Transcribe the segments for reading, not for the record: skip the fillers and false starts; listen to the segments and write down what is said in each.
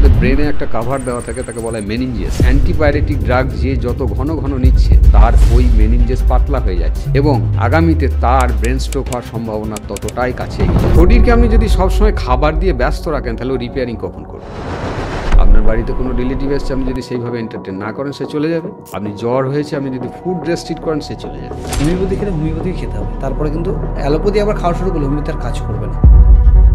আমাদের ব্রেনে একটা কাভার দেওয়া থাকে, তাকে বলা হয় মেনিনজেস। অ্যান্টিবায়োটিক ড্রাগ যে যত ঘন ঘন নিচ্ছে তার ওই মেনিনজেস পাতলা হয়ে যাচ্ছে এবং আগামীতে তার ব্রেন স্ট্রোক হওয়ার সম্ভাবনা ততটাই কাছে। শরীরকে আপনি যদি সবসময় খাবার দিয়ে ব্যস্ত রাখেন তাহলে রিপেয়ারিং কখন করবেন? আপনার বাড়িতে কোনো রিলেটিভ এসছে, আপনি যদি সেইভাবে এন্টারটেন না করেন সে চলে যাবে। আপনি জ্বর হয়েছে, আপনি যদি ফুড রেস্ট্রিক্ট করেন সে চলে যাবে। হোমিওপ্যাথি খেলে হোমিওপ্যাথি খেতে হবে, তারপরে কিন্তু অ্যালোপ্যাথি আবার খাওয়া শুরু করলে হোমিওপ্যাথি আর কাজ করবে না।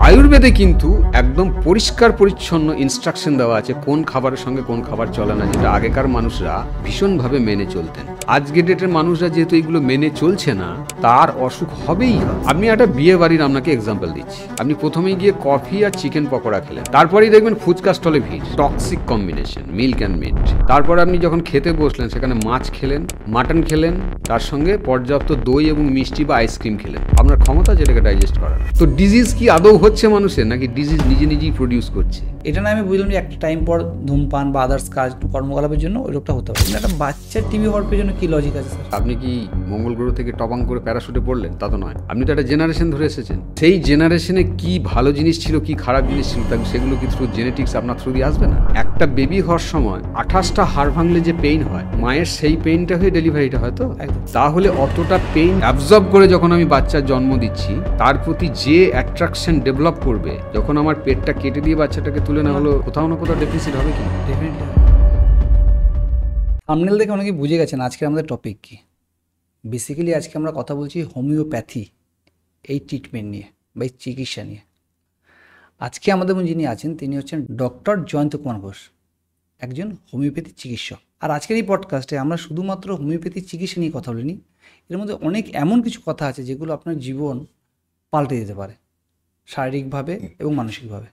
আয়ুর্বেদে কিন্তু একদম পরিষ্কার পরিচ্ছন্ন ইনস্ট্রাকশন দেওয়া আছে কোন খাবারের সঙ্গে কোন খাবার চলে না, যেটা আগেকার মানুষরা ভীষণভাবে মেনে চলতেন। আজকে ডেটের মানুষরা যেহেতু এগুলো মেনে চলছে না, তার অসুখ হবেই। আপনি একটা বিয়ে বাড়ির আপনাকে এক্সাম্পল দিচ্ছি। আপনি প্রথমেই গিয়ে কফি আর চিকেন পকোড়া খেলেন, তারপরেই দেখবেন ফুচকা স্টলে ভিড়, toxic combination, milk and meat. তারপরে আপনি যখন খেতে বসলেন সেখানে মাছ খেলেন, মাটন খেলেন, তার সঙ্গে পর্যাপ্ত দই এবং মিষ্টি বা আইসক্রিম খেলেন। আপনার ক্ষমতা যেটাকে ডাইজেস্ট করার। তো ডিজিজ কি আদৌ হচ্ছে মানুষের, নাকি ডিজিজ নিজে নিজেই প্রডিউস করছে? এটা না আমি বুঝলাম যে একটা টাইম পর ধূমপান বা আদার্স কাজ কর্মকলাপের জন্য ওই রোগটা হতে পারে, কিন্তু একটা বাচ্চার টিবি হওয়ার পেছনে কি লজিক আছে স্যার? আপনি কি মঙ্গল গ্রহ থেকে টপাং করে প্যারাশুটে পড়লেন? তা তো নয়। আপনি তো একটা জেনারেশন ধরে এসেছেন। সেই জেনারেশনে কি ভালো জিনিস ছিল, কি খারাপ জিনিস ছিল, তাহলে সেগুলো কি থ্রু জেনেটিক্স আপনার থ্রু দিয়ে আসবে না? একটা বেবি হওয়ার সময় 28টা হাড় ভাঙলে যে পেইন হয়, মায়ের সেই পেইনটা হয়ে ডেলিভারিটা হয় তো। তাহলে অতটা পেইন অ্যাবজর্ব করে যখন আমি বাচ্চার জন্ম দিচ্ছি, তার প্রতি যে অ্যাট্রাকশন ডেভেলপ করবে, যখন আমার পেটটা কেটে দিয়ে বাচ্চাটাকে তুলে না হলো, কোথাও না কোথাও ডেফিসিট হবে কি? ডেফিনেটলি। থাম্বনেল দেখে অনেকেই বুঝে গেছেন আজকে আমাদের টপিক কি। বেসিক্যালি আজকে আমরা কথা বলছি হোমিওপ্যাথি, এই ট্রিটমেন্ট নিয়ে বা এই চিকিৎসা নিয়ে। আজকে আমাদের যিনি আছেন তিনি হচ্ছেন ডক্টর জয়ন্ত কুমার ঘোষ, একজন হোমিওপ্যাথি চিকিৎসক। আর আজকের এই পডকাস্টে আমরা শুধুমাত্র হোমিওপ্যাথি চিকিৎসা নিয়ে কথা বলিনি, এর মধ্যে অনেক এমন কিছু কথা আছে যেগুলো আপনার জীবন পাল্টে দিতে পারে শারীরিকভাবে এবং মানসিকভাবে।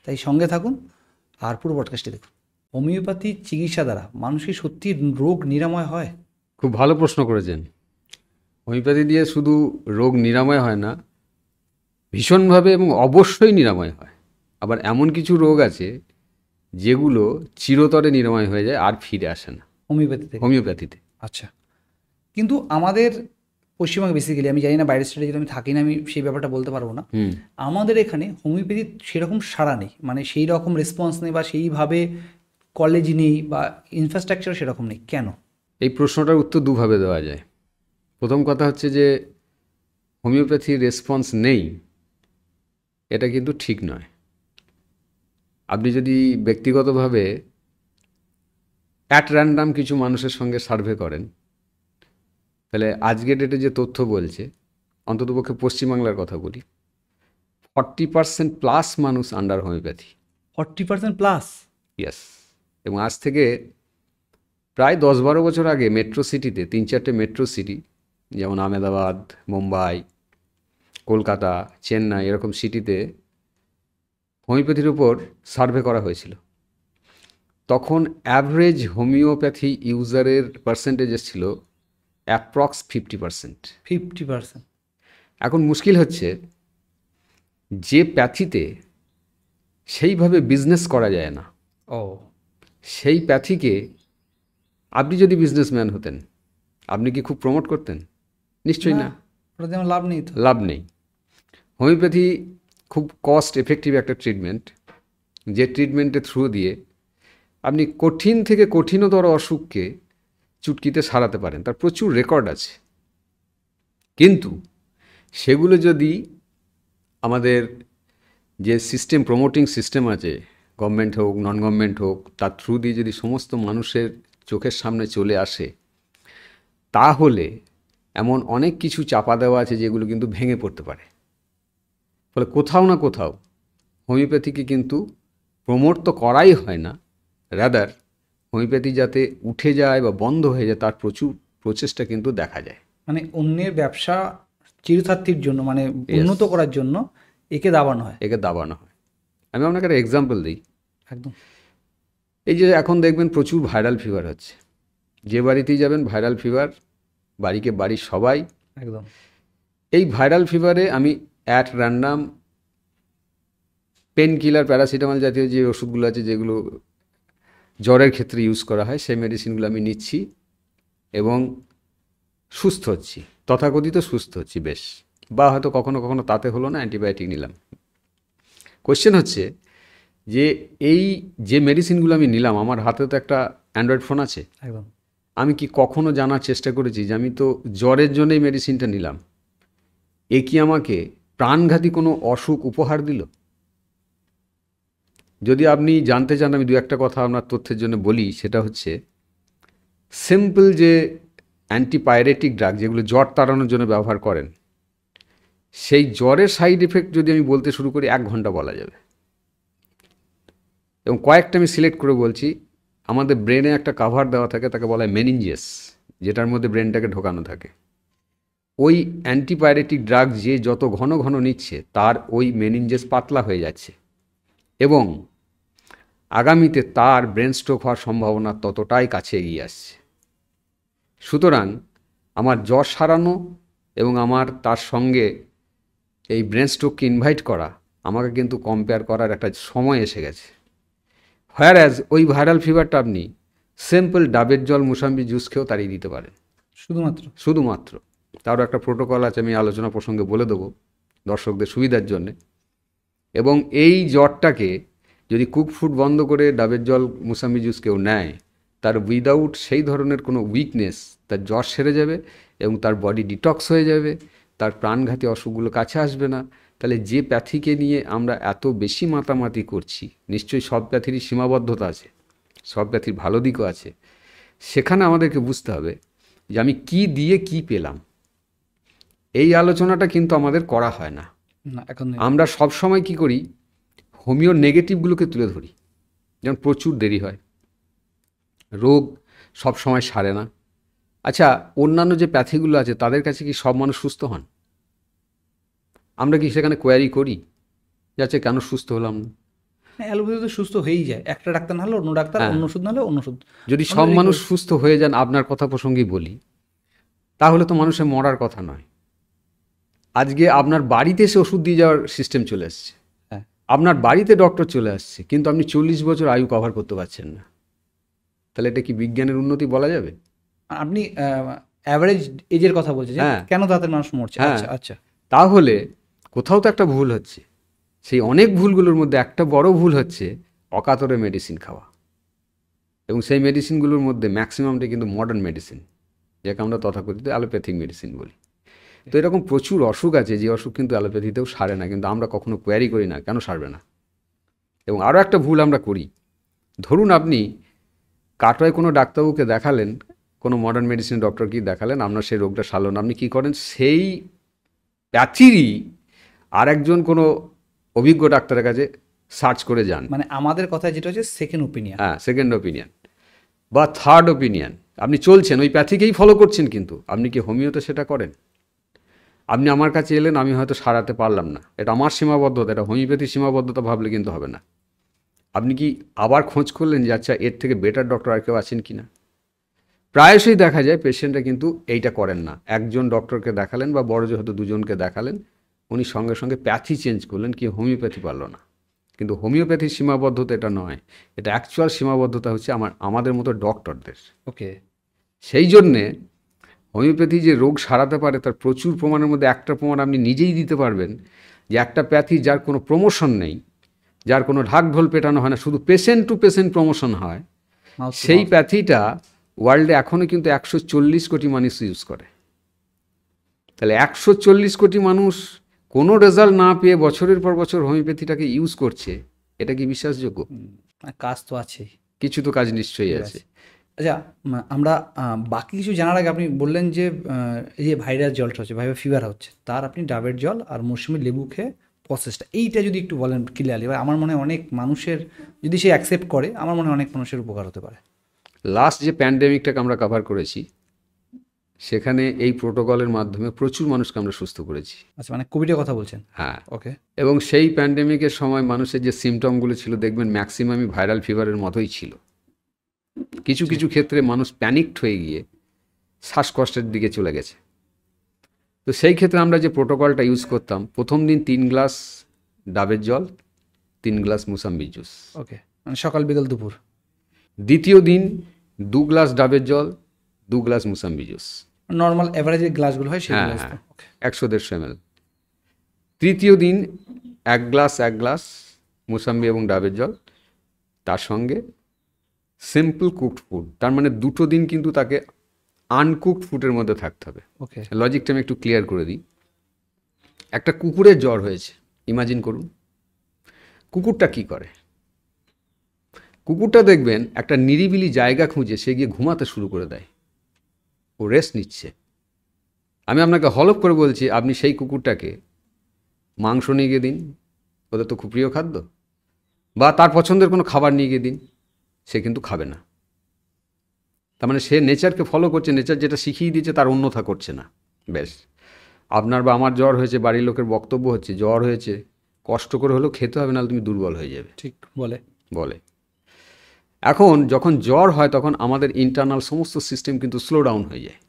তাই সঙ্গে থাকুন আর পুরো পডকাস্টে দেখুন। হোমিওপ্যাথি চিকিৎসা দ্বারা মানুষের সত্যি রোগ নিরাময় হয়? খুব ভালো প্রশ্ন করেছেন। হোমিওপ্যাথি দিয়ে শুধু রোগ নিরাময় হয় না, ভীষণভাবে এবং অবশ্যই নিরাময় হয়। আবার এমন কিছু রোগ আছে যেগুলো চিরতরে নিরাময় হয়ে যায় আর ফিরে আসে না হোমিওপ্যাথিতে। আচ্ছা, কিন্তু আমাদের পশ্চিমবঙ্গে বেসিক্যালি, আমি জানি না বাইরের স্টেটে যদি আমি থাকি না, আমি সেই ব্যাপারটা বলতে পারবো না। আমাদের এখানে হোমিওপ্যাথি সেরকম সাড়া নেই, মানে সেই রকম রেসপন্স নেই বা সেইভাবে কলেজ নেই বা ইনফ্রাস্ট্রাকচার সেরকম নেই। কেন? এই প্রশ্নটার উত্তর দুভাবে দেওয়া যায়। প্রথম কথা হচ্ছে যে হোমিওপ্যাথির রেসপন্স নেই, এটা কিন্তু ঠিক নয়। আপনি যদি ব্যক্তিগতভাবে অ্যাট র্যান্ডাম কিছু মানুষের সঙ্গে সার্ভে করেন, তাহলে আজকের ডেটে যে তথ্য বলছে, অন্ততপক্ষে পশ্চিমবাংলার কথা বলি, 40% প্লাস মানুষ আন্ডার হোমিওপ্যাথি। 40% প্লাস? ইয়েস। এবং আজ থেকে প্রায় 10-12 বছর আগে মেট্রো সিটিতে 3-4টে মেট্রো সিটি, যেমন আহমেদাবাদ, মুম্বাই, কলকাতা, চেন্নাই, এরকম সিটিতে হোমিওপ্যাথির উপর সার্ভে করা হয়েছিল। তখন অ্যাভারেজ হোমিওপ্যাথি ইউজারের পার্সেন্টেজ ছিল অ্যাপ্রক্স 50%। 50%? এখন মুশকিল হচ্ছে যে প্যাথিতে সেইভাবে বিজনেস করা যায় না, সেই প্যাথিকে আপনি যদি বিজনেসম্যান হতেন, আপনি কি খুব প্রমোট করতেন? নিশ্চয়ই না। ওটাতে আমার লাভ নেই তো। লাভ নেই। হোমিওপ্যাথি খুব কস্ট এফেক্টিভ একটা ট্রিটমেন্ট, যে ট্রিটমেন্টের থ্রু দিয়ে আপনি কঠিন থেকে কঠিনতর অসুখকে চুটকিতে সারাতে পারেন। তার প্রচুর রেকর্ড আছে। কিন্তু সেগুলো যদি আমাদের যে সিস্টেম, প্রমোটিং সিস্টেম আছে, গভর্নমেন্ট হোক নন গভর্নমেন্ট হোক, তার থ্রু দিয়ে যদি সমস্ত মানুষের চোখের সামনে চলে আসে, তাহলে এমন অনেক কিছু চাপা দেওয়া আছে যেগুলো কিন্তু ভেঙে পড়তে পারে। ফলে কোথাও না কোথাও হোমিওপ্যাথিকে কিন্তু প্রমোট তো করাই হয় না, রাদার হোমিওপ্যাথি যাতে উঠে যায় বা বন্ধ হয়ে যায় তার প্রচুর প্রচেষ্টা কিন্তু দেখা যায়। মানে অন্যের ব্যবসা চিরস্থায়ীর জন্য, মানে উন্নত করার জন্য একে দাবানো হয়। আমি আপনাকে একটা এক্সাম্পল দিই। একদম। এই যে এখন দেখবেন প্রচুর ভাইরাল ফিভার হচ্ছে, যে বাড়িতেই যাবেন ভাইরাল ফিভার, বাড়ির সবাই। একদম। এই ভাইরাল ফিভারে আমি at random pain killer, paracetamol জাতীয় যে ওষুধগুলো আছে, যেগুলো জ্বরের ক্ষেত্রে ইউজ করা হয়, সেই মেডিসিনগুলো আমি নিচ্ছি এবং সুস্থ হচ্ছি, তথাকথিত সুস্থ হচ্ছি বেশ, বা হয়তো কখনো কখনো তাতে হলো না, অ্যান্টিবায়োটিক নিলাম। কোয়েশ্চেন হচ্ছে যে এই যে মেডিসিনগুলো আমি নিলাম, আমার হাতে তো একটা অ্যান্ড্রয়েড ফোন আছে, একদম। আমি কি কখনো জানার চেষ্টা করেছি যে আমি তো জ্বরের জন্য এই মেডিসিনটা নিলাম, এ কি আমাকে প্রাণঘাতী কোনো অসুখ উপহার দিল? যদি আপনি জানতে চান, আমি দু একটা কথা আপনার তথ্যের জন্য বলি। সেটা হচ্ছে সিম্পল যে অ্যান্টিপাইরেটিক ড্রাগ যেগুলো জ্বর তাড়ানোর জন্য ব্যবহার করেন, সেই জ্বরের সাইড এফেক্ট যদি আমি বলতে শুরু করি 1 ঘন্টা বলা যাবে। এবং কয়েকটা আমি সিলেক্ট করে বলছি। আমাদের ব্রেনে একটা কাভার দেওয়া থাকে, তাকে বলা হয় মেনিনজেস, যেটার মধ্যে ব্রেনটাকে ঢোকানো থাকে। ওই অ্যান্টিপাইরেটিক ড্রাগ যে যত ঘন ঘন নিচ্ছে, তার ওই মেনিনজেস পাতলা হয়ে যাচ্ছে এবং আগামীতে তার ব্রেন স্ট্রোক হওয়ার সম্ভাবনা ততটাই কাছে এগিয়ে আসছে। সুতরাং আমার জ্বর সারানো এবং আমার তার সঙ্গে এই ব্রেন স্ট্রোককে ইনভাইট করা, আমাকে কিন্তু কম্পেয়ার করার একটা সময় এসে গেছে। হোয়ার ওই ভাইরাল ফিভারটা আপনি সিম্পল ডাবের জল মুসাম্বি জুস খেয়েও তাড়িয়ে দিতে পারেন, শুধুমাত্র। তারও একটা প্রোটোকল আছে, আমি আলোচনা প্রসঙ্গে বলে দেবো দর্শকদের সুবিধার জন্যে। এবং এই জ্বরটাকে যদি কুক ফুড বন্ধ করে ডাবের জল মুসাম্বি জুস কেউ নেয়, তার উইদাউট সেই ধরনের কোনো উইকনেস, তার জ্বর সেরে যাবে এবং তার বডি ডিটক্স হয়ে যাবে, তার প্রাণঘাতী অসুখগুলো কাছে আসবে না। তাহলে যে প্যাথিকে নিয়ে আমরা এত বেশি মাতামাতি করছি, নিশ্চয়ই সব প্যাথিরই সীমাবদ্ধতা আছে, সব প্যাথির ভালো দিকও আছে। সেখানে আমাদেরকে বুঝতে হবে যে আমি কি দিয়ে কি পেলাম। এই আলোচনাটা কিন্তু আমাদের করা হয় না। এখন আমরা সব সময় কি করি, হোমিওর নেগেটিভগুলোকে তুলে ধরি, যেমন প্রচুর দেরি হয়, রোগ সব সময় সারে না। আচ্ছা, অন্যান্য যে প্যাথিগুলো আছে তাদের কাছে কি সব মানুষ সুস্থ হন? আমরা কি সেখানে কোয়ারি করি যাচ্ছে কেন সুস্থ হলাম না? অ্যালোপ্যাথি তো সুস্থ হয়েই যায়, একটা ডাক্তার না হলে অন্য ডাক্তার, অন্য ওষুধ না হলে অন্য ওষুধ। যদি সব মানুষ সুস্থ হয়ে যান, আপনার কথা প্রসঙ্গেই বলি, তাহলে তো মানুষের মরার কথা নয়। আজকে আপনার বাড়িতে এসে ওষুধ দিয়ে যাওয়ার সিস্টেম চলে আসছে, আপনার বাড়িতে ডক্টর চলে আসছে, কিন্তু আপনি 40 বছর আয়ু কভার করতে পারছেন না। তাহলে এটা কি বিজ্ঞানের উন্নতি বলা যাবে? আপনি অ্যাভারেজ এজের কথা বলছেন, কেন তাদের মানুষ মরছে? আচ্ছা, তাহলে কোথাও তো একটা ভুল হচ্ছে। সেই অনেক ভুলগুলোর মধ্যে একটা বড় ভুল হচ্ছে অকাতরে মেডিসিন খাওয়া। এবং সেই মেডিসিনগুলোর মধ্যে ম্যাক্সিমামটা কিন্তু মডার্ন মেডিসিন, যাকে আমরা তথাকথিত অ্যালোপ্যাথিক মেডিসিন বলি। তো এরকম প্রচুর অসুখ আছে যে অসুখ কিন্তু অ্যালোপ্যাথিতেও সারে না, কিন্তু আমরা কখনো কোয়ারি করি না কেন সারবে না। এবং আরও একটা ভুল আমরা করি, ধরুন আপনি কাটোয় কোনো ডাক্তারবাবুকে দেখালেন, কোনো মডার্ন মেডিসিন ডক্টরকেই দেখালেন, আপনার সেই রোগটা সারল না। আপনি কী করেন, সেই প্যাথিরই আরেকজন কোনো অভিজ্ঞ ডাক্তারের কাছে সার্চ করে যান। মানে আমাদের কথা যেটা হচ্ছে সেকেন্ড ওপিনিয়ন, সেকেন্ড ওপিনিয়ন বা থার্ড ওপিনিয়ন। আপনি চলছেন ওই প্যাথিকেই ফলো করছেন, কিন্তু আপনি কি হোমিওতে সেটা করেন? আপনি আমার কাছে এলেন, আমি হয়তো সারাতে পারলাম না, এটা আমার সীমাবদ্ধতা, এটা হোমিওপ্যাথির সীমাবদ্ধতা ভাবলে কিন্তু হবে না। আপনি কি আবার খোঁজ করলেন যে আচ্ছা এর থেকে বেটার ডক্টর আর কেউ আছেন কি না? প্রায়শই দেখা যায় পেশেন্টরা কিন্তু এইটা করেন না। একজন ডক্টরকে দেখালেন বা বড় যে হয়তো দুজনকে দেখালেন, উনি সঙ্গে সঙ্গে প্যাথি চেঞ্জ করলেন, কি হোমিওপ্যাথি পারল না। কিন্তু হোমিওপ্যাথির সীমাবদ্ধতা এটা নয়, এটা অ্যাকচুয়াল সীমাবদ্ধতা হচ্ছে আমাদের মতো ডক্টরদের। ওকে, সেই জন্যে হোমিওপ্যাথি যে রোগ সারাতে পারে তার প্রচুর প্রমাণের মধ্যে একটা প্রমাণ আপনি নিজেই দিতে পারবেন, যে একটা প্যাথি যার কোনো প্রমোশন নেই, যার কোনো ঢাকঢোল পেটানো হয় না, শুধু পেশেন্ট টু পেশেন্ট প্রমোশন হয়, সেই প্যাথিটা ওয়ার্ল্ডে এখনও কিন্তু 140 কোটি মানুষ ইউজ করে। তাহলে 140 কোটি মানুষ কোনো রেজাল্ট না পেয়ে বছরের পর বছর হোমিওপ্যাথিটাকে ইউজ করছে, এটা কি বিশ্বাসযোগ্য? কাজ তো আছে, কিছু তো কাজ নিশ্চয়ই আছে। আচ্ছা, আমরা বাকি কিছু জানার আগে আপনি বললেন যে এই যে ভাইরাল জলটা হচ্ছে, ভাইরাল ফিভার হচ্ছে, তার আপনি ডাবের জল আর মৌসুমি লেবু খেয়ে প্রসেসটা, এইটা যদি একটু বলেন ক্লিয়ারলি, আমার মনে হয় অনেক মানুষের যদি সে অ্যাকসেপ্ট করে, আমার মনে হয় অনেক মানুষের উপকার হতে পারে। লাস্ট যে প্যান্ডেমিকটাকে আমরা কভার করেছি, সেখানে এই প্রোটোকলের মাধ্যমে প্রচুর মানুষকে আমরা সুস্থ করেছি। আচ্ছা, মানে কোভিডের কথা বলছেন? হ্যাঁ, ওকে। এবং সেই প্যান্ডেমিকের সময় মানুষের যে সিমটমগুলো ছিল, দেখবেন ম্যাক্সিমামই ভাইরাল ফিভারের মতোই ছিল। কিছু কিছু ক্ষেত্রে মানুষ প্যানিকড হয়ে গিয়ে শ্বাসকষ্টের দিকে চলে গেছে। তো সেই ক্ষেত্রে আমরা যে প্রোটোকলটা ইউজ করতাম, প্রথম দিন 3 গ্লাস ডাবের জল, 3 গ্লাস মুসাম্বি জুস। ওকে, মানে সকাল বিকাল দুপুর। দ্বিতীয় দিন 2 গ্লাস ডাবের জল, 2 গ্লাস মুসাম্বি জুস, নর্মাল অ্যাভারেজের গ্লাসগুলো হয় সেই গ্লাস। 100-150 ml। তৃতীয় দিন 1 গ্লাস মুসাম্বি এবং ডাবের জল, তার সঙ্গে সিম্পল কুকড ফুড। তার মানে 2 দিন কিন্তু তাকে আনকুকড ফুডের মধ্যে থাকতে হবে। ওকে, লজিকটা আমি একটু ক্লিয়ার করে দিই। একটা কুকুরের জ্বর হয়েছে, ইমাজিন করুন। কুকুরটা কি করে? কুকুরটা দেখবেন একটা নিরিবিলি জায়গা খুঁজে সে গিয়ে ঘুমাতে শুরু করে দেয়, ও রেস্ট নিচ্ছে। আমি আপনাকে হলফ করে বলছি, আপনি সেই কুকুরটাকে মাংস নিয়ে গিয়ে দিন, ওদের তো খুব প্রিয় খাদ্য, বা তার পছন্দের কোনো খাবার নিয়ে গিয়ে দিন, সে কিন্তু খাবে না। তার মানে সে নেচারকে ফলো করছে, নেচার যেটা শিখিয়ে দিয়েছে তার অন্যথা করছে না। বেশ, আপনার বা আমার জ্বর হয়েছে, বাড়ির লোকের বক্তব্য হচ্ছে জ্বর হয়েছে, কষ্ট করে হলেও খেতে হবে, নাহলে তুমি দুর্বল হয়ে যাবে, ঠিক বলে। এখন যখন জ্বর হয় তখন আমাদের ইন্টারনাল সমস্ত সিস্টেম কিন্তু স্লো ডাউন হয়ে যায়।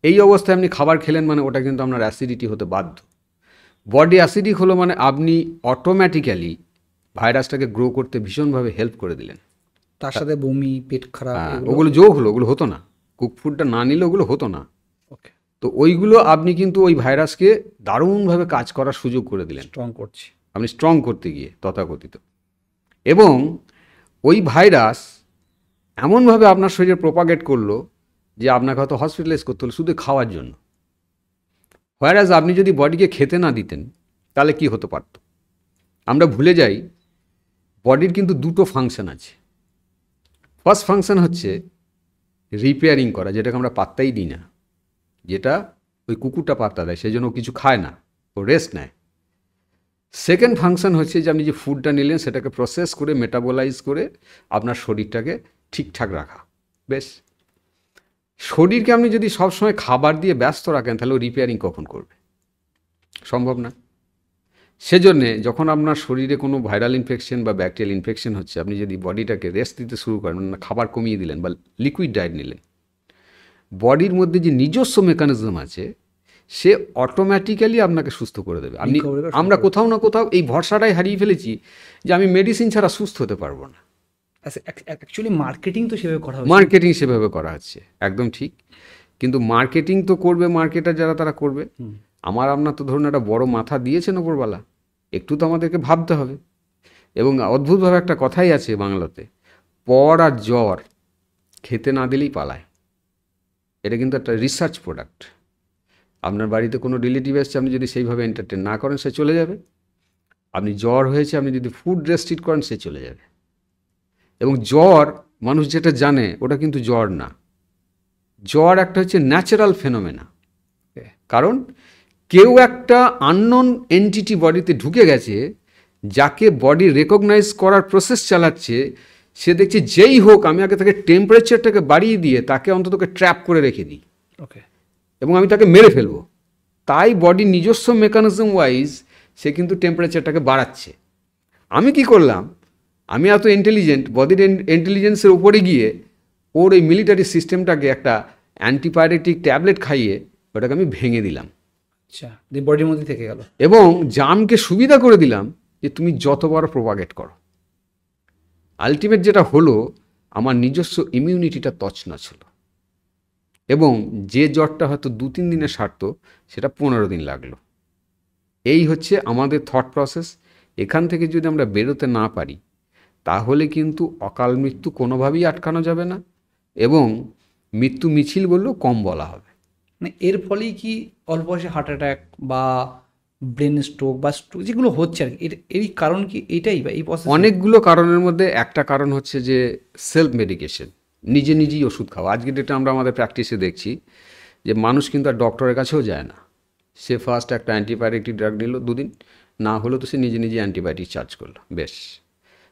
এই অবস্থায় আপনি খাবার খেলেন মানে ওটা কিন্তু আপনার অ্যাসিডিটি হতে বাধ্য। বডি অ্যাসিডিক হলো মানে আপনি অটোমেটিক্যালি ভাইরাসটাকে গ্রো করতে ভীষণভাবে হেল্প করে দিলেন। তার সাথে বমি, পেট খারাপ, ওগুলো যোগ হলো, ওগুলো হতো না। কুক ফুডটা না নিলে ওগুলো হতো না। ওকে, তো ওইগুলো আপনি কিন্তু ওই ভাইরাসকে দারুণভাবে কাজ করার সুযোগ করে দিলেন, স্ট্রং করছি। আপনি স্ট্রং করতে গিয়ে তথাকথিত। এবং ওই ভাইরাস এমনভাবে আপনার শরীরে প্রপাগেট করলো যে আপনাকে হয়তো হসপিটালাইজ করতে হলো শুধু খাওয়ার জন্য। হোয়ারাজ আপনি যদি বডিকে খেতে না দিতেন তাহলে কি হতে পারত? আমরা ভুলে যাই বডির কিন্তু 2টো ফাংশন আছে। ফার্স্ট ফাংশন হচ্ছে রিপেয়ারিং করা, যেটাকে আমরা পাত্তাই দিই না, যেটা ওই কুকুরটা পাত্তা দেয়, সেই জন্য ও কিছু খায় না, ও রেস্ট নেয়। সেকেন্ড ফাংশন হচ্ছে যে আপনি যে ফুডটা নিলেন সেটাকে প্রসেস করে মেটাবোলাইজ করে আপনার শরীরটাকে ঠিকঠাক রাখা। বেশ, শরীরকে আপনি যদি সবসময় খাবার দিয়ে ব্যস্ত রাখেন তাহলে ও রিপেয়ারিং কখন করবে? সম্ভব না। সেজন্যে যখন আপনার শরীরে কোনো ভাইরাল ইনফেকশন বা ব্যাকটেরিয়াল ইনফেকশন হচ্ছে, আপনি যদি বডিটাকে রেস্ট দিতে শুরু করেন, মানে খাবার কমিয়ে দিলেন বা লিকুইড ডায়েট নিলেন, বডির মধ্যে যে নিজস্ব মেকানিজম আছে সে অটোমেটিক্যালি আপনাকে সুস্থ করে দেবে। আমরা কোথাও না কোথাও এই ভরসাটাই হারিয়ে ফেলেছি যে আমি মেডিসিন ছাড়া সুস্থ হতে পারবো না। অ্যাকচুয়ালি মার্কেটিং তো সেভাবে করা হচ্ছে। মার্কেটিং সেভাবে করা হচ্ছে, একদম ঠিক। কিন্তু মার্কেটিং তো করবে মার্কেটার যারা, তারা করবে। আমার আপনার তো ধরুন একটা বড় মাথা দিয়েছেন ওপরওয়ালা, একটু তো আমাদেরকে ভাবতে হবে। এবং অদ্ভুতভাবে একটা কথাই আছে বাংলাতে, পর আর জ্বর খেতে না দিলেই পালায়। এটা কিন্তু একটা রিসার্চ প্রোডাক্ট। আপনার বাড়িতে কোনো রিলেটিভ এসছে, আপনি যদি সেইভাবে এন্টারটেন না করেন সে চলে যাবে। আপনি জ্বর হয়েছে, আপনি যদি ফুড রেস্ট্রিক্ট করেন সে চলে যাবে। এবং জ্বর মানুষ যেটা জানে ওটা কিন্তু জ্বর না। জ্বর একটা হচ্ছে ন্যাচারাল ফেনোমেনা। কারণ কেউ একটা আননোন এন্টিটি বডিতে ঢুকে গেছে, যাকে বডি রেকগনাইজ করার প্রসেস চালাচ্ছে। সে দেখছে যেই হোক আমি আগে তাকে টেম্পারেচারটাকে বাড়িয়ে দিয়ে তাকে অন্ততকে ট্র্যাপ করে রেখে দিই, ওকে, এবং আমি তাকে মেরে ফেলবো। তাই বডির নিজস্ব মেকানিজম ওয়াইজ সে কিন্তু টেম্পারেচারটাকে বাড়াচ্ছে। আমি কি করলাম? আমি এত ইন্টেলিজেন্ট, বডির ইন্টেলিজেন্সের উপরে গিয়ে ওর এই মিলিটারি সিস্টেমটাকে একটা অ্যান্টিবায়োটিক ট্যাবলেট খাইয়ে ওটাকে আমি ভেঙে দিলাম। আচ্ছা, বডির মধ্যে থেকে গেল। এবং জামকে সুবিধা করে দিলাম যে তুমি যত বড় প্রোপাগেট করো। আলটিমেট যেটা হলো, আমার নিজস্ব ইমিউনিটিটা তছনছ হলো, এবং যে জ্বরটা হয়তো 2-3 দিনে সারত সেটা 15 দিন লাগলো। এই হচ্ছে আমাদের থট প্রসেস। এখান থেকে যদি আমরা বেরোতে না পারি তাহলে কিন্তু অকাল মৃত্যু কোনোভাবেই আটকানো যাবে না, এবং মৃত্যু মিছিল বললেও কম বলা হবে। মানে এর ফলেই কি অল্প বয়সে হার্ট অ্যাটাক বা ব্রেন স্ট্রোক বা স্ট্রোক যেগুলো হচ্ছে আর কি, এরই কারণ কি এটাই বা এই প্রসেস? অনেকগুলো কারণের মধ্যে একটা কারণ হচ্ছে যে সেলফ মেডিকেশন, নিজে নিজেই ওষুধ খাওয়া। আজকে ডেটে আমরা আমাদের প্র্যাকটিসে দেখছি যে মানুষ কিন্তু আর ডক্টরের কাছেও যায় না। সে ফার্স্ট একটা অ্যান্টিবায়োটিক ড্রাগ নিল, 2 দিন না হলো তো সে নিজে নিজে অ্যান্টিবায়োটিক চার্জ করলো। বেশ,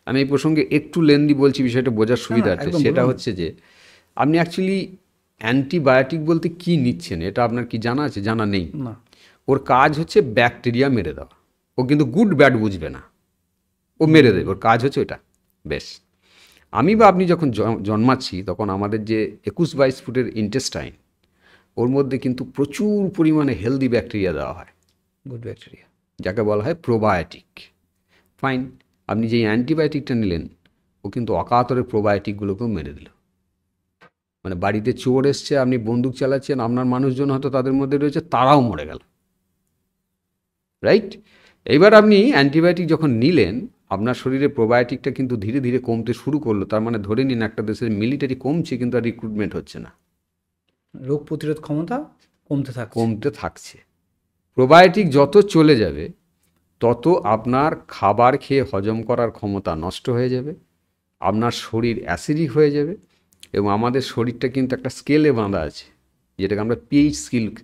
আমি এই প্রসঙ্গে একটু লেন্দি বলছি বিষয়টা বোঝার সুবিধার্থে। সেটা হচ্ছে যে আপনি অ্যাকচুয়ালি অ্যান্টিবায়োটিক বলতে কি নিচ্ছেন এটা আপনার কি জানা আছে? জানা নেই। ওর কাজ হচ্ছে ব্যাকটেরিয়া মেরে দেওয়া। ও কিন্তু গুড ব্যাড বুঝবে না, ও মেরে দেবে, ওর কাজ হচ্ছে ওটা। বেশ, আমি বা আপনি যখন জন্মাচ্ছি তখন আমাদের যে 21-22 ফুটের ইন্টেস্টাইন, ওর মধ্যে কিন্তু প্রচুর পরিমাণে হেলদি ব্যাকটেরিয়া দেওয়া হয়, গুড ব্যাকটেরিয়া, যাকে বলা হয় প্রোবায়োটিক। ফাইন, আপনি যেই অ্যান্টিবায়োটিকটা নিলেন ও কিন্তু অকাতরে প্রোবায়োটিকগুলোকেও মেরে দিল। মানে বাড়িতে চোর এসছে, আপনি বন্দুক চালাচ্ছেন, আপনার মানুষজন হয়তো তাদের মধ্যে রয়েছে, তারাও মরে গেল। রাইট? এইবার আপনি অ্যান্টিবায়োটিক যখন নিলেন, আপনার শরীরে প্রোবায়োটিকটা কিন্তু ধীরে ধীরে কমতে শুরু করলো। তার মানে ধরে নিন একটা দেশের মিলিটারি কমছে কিন্তু আর রিক্রুটমেন্ট হচ্ছে না, রোগ প্রতিরোধ ক্ষমতা কমতে থাকছে। প্রোবায়োটিক যত চলে যাবে তত আপনার খাবার খেয়ে হজম করার ক্ষমতা নষ্ট হয়ে যাবে, আপনার শরীর অ্যাসিডিক হয়ে যাবে। এবং আমাদের শরীরটা কিন্তু একটা স্কেলে বাঁধা আছে, যেটাকে আমরা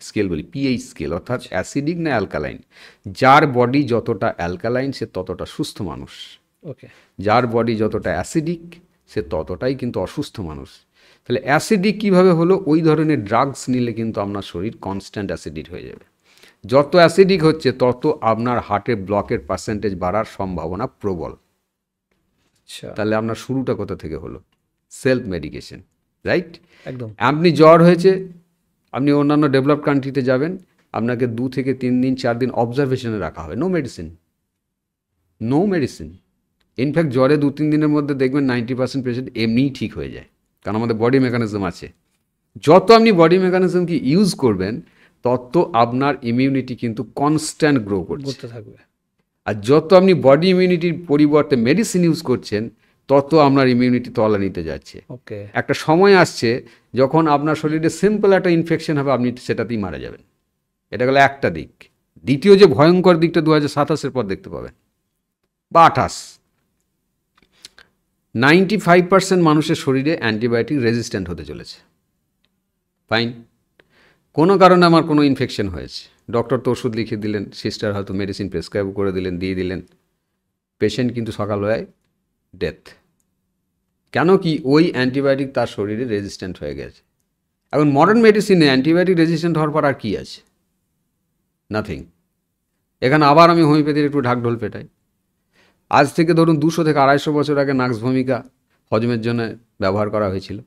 স্কেল বলি, পিএইচ স্কেল, অর্থাৎ অ্যাসিডিক না অ্যালকালাইন। যার বডি যতটা অ্যালকালাইন সে ততটা সুস্থ মানুষ, ওকে, যার বডি যতটা অ্যাসিডিক সে ততটাই কিন্তু অসুস্থ মানুষ। তাহলে অ্যাসিডিক কীভাবে হলো? ওই ধরনের ড্রাগস নিলে কিন্তু আপনার শরীর কনস্ট্যান্ট অ্যাসিডিক হয়ে যাবে। যত অ্যাসিডিক হচ্ছে তত আপনার হার্টের ব্লকের পার্সেন্টেজ বাড়ার সম্ভাবনা প্রবল। আচ্ছা, তাহলে আপনার শুরুটা কোথা থেকে হলো? Self medication, right? একদম। আপনি জ্বর হয়েছে, আপনি অন্যান্য ডেভেলপড কান্ট্রিতে যাবেন, আপনাকে 2 থেকে 3 দিন 4 দিন অবজারভেশনে রাখা হবে, নো মেডিসিন। ইনফ্যাক্ট জ্বরে 2-3 দিনের মধ্যে দেখবেন 90% পেশেন্ট এমনিই ঠিক হয়ে যায়, কারণ আমাদের বডি মেকানিজম আছে। যত আপনি বডি মেকানিজমকে ইউজ করবেন তত আপনার ইমিউনিটি কিন্তু কনস্ট্যান্ট গ্রো করতে থাকবে। আর যত আপনি বডি ইমিউনিটির পরিবর্তে মেডিসিন ইউজ করছেন তত আপনার ইমিউনিটি তলানিতে যাচ্ছে। ওকে, একটা সময় আসছে যখন আপনার শরীরে সিম্পল একটা ইনফেকশন হবে, আপনি সেটাতেই মারা যাবেন। এটা গেল একটা দিক। দ্বিতীয় যে ভয়ঙ্কর দিকটা 2027-এর পর দেখতে পাবেন বা 28, 95% মানুষের শরীরে অ্যান্টিবায়োটিক রেজিস্ট্যান্ট হতে চলেছে। ফাইন, কোনো কারণে আমার কোনো ইনফেকশন হয়েছে, ডক্টর তো ওষুধ লিখে দিলেন, সিস্টার হয়তো মেডিসিন প্রেসক্রাইব করে দিলেন, দিয়ে দিলেন, পেশেন্ট কিন্তু সকালবেলায় ডেথ। কেন কি? ওই অ্যান্টিবায়োটিক তার শরীরে রেজিস্ট্যান্ট হয়ে গেছে। এখন মডার্ন মেডিসিনে অ্যান্টিবায়োটিক রেজিস্ট্যান্ট হওয়ার পর আর কী আছে? নাথিং। এখানে আবার আমি হোমিওপ্যাথির একটু ঢাকঢোল পেটাই। আজ থেকে ধরুন 200 থেকে 250 বছর আগে নাক্স ভূমিকা হজমের জন্য ব্যবহার করা হয়েছিল।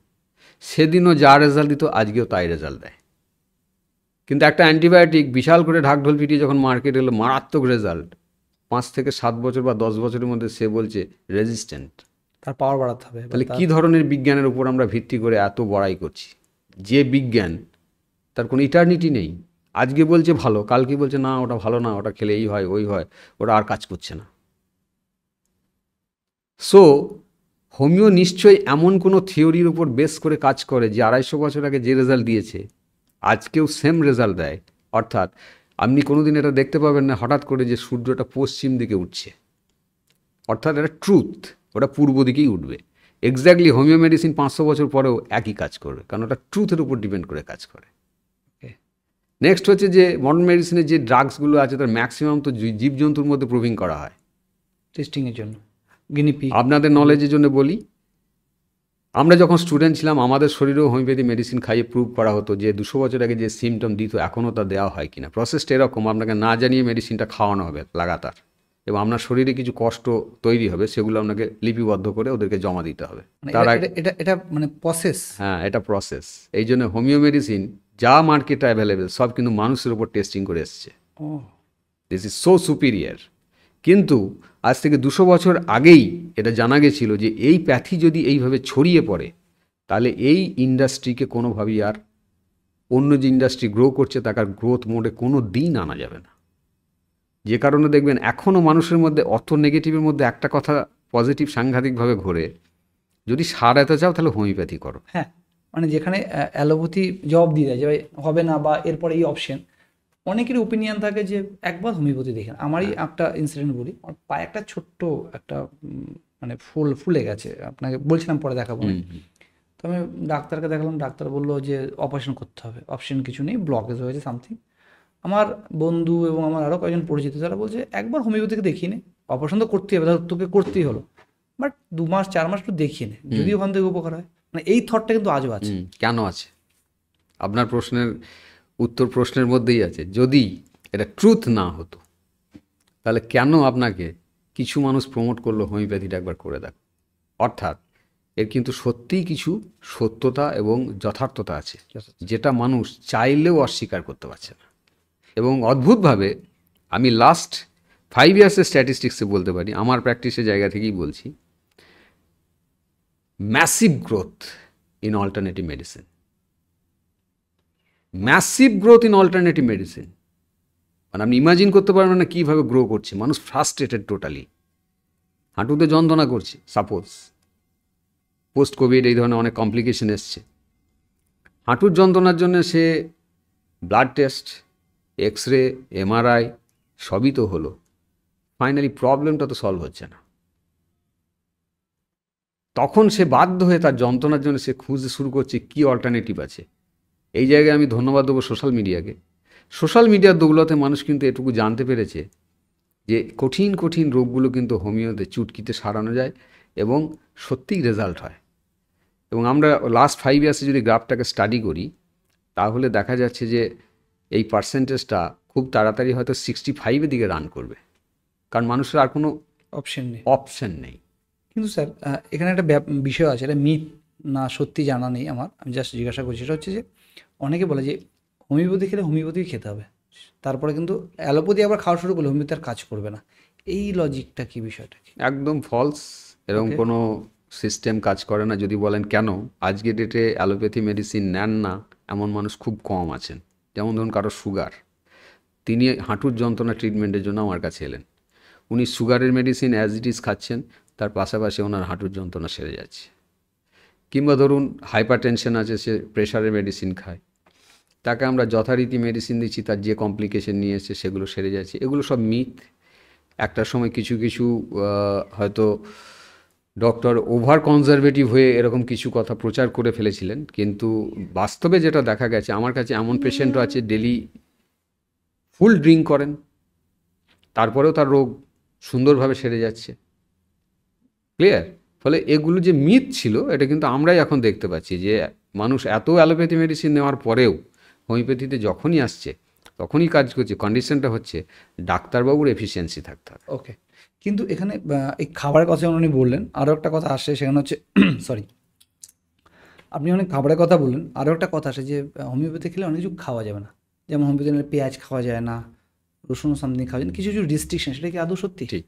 সেদিনও যা রেজাল্ট দিত আজকেও তাই রেজাল্ট দেয়। কিন্তু একটা অ্যান্টিবায়োটিক বিশাল করে ঢাকঢোল পিটিয়ে যখন মার্কেট এলো, মারাত্মক রেজাল্ট, 5 থেকে 7 বছর বা 10 বছরের মধ্যে সে বলছে রেজিস্ট্যান্ট। তার পাওয়ার বাড়াতে হবে। তাহলে কী ধরনের বিজ্ঞানের উপর আমরা ভিত্তি করে এত বড়াই করছি? যে বিজ্ঞান তার কোনো ইটার্নিটি নেই। আজকে বলছে ভালো, কালকে বলছে না ওটা ভালো না, ওটা খেলে এই হয় ওই হয়, ওটা আর কাজ করছে না। সো হোমিও নিশ্চয়ই এমন কোনো থিওরির উপর বেস করে কাজ করে যে 250 বছর আগে যে রেজাল্ট দিয়েছে আজকেও সেম রেজাল্ট দেয়। অর্থাৎ আপনি কোনো দিন এটা দেখতে পাবেন না হঠাৎ করে যে সূর্যটা পশ্চিম দিকে উঠছে, অর্থাৎ এটা ট্রুথ, ওটা পূর্ব দিকেই উঠবে। এক্স্যাক্টলি হোমিও মেডিসিন 500 বছর পরেও একই কাজ করবে, কারণ ওটা ট্রুথের উপর ডিপেন্ড করে কাজ করে। নেক্সট হচ্ছে যে মডার্ন মেডিসিনের যে ড্রাগসগুলো আছে তার ম্যাক্সিমাম তো জীবজন্তুর মধ্যে প্রুভিং করা হয় টেস্টিংয়ের জন্য, গিনিপি। আপনাদের নলেজের জন্য বলি, আমরা যখন স্টুডেন্ট ছিলাম আমাদের শরীরেও হোমিওপ্যাথি মেডিসিন খাইয়ে প্রুভ করা হতো যে 200 বছর আগে যে সিমটম দিত এখনও তা দেওয়া হয় কিনা। প্রসেসটা এরকম, আপনাকে না জানিয়ে মেডিসিনটা খাওয়ানো হবে লাগাতার, এবং আপনার শরীরে কিছু কষ্ট তৈরি হবে, সেগুলো আপনাকে লিপিবদ্ধ করে ওদেরকে জমা দিতে হবে। তার এটা মানে প্রসেস। হ্যাঁ, এটা প্রসেস। এই জন্য হোমিও মেডিসিন যা মার্কেটে অ্যাভেলেবেল সব কিন্তু মানুষের উপর টেস্টিং করে এসছে। This is so superior. কিন্তু আজ থেকে 200 বছর আগেই এটা জানা গেছিল যে এই প্যাথি যদি এইভাবে ছড়িয়ে পড়ে তাহলে এই ইন্ডাস্ট্রিকে কোনোভাবেই আর অন্য যে ইন্ডাস্ট্রি গ্রো করছে তাকে আর গ্রোথ মোডে কোনো দিন আনা যাবে না। যে কারণে দেখবেন এখনও মানুষের মধ্যে অত নেগেটিভের মধ্যে একটা কথা পজিটিভ সাংঘাতিকভাবে ঘোরে, যদি সারাতে চাও তাহলে হোমিওপ্যাথি করো। হ্যাঁ, মানে যেখানে অ্যালোপ্যাথি জবাব দিয়ে দেয় যে ভাই হবে না বা এরপরে এই অপশন, অনেকেরই ওপিনিয়ন থাকে যে একবার হোমিওপ্যাথি দেখেন। আমারই একটা ইনসিডেন্ট বলি, আমার পায়ে একটা ছোট্ট একটা মানে ফুলে গেছে, আপনাকে বলছিলাম পরে দেখাবো। তো আমি ডাক্তারকে দেখালাম, ডাক্তার বললো যে অপারেশন করতে হবে, অপশন কিছু নেই, ব্লকেজ হয়েছে সামথিং। আমার বন্ধু এবং আমার আরও কয়েকজন পরিচিত তারা বলছে একবার হোমিওপ্যাথিকে দেখিয়ে নে, অপারেশন তো করতেই হবে, তোকে করতেই হলো, বাট 2 মাস 4 মাস একটু দেখিয়ে নে, যদি ওখান থেকে উপকার হয়। মানে এই থটটা কিন্তু আজও আছে। কেন আছে? আপনার প্রশ্নের উত্তর প্রশ্নের মধ্যেই আছে। যদি এটা ট্রুথ না হতো তাহলে কেন আপনাকে কিছু মানুষ প্রমোট করলো হোমিওপ্যাথিটা একবার করে দেখ? অর্থাৎ এর কিন্তু সত্যিই কিছু সত্যতা এবং যথার্থতা আছে যেটা মানুষ চাইলেও অস্বীকার করতে পারছে না। এবং অদ্ভুতভাবে আমি লাস্ট 5 ইয়ার্সের স্ট্যাটিস্টিক্সে বলতে পারি, আমার প্র্যাকটিসের জায়গা থেকেই বলছি, massive growth in alternative medicine, massive growth in alternative medicine. মানে আপনি ইমাজিন করতে পারবেন না কীভাবে গ্রো করছে, মানুষ ফ্রাস্ট্রেটেড টোটালি, হাঁটুতে যন্ত্রণা করছে, সাপোজ পোস্ট কোভিড এই ধরনের অনেক কমপ্লিকেশন এসছে, হাঁটুর যন্ত্রণার জন্য সে blood test, X ray, MRI সবই তো হলো, ফাইনালি প্রবলেমটা তো সলভ হচ্ছে না। তখন সে বাধ্য হয়ে তার যন্ত্রণার জন্য সে খুঁজতে শুরু করছে কী অল্টারনেটিভ আছে। এই জায়গায় আমি ধন্যবাদ দেবো সোশ্যাল মিডিয়াকে। সোশ্যাল মিডিয়ার দৌলতে মানুষ কিন্তু এটুকু জানতে পেরেছে যে কঠিন কঠিন রোগগুলো কিন্তু হোমিওতে চুটকিতে সারানো যায় এবং সত্যিই রেজাল্ট হয়। এবং আমরা লাস্ট 5 ইয়ার্সে যদি গ্রাফটাকে স্টাডি করি তাহলে দেখা যাচ্ছে যে এই পার্সেন্টেজটা খুব তাড়াতাড়ি হয়তো 65-এর দিকে রান করবে, কারণ মানুষের আর কোনো অপশন নেই। কিন্তু স্যার এখানে একটা বিষয় আছে, এটা মিথ না সত্যি জানা নেই আমার, আমি জাস্ট জিজ্ঞাসা করছি। সেটা হচ্ছে যে অনেকে বলে যে হোমিওপ্যাথি খেলে হোমিওপ্যাথি খেতে হবে, তারপরে কিন্তু অ্যালোপ্যাথি আবার খাওয়া শুরু করলে হোমিওপ্যাথি আর কাজ করবে না। এই লজিকটা কি, বিষয়টা কি? একদম ফলস। এরকম কোনো সিস্টেম কাজ করে না। যদি বলেন কেন, আজকে ডেটে অ্যালোপ্যাথি মেডিসিন নেন না এমন মানুষ খুব কম আছেন। যেমন ধরুন কারো সুগার, তিনি হাঁটুর যন্ত্রণা ট্রিটমেন্টের জন্য আমার কাছে এলেন, উনি সুগারের মেডিসিন অ্যাজ ইট ইজ খাচ্ছেন, তার পাশাপাশি ওনার হাঁটুর যন্ত্রণা সেরে যাচ্ছে। কিংবা ধরুন হাইপার টেনশন আছে, সে প্রেশারের মেডিসিন খায়, তাকে আমরা যথারীতি মেডিসিন দিচ্ছি, তার যে কমপ্লিকেশন নিয়ে এসছে সেগুলো সেরে যাচ্ছে। এগুলো সব মিথ। একটা সময় কিছু কিছু হয়তো ডক্টর ওভার কনজারভেটিভ হয়ে এরকম কিছু কথা প্রচার করে ফেলেছিলেন, কিন্তু বাস্তবে যেটা দেখা গেছে, আমার কাছে এমন পেশেন্টও আছে ডেলি ফুল ড্রিঙ্ক করেন, তারপরেও তার রোগ সুন্দরভাবে সেরে যাচ্ছে। ক্লিয়ার? ফলে এগুলো যে মিথ ছিল এটা কিন্তু আমরাই এখন দেখতে পাচ্ছি যে মানুষ এত অ্যালোপ্যাথি মেডিসিন নেওয়ার পরেও হোমিওপ্যাথিতে যখনই আসছে তখনই কাজ করছে। কন্ডিশনটা হচ্ছে ডাক্তারবাবুর এফিসিয়েন্সি থাকতে হবে। ওকে, কিন্তু এখানে এই খাবারের কথা উনি বললেন, আরও একটা কথা আসে সেখানে হচ্ছে সরি, আপনি অনেক খাবারের কথা বললেন, আরও একটা কথা আসে যে হোমিওপ্যাথি খেলে অনেক কিছু খাওয়া যাবে না, যেমন হোমিওপ্যাথি খেলে পেঁয়াজ খাওয়া যায় না, রসুন সামথিং খাওয়া যায় না, কিছু কিছু রিস্ট্রিকশন, সেটা কি আদৌ সত্যি? ঠিক,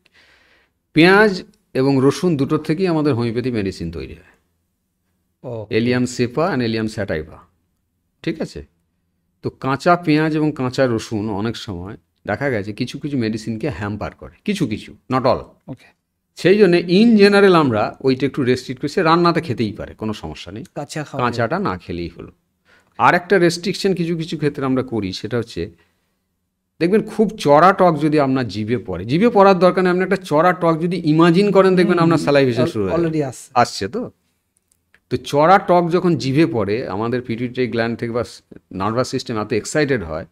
পেঁয়াজ এবং রসুন দুটোর থেকেই আমাদের হোমিওপ্যাথি মেডিসিন তৈরি হয়। এলিয়াম সেপা অ্যান্ড এলিয়াম স্যাটাইভা, ঠিক আছে? তো কাঁচা পেঁয়াজ এবং কাঁচা রসুন অনেক সময় দেখা গেছে কিছু কিছু মেডিসিনকে হ্যাম্পার করে, কিছু কিছু, নট অল। ওকে, সেই জন্যে ইন জেনারেল আমরা ওইটা একটু রেস্ট্রিক্ট করছি, রান্নাতে খেতেই পারে, কোনো সমস্যা নেই, কাঁচাটা না খেলেই হলো। আর একটা রেস্ট্রিকশন কিছু কিছু ক্ষেত্রে আমরা করি, সেটা হচ্ছে দেখবেন খুব চড়া টক যদি আপনার জিভে পড়ে, জিভে পড়ার দরকার নেই, আপনি একটা চড়া টক যদি ইমাজিন করেন দেখবেন আপনার স্যালাইভেশন শুরু অলরেডি আসছে। তো চড়া টক যখন জিভে পড়ে আমাদের পিটুইটারি গ্ল্যান্ড থেকে বা নার্ভাস সিস্টেম এত এক্সাইটেড হয়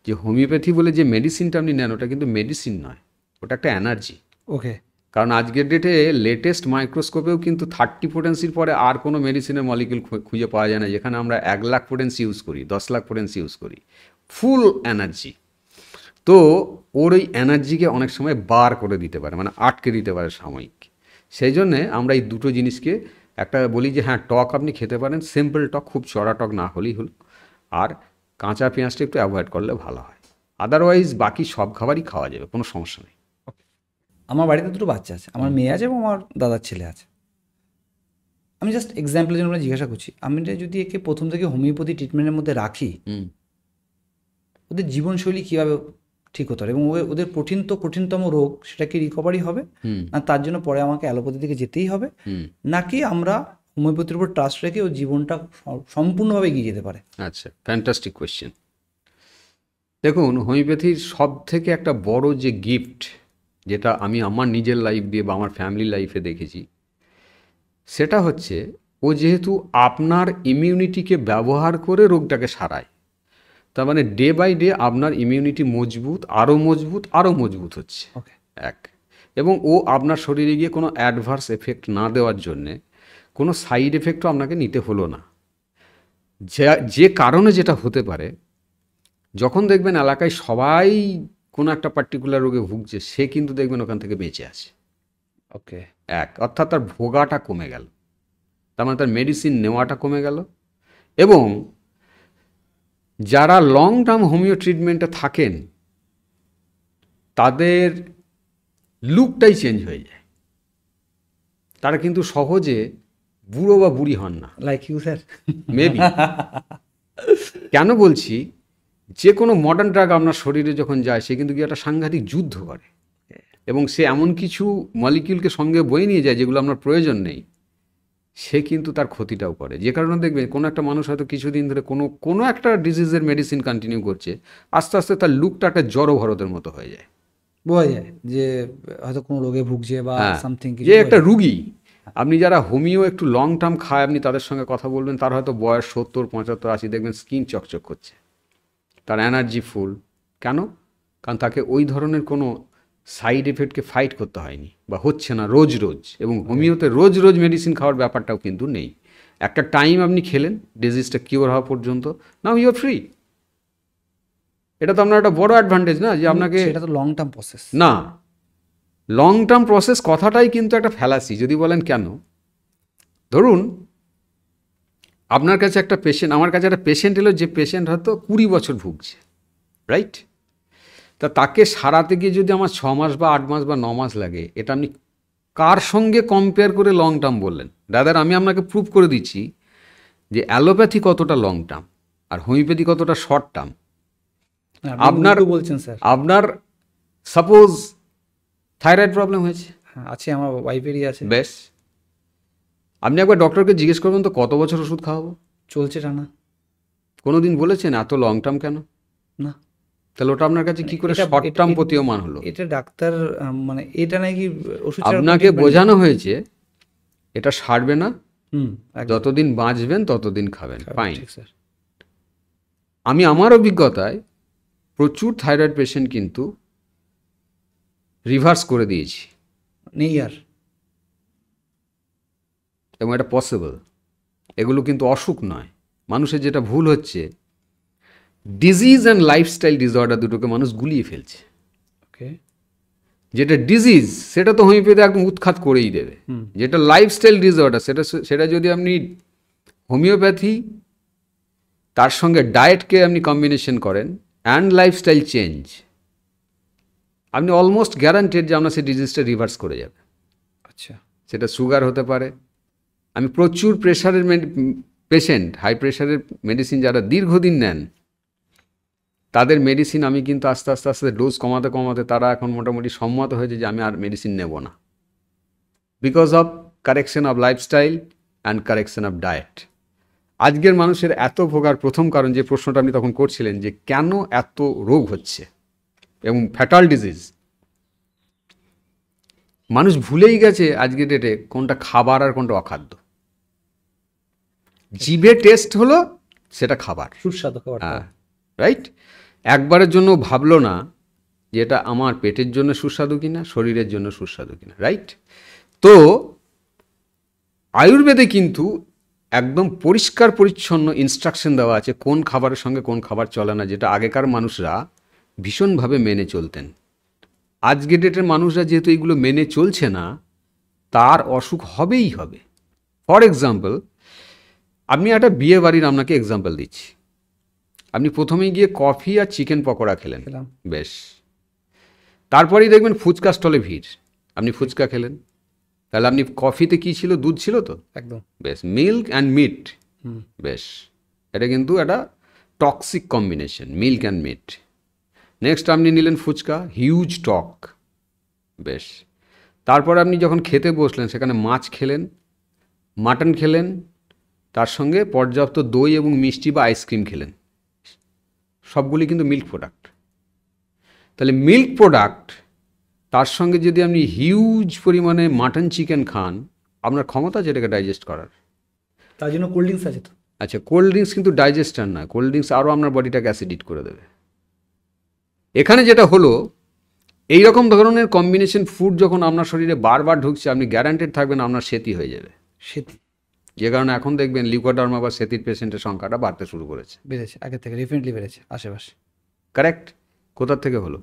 যে হোমিওপ্যাথি বলে যে মেডিসিনটা আপনি নেন ওটা কিন্তু মেডিসিন নয়, ওটা একটা এনার্জি। ওকে, কারণ আজকের ডেটে লেটেস্ট মাইক্রোস্কোপেও কিন্তু 30 পোটেন্সির পরে আর কোনো মেডিসিনের মলিকিউল খুঁজে পাওয়া যায় না, যেখানে আমরা 1 লাখ পোটেন্সি ইউজ করি, 10 লাখ পোটেন্সি ইউজ করি, ফুল এনার্জি। তো ওর ওই এনার্জিকে অনেক সময় বার করে দিতে পারে, মানে আটকে দিতে পারে সাময়িক। সেই জন্যে আমরা এই দুটো জিনিসকে একটা বলি যে হ্যাঁ টক আপনি খেতে পারেন, সিম্পল টক, খুব চড়া টক না হলেই হলো, আর কাঁচা পেঁয়াজটা একটু অ্যাভয়েড করলে ভালো হয়। আদারওয়াইজ বাকি সব খাবারই খাওয়া যাবে, কোনো সমস্যা নেই। আমার বাড়িতে দুটো বাচ্চা আছে, আমার মেয়ে আছে এবং আমার দাদার ছেলে আছে। আমি জাস্ট এক্সাম্পলের জন্য জিজ্ঞাসা করছি, আমি যদি একে প্রথম থেকে হোমিওপ্যাথি ট্রিটমেন্টের মধ্যে রাখি, ওদের জীবনশৈলী কীভাবে ঠিক হতে পারে এবং ওদের কঠিনতম রোগ সেটা কি রিকভারি হবে, না তার জন্য পরে আমাকে অ্যালোপ্যাথি দিকে যেতেই হবে, নাকি আমরা হোমিওপ্যাথির উপর ট্রাস্ট রেখে ওর জীবনটা সম্পূর্ণভাবে এগিয়ে যেতে পারে? আচ্ছা, ফ্যান্টাস্টিক কোয়েশ্চেন। দেখুন, হোমিওপ্যাথির সব থেকে একটা বড় যে গিফট, যেটা আমি আমার নিজের লাইফ দিয়ে বা আমার ফ্যামিলি লাইফে দেখেছি, সেটা হচ্ছে ও যেহেতু আপনার ইমিউনিটিকে ব্যবহার করে রোগটাকে সারায়, তার মানে ডে বাই ডে আপনার ইমিউনিটি মজবুত, আরও মজবুত, আরও মজবুত হচ্ছে। এক, এবং ও আপনার শরীরে গিয়ে কোনো অ্যাডভার্স এফেক্ট না দেওয়ার জন্যে কোনো সাইড এফেক্টও আপনাকে নিতে হলো না। যে কারণে যেটা হতে পারে, যখন দেখবেন এলাকায় সবাই কোনো একটা পার্টিকুলার রোগে ভুগছে, সে কিন্তু দেখবেন ওখান থেকে বেঁচে আছে। ওকে, এক, অর্থাৎ তার ভোগাটা কমে গেল, তার মানে তার মেডিসিন নেওয়াটা কমে গেল। এবং যারা লং টার্ম হোমিও ট্রিটমেন্টে থাকেন তাদের লুকটাই চেঞ্জ হয়ে যায়, তারা কিন্তু সহজে বুড়ো বা বুড়ি হন না। Like you sir? মেবি। কেন বলছি, যে কোনো মডার্ন ড্রাগ আপনার শরীরে যখন যায় সে কিন্তু কি একটা সাংঘাতিক যুদ্ধ করে, এবং সে এমন কিছু মলিকিউলকে সঙ্গে বয়ে নিয়ে যায় যেগুলো আপনার প্রয়োজন নেই, সে কিন্তু তার ক্ষতিটাও করে। যে কারণে দেখবেন কোনো একটা মানুষ হয়তো কিছুদিন ধরে কোনো একটা ডিজিজের মেডিসিন কন্টিনিউ করছে, আস্তে আস্তে তার লুকটা একটা জড় ভরতের মতো হয়ে যায়। বোঝা যায় যে হয়তো কোনো রোগে ভুগছে বা হ্যাঁ, সামথিং যে একটা রুগী। আপনি যারা হোমিও একটু লং টার্ম খায়, আপনি তাদের সঙ্গে কথা বলবেন, তার হয়তো বয়স 70, 75, 80, দেখবেন স্কিন চকচক করছে, তার এনার্জি ফুল। কেন? কারণ তাকে ওই ধরনের কোনো সাইড এফেক্টকে ফাইট করতে হয়নি বা হচ্ছে না রোজ রোজ। এবং হোমিওতে রোজ রোজ মেডিসিন খাওয়ার ব্যাপারটাও কিন্তু নেই। একটা টাইম আপনি খেলেন ডিজিজটা কিওর হওয়া পর্যন্ত, নাও ইউ আর ফ্রি। এটা তো আপনার একটা বড় অ্যাডভান্টেজ না, যে আপনাকে সেটা তো লং টার্ম প্রসেস না। লং টার্ম প্রসেস কথাটাই কিন্তু একটা ফ্যালাসি। যদি বলেন কেন, ধরুন আপনার কাছে একটা পেশেন্ট, আমার কাছে একটা পেশেন্ট এলো, যে পেশেন্ট হয়তো 20 বছর ভুগছে, রাইট? তা তাকে সারাতে গিয়ে যদি আমার 6 মাস বা 8 মাস বা 9 মাস লাগে, এটা আপনি কার সঙ্গে কম্পেয়ার করে লং টার্ম বললেন? দাদার আমি আপনাকে প্রুভ করে দিচ্ছি যে অ্যালোপ্যাথি কতটা লং টার্ম আর হোমিওপ্যাথি কতটা শর্ট টার্ম। আপনার বলছেন স্যার, আপনার সাপোজ থাইরয়েড প্রবলেম হয়েছে, হ্যাঁ আছে, আমার ওয়াইফেরই আছে, বেশ, আপনি একবার ডক্টরকে জিজ্ঞেস করবেন তো কত বছর ওষুধ খাওয়াবো? চলছে টানা। কোনো দিন বলেছেন এত লং টার্ম কেন? না, তাহলে ওটা আপনার কাছে কি করে শর্ট টার্ম প্রতীয়মান হলো? এটা ডাক্তার মানে এটা নাকি ওষুধ ছাড়া আপনাকে বোঝানো হয়েছে এটা সারবে না, হুম একদম যতদিন বাঁচবেন ততদিন খাবেন, ফাইন। ঠিক স্যার। আমি আমার অভিজ্ঞতায় প্রচুর থাইরয়েড পেশেন্ট কিন্তু রিভার্স করে দিয়েছি, নেই আর, এবং এটা পসিবল। এগুলো কিন্তু অসুখ নয়। মানুষের যেটা ভুল হচ্ছে, ডিজিজ অ্যান্ড লাইফস্টাইল ডিসঅর্ডার দুটোকে মানুষ গুলিয়ে ফেলছে। ওকে, যেটা ডিজিজ সেটা তো হোমিওপ্যাথি একদম উৎখাত করেই দেবে, যেটা লাইফস্টাইল ডিসঅর্ডার সেটা যদি আপনি হোমিওপ্যাথি তার সঙ্গে ডায়েটকে আপনি কম্বিনেশন করেন অ্যান্ড লাইফস্টাইল চেঞ্জ, আপনি অলমোস্ট গ্যারান্টেড যে আপনার সেই ডিজিজটা রিভার্স করে যাবে। আচ্ছা, সেটা সুগার হতে পারে। আমি প্রচুর প্রেশারের পেশেন্ট, হাই প্রেশারের মেডিসিন যারা দীর্ঘদিন নেন, তাদের মেডিসিন আমি কিন্তু আস্তে আস্তে আস্তে ডোজ কমাতে কমাতে তারা এখন মোটামুটি সম্মত হয়েছে যে আমি আর মেডিসিন নেব না, because of correction of lifestyle and correction of diet. আজকের মানুষের এত ভোগার প্রথম কারণ, যে প্রশ্নটা আপনি তখন করছিলেন যে কেন এত রোগ হচ্ছে এবং ফ্যাটাল ডিজিজ, মানুষ ভুলেই গেছে আজকের ডেটে কোনটা খাবার আর কোনটা অখাদ্য। জিভে টেস্ট হলো সেটা খাবার, সুস্বাদু খাবার, হ্যাঁ, রাইট। একবারের জন্য ভাবলো না যে এটা আমার পেটের জন্য সুস্বাদু কিনা, শরীরের জন্য সুস্বাদু কিনা, রাইট। তো আয়ুর্বেদে কিন্তু একদম পরিষ্কার পরিচ্ছন্ন ইনস্ট্রাকশন দেওয়া আছে কোন খাবারের সঙ্গে কোন খাবার চলে না, যেটা আগেকার মানুষরা ভীষণভাবে মেনে চলতেন। আজকের ডেটের মানুষরা যেহেতু এইগুলো মেনে চলছে না, তার অসুখ হবেই হবে। ফর এক্সাম্পল, আপনি একটা বিয়ে বাড়ির আপনাকে এক্সাম্পল দিচ্ছি। আপনি প্রথমেই গিয়ে কফি আর চিকেন পকোড়া খেলেন, খেলাম, বেশ, তারপরেই দেখবেন ফুচকা স্টলে ভিড়, আপনি ফুচকা খেলেন, তাহলে আপনি কফিতে কি ছিল? দুধ ছিল তো, একদম, বেশ, মিল্ক অ্যান্ড মিট, বেশ, এটা কিন্তু একটা toxic combination, milk and meat. Next আপনি নিলেন ফুচকা, হিউজ টক, বেশ, তারপর আপনি যখন খেতে বসলেন সেখানে মাছ খেলেন, মাটন খেলেন, তার সঙ্গে পর্যাপ্ত দই এবং মিষ্টি বা আইসক্রিম খেলেন, সবগুলি কিন্তু মিল্ক প্রোডাক্ট। তাহলে মিল্ক প্রোডাক্ট তার সঙ্গে যদি আপনি হিউজ পরিমাণে মাটন চিকেন খান, আপনার ক্ষমতা আছে এটাকে ডাইজেস্ট করার? তার জন্য কোল্ড ড্রিঙ্কস আছে তো। আচ্ছা, কোল্ড ড্রিঙ্কস কিন্তু ডাইজেস্টার না, কোল্ড ড্রিঙ্কস আরও আপনার বডিটাকে অ্যাসিডিট করে দেবে। এখানে যেটা হলো, এই রকম ধরনের কম্বিনেশন ফুড যখন আপনার শরীরে বারবার ঢুকছে, আপনি গ্যারান্টেড থাকবেন আপনার সেতি হয়ে যাবে। সেটি যে কারণে এখন দেখবেন লিউকোডার্মা বা সেতির পেশেন্টের সংখ্যাটা বাড়তে শুরু করেছে। বেড়েছে, আগে থেকে ডেফিনেটলি বেড়েছে আশেপাশে। কারেক্ট। কোথার থেকে হলো?